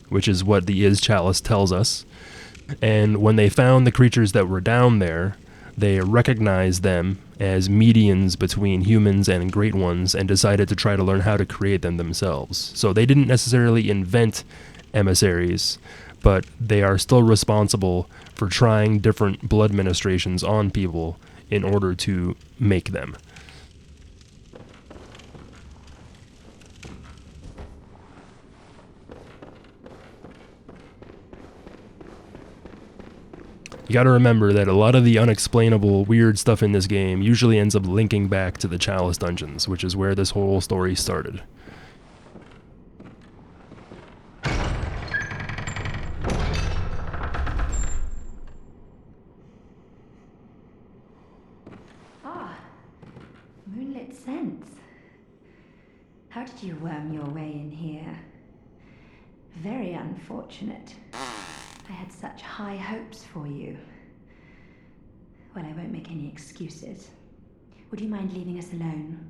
which is what the chalice tells us. And when they found the creatures that were down there, they recognized them as medians between humans and great ones and decided to try to learn how to create them themselves. So they didn't necessarily invent emissaries, but they are still responsible for trying different blood ministrations on people in order to make them. You gotta remember that a lot of the unexplainable, weird stuff in this game usually ends up linking back to the Chalice Dungeons, which is where this whole story started. Ah, moonlit scents. How did you worm your way in here? Very unfortunate. I had such high hopes for you. Well, I won't make any excuses. Would you mind leaving us alone?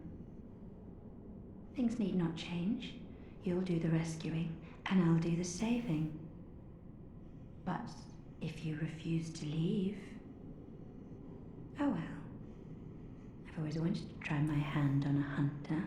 Things need not change. You'll do the rescuing, and I'll do the saving. But if you refuse to leave... Oh well. I've always wanted to try my hand on a hunter.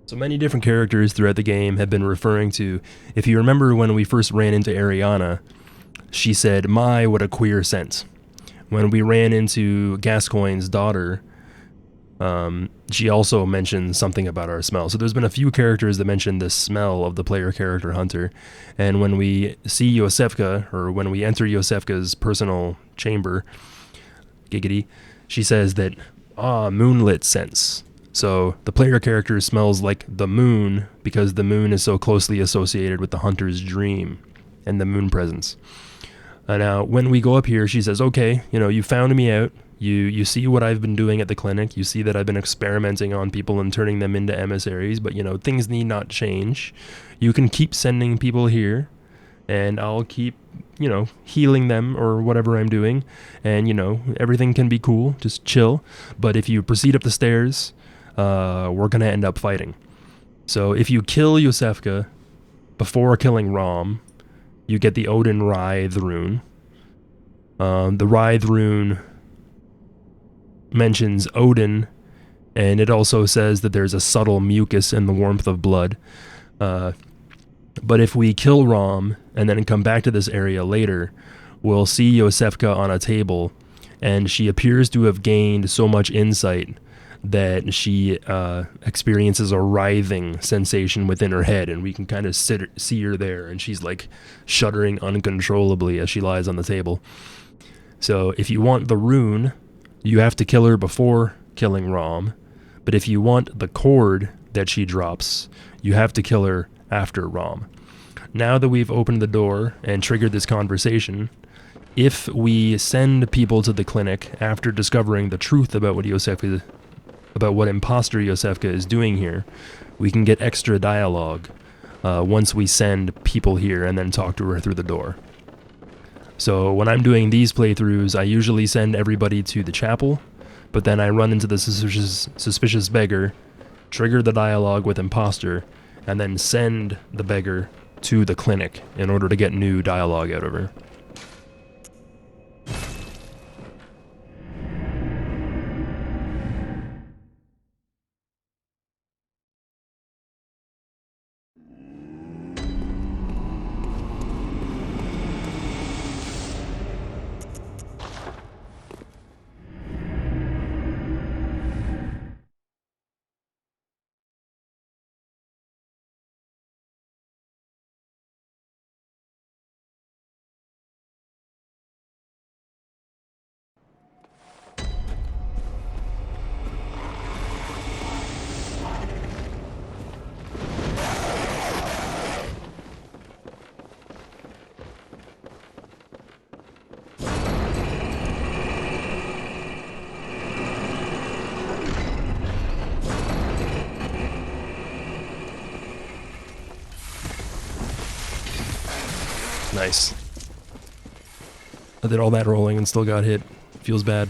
So many different characters throughout the game have been referring to, if you remember when we first ran into Ariana, she said, "My, what a queer scent." When we ran into Gascoigne's daughter, she also mentioned something about our smell. So there's been a few characters that mentioned the smell of the player character Hunter. And when we see Yosefka, or when we enter Yosefka's personal chamber, giggity, she says that, moonlit scents. So the player character smells like the moon because the moon is so closely associated with the hunter's dream and the moon presence. Now, when we go up here, she says, "Okay, you found me out. You see what I've been doing at the clinic. You see that I've been experimenting on people and turning them into emissaries, but, things need not change. You can keep sending people here, and I'll keep, healing them or whatever I'm doing, and, everything can be cool. Just chill. But if you proceed up the stairs, we're going to end up fighting. So if you kill Yosefka before killing Rom, you get the Odin Writhe rune. The Writhe rune mentions Odin, and it also says that there's a subtle mucus in the warmth of blood. But if we kill Rom and then come back to this area later, we'll see Yosefka on a table, and she appears to have gained so much insight that she experiences a writhing sensation within her head, and we can kind of see her there, and she's like shuddering uncontrollably as she lies on the table. So if you want the rune, you have to kill her before killing Rom, but if you want the cord that she drops, you have to kill her after Rom. Now that we've opened the door and triggered this conversation, if we send people to the clinic after discovering the truth about what imposter Yosefka is doing here, we can get extra dialogue once we send people here and then talk to her through the door. So when I'm doing these playthroughs, I usually send everybody to the chapel, but then I run into the suspicious beggar, trigger the dialogue with imposter, and then send the beggar to the clinic in order to get new dialogue out of her. Nice. I did all that rolling and still got hit. Feels bad.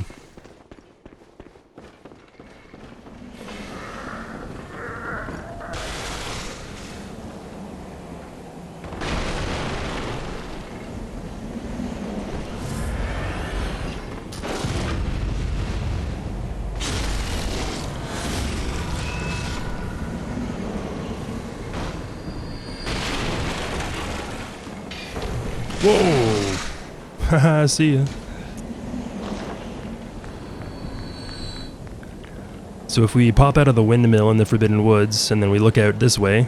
Whoa! Haha, see ya. So if we pop out of the windmill in the Forbidden Woods, and then we look out this way,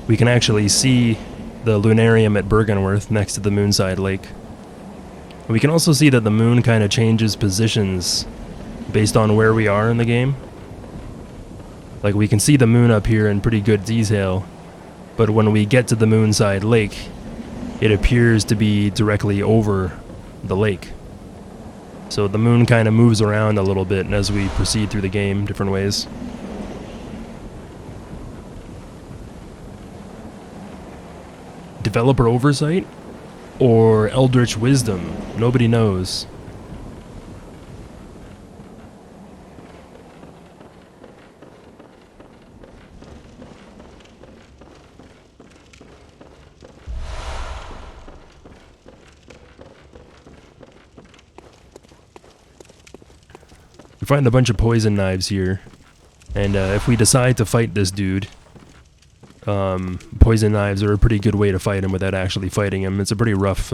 we can actually see the Lunarium at Bergenworth next to the Moonside Lake. We can also see that the moon kind of changes positions based on where we are in the game. Like, we can see the moon up here in pretty good detail, but when we get to the Moonside Lake, it appears to be directly over the lake. So the moon kind of moves around a little bit as we proceed through the game different ways. Developer oversight? Or eldritch wisdom? Nobody knows. We find a bunch of poison knives here, and if we decide to fight this dude, poison knives are a pretty good way to fight him without actually fighting him. It's a pretty rough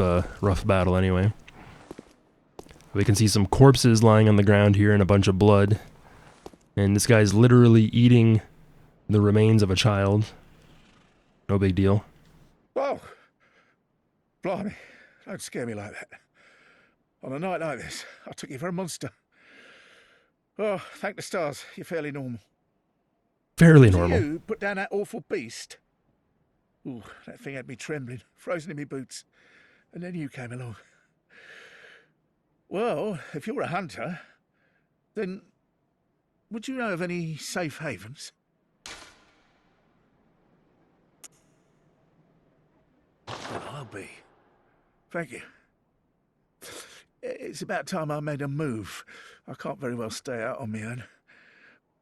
battle anyway. We can see some corpses lying on the ground here and a bunch of blood, and this guy's literally eating the remains of a child. No big deal. Whoa! Blimey, don't scare me like that. On a night like this, I took you for a monster. Oh, thank the stars, you're fairly normal. Fairly normal. You put down that awful beast? Ooh, that thing had me trembling, frozen in my boots. And then you came along. Well, if you're a hunter, then would you know of any safe havens? Well, I'll be. Thank you. It's about time I made a move. I can't very well stay out on my own.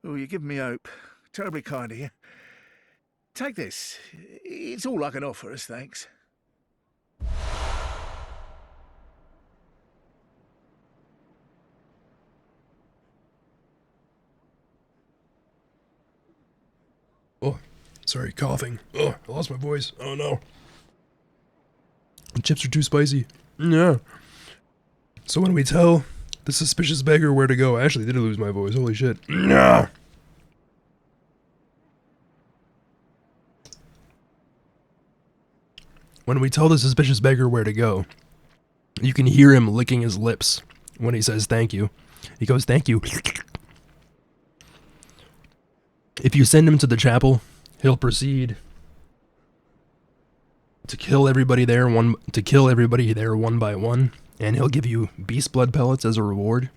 Oh, you're giving me hope. Terribly kind of you. Take this. It's all I can offer as thanks. Oh, sorry, coughing. Oh, I lost my voice. Oh no. The chips are too spicy. Yeah. So when we tell the suspicious beggar where to go, I actually did lose my voice. Holy shit. Nah. When we tell the suspicious beggar where to go, you can hear him licking his lips when he says thank you. He goes, thank you. If you send him to the chapel, he'll proceed to kill everybody there one by one, and he'll give you beast blood pellets as a reward.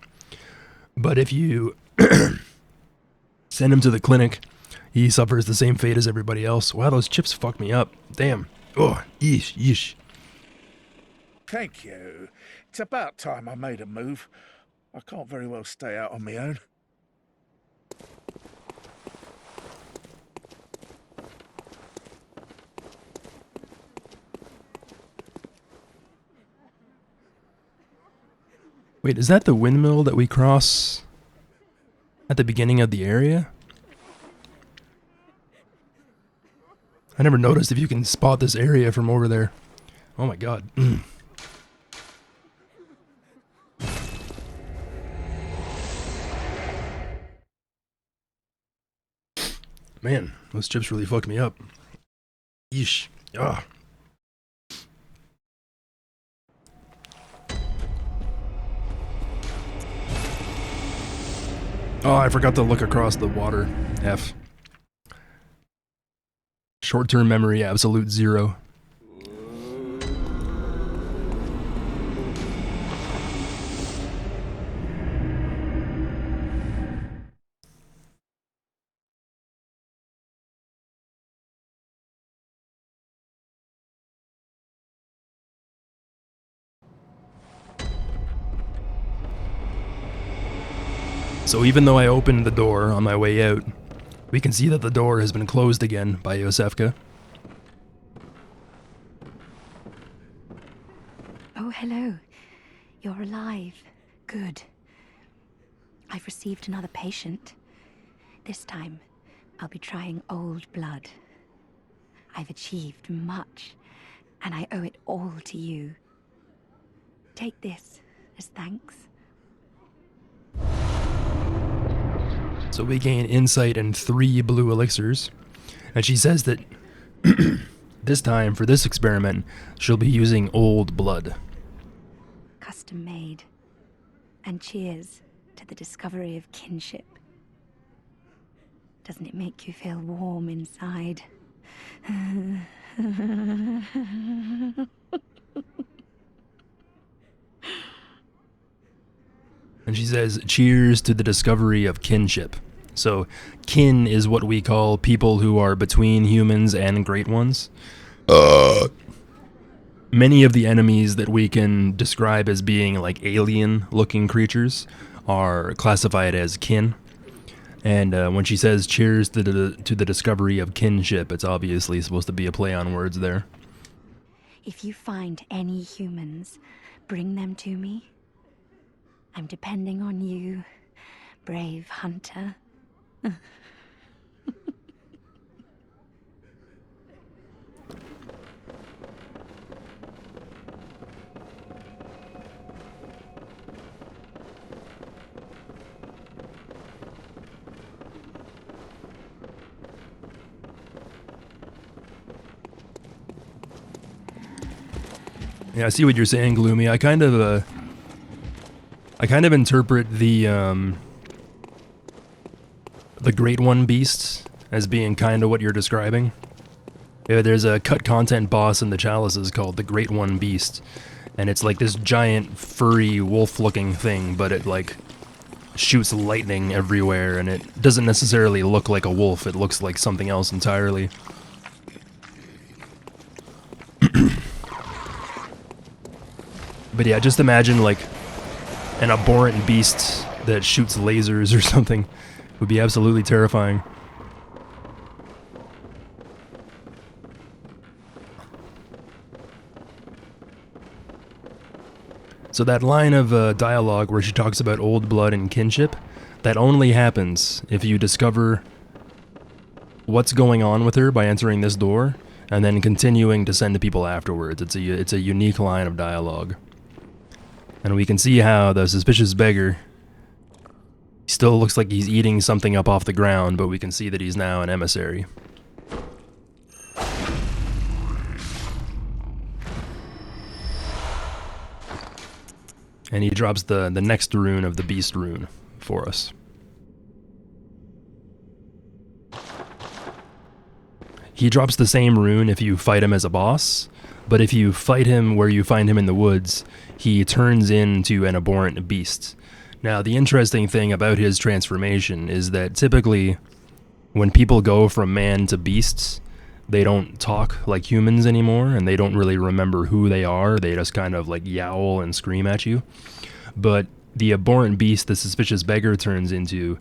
But if you send him to the clinic, he suffers the same fate as everybody else. Wow, those chips fucked me up. Damn. Oh, yeesh. Thank you. It's about time I made a move. I can't very well stay out on my own. Wait, is that the windmill that we cross at the beginning of the area? I never noticed if you can spot this area from over there. Oh my god. Man, those chips really fucked me up. Yeesh. Ah. Oh, I forgot to look across the water. F. Short-term memory, absolute 0. So even though I opened the door on my way out, we can see that the door has been closed again by Yosefka. Oh, hello. You're alive. Good. I've received another patient. This time, I'll be trying old blood. I've achieved much, and I owe it all to you. Take this as thanks. So we gain insight and 3 blue elixirs. And she says that this time, for this experiment, she'll be using old blood. Custom made. And cheers to the discovery of kinship. Doesn't it make you feel warm inside? And she says, cheers to the discovery of kinship. So, kin is what we call people who are between humans and great ones. Many of the enemies that we can describe as being like alien-looking creatures are classified as kin. And when she says cheers to the discovery of kinship, it's obviously supposed to be a play on words there. If you find any humans, bring them to me. I'm depending on you, brave hunter. Yeah, I see what you're saying, Gloomy. I kind of interpret the Great One beasts as being kind of what you're describing. Yeah, there's a cut content boss in the Chalices called the Great One Beast, and it's like this giant furry wolf-looking thing, but it like shoots lightning everywhere, and it doesn't necessarily look like a wolf. It looks like something else entirely. But yeah, just imagine like an abhorrent beast that shoots lasers or something. It would be absolutely terrifying. So that line of dialogue where she talks about old blood and kinship, that only happens if you discover what's going on with her by entering this door, and then continuing to send to people afterwards. It's a unique line of dialogue. And we can see how the suspicious beggar still looks like he's eating something up off the ground, but we can see that he's now an emissary. And he drops the next rune of the beast rune for us. He drops the same rune if you fight him as a boss, but if you fight him where you find him in the woods, he turns into an abhorrent beast. Now, the interesting thing about his transformation is that typically, when people go from man to beasts, they don't talk like humans anymore, and they don't really remember who they are. They just kind of like yowl and scream at you. But the abhorrent beast the suspicious beggar turns into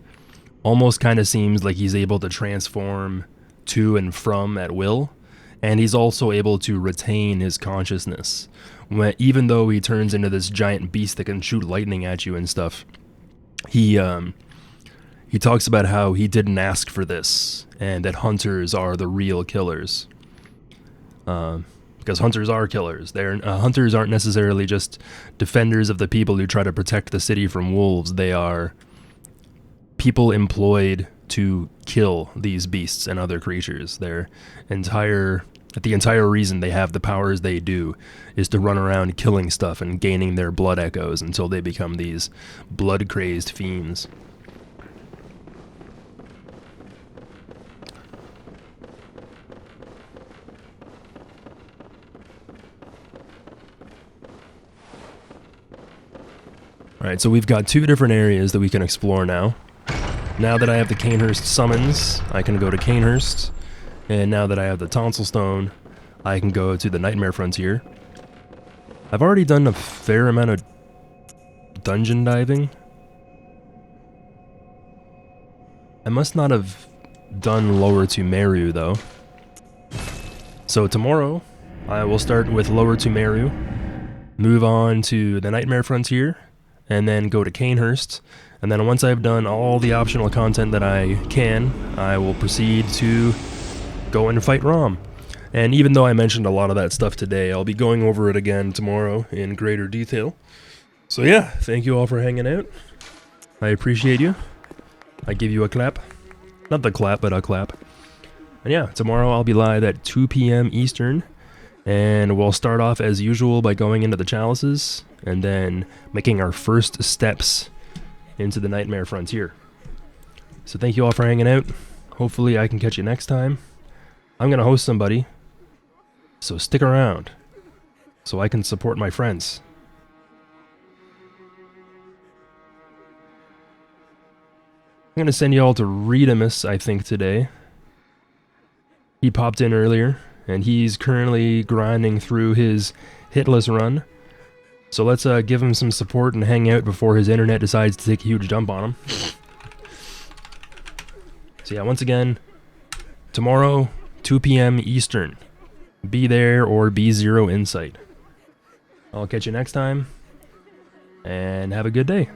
almost kind of seems like he's able to transform to and from at will, and he's also able to retain his consciousness. Even though he turns into this giant beast that can shoot lightning at you and stuff, he talks about how he didn't ask for this, and that hunters are the real killers. Because hunters are killers. Hunters aren't necessarily just defenders of the people who try to protect the city from wolves. They are people employed to kill these beasts and other creatures. The entire reason they have the powers they do is to run around killing stuff and gaining their blood echoes until they become these blood-crazed fiends. Alright, so we've got 2 different areas that we can explore now. Now that I have the Canehurst summons, I can go to Canehurst. And now that I have the Tonsil Stone, I can go to the Nightmare Frontier. I've already done a fair amount of dungeon diving. I must not have done Lower to Meru, though. So tomorrow, I will start with Lower to Meru, move on to the Nightmare Frontier, and then go to Canehurst. And then once I've done all the optional content that I can, I will proceed to go and fight Rom. And even though I mentioned a lot of that stuff today, I'll be going over it again tomorrow in greater detail. So yeah, thank you all for hanging out. I appreciate you. I give you a clap. Not the clap, but a clap. And yeah, tomorrow I'll be live at 2 p.m. Eastern. And we'll start off as usual by going into the chalices and then making our first steps into the Nightmare Frontier. So thank you all for hanging out. Hopefully I can catch you next time. I'm going to host somebody, so stick around so I can support my friends. I'm going to send you all to Redamus, I think, today. He popped in earlier, and he's currently grinding through his hitless run. So let's give him some support and hang out before his internet decides to take a huge dump on him. So yeah, once again, tomorrow, 2 p.m. Eastern. Be there or be zero insight. I'll catch you next time, and have a good day.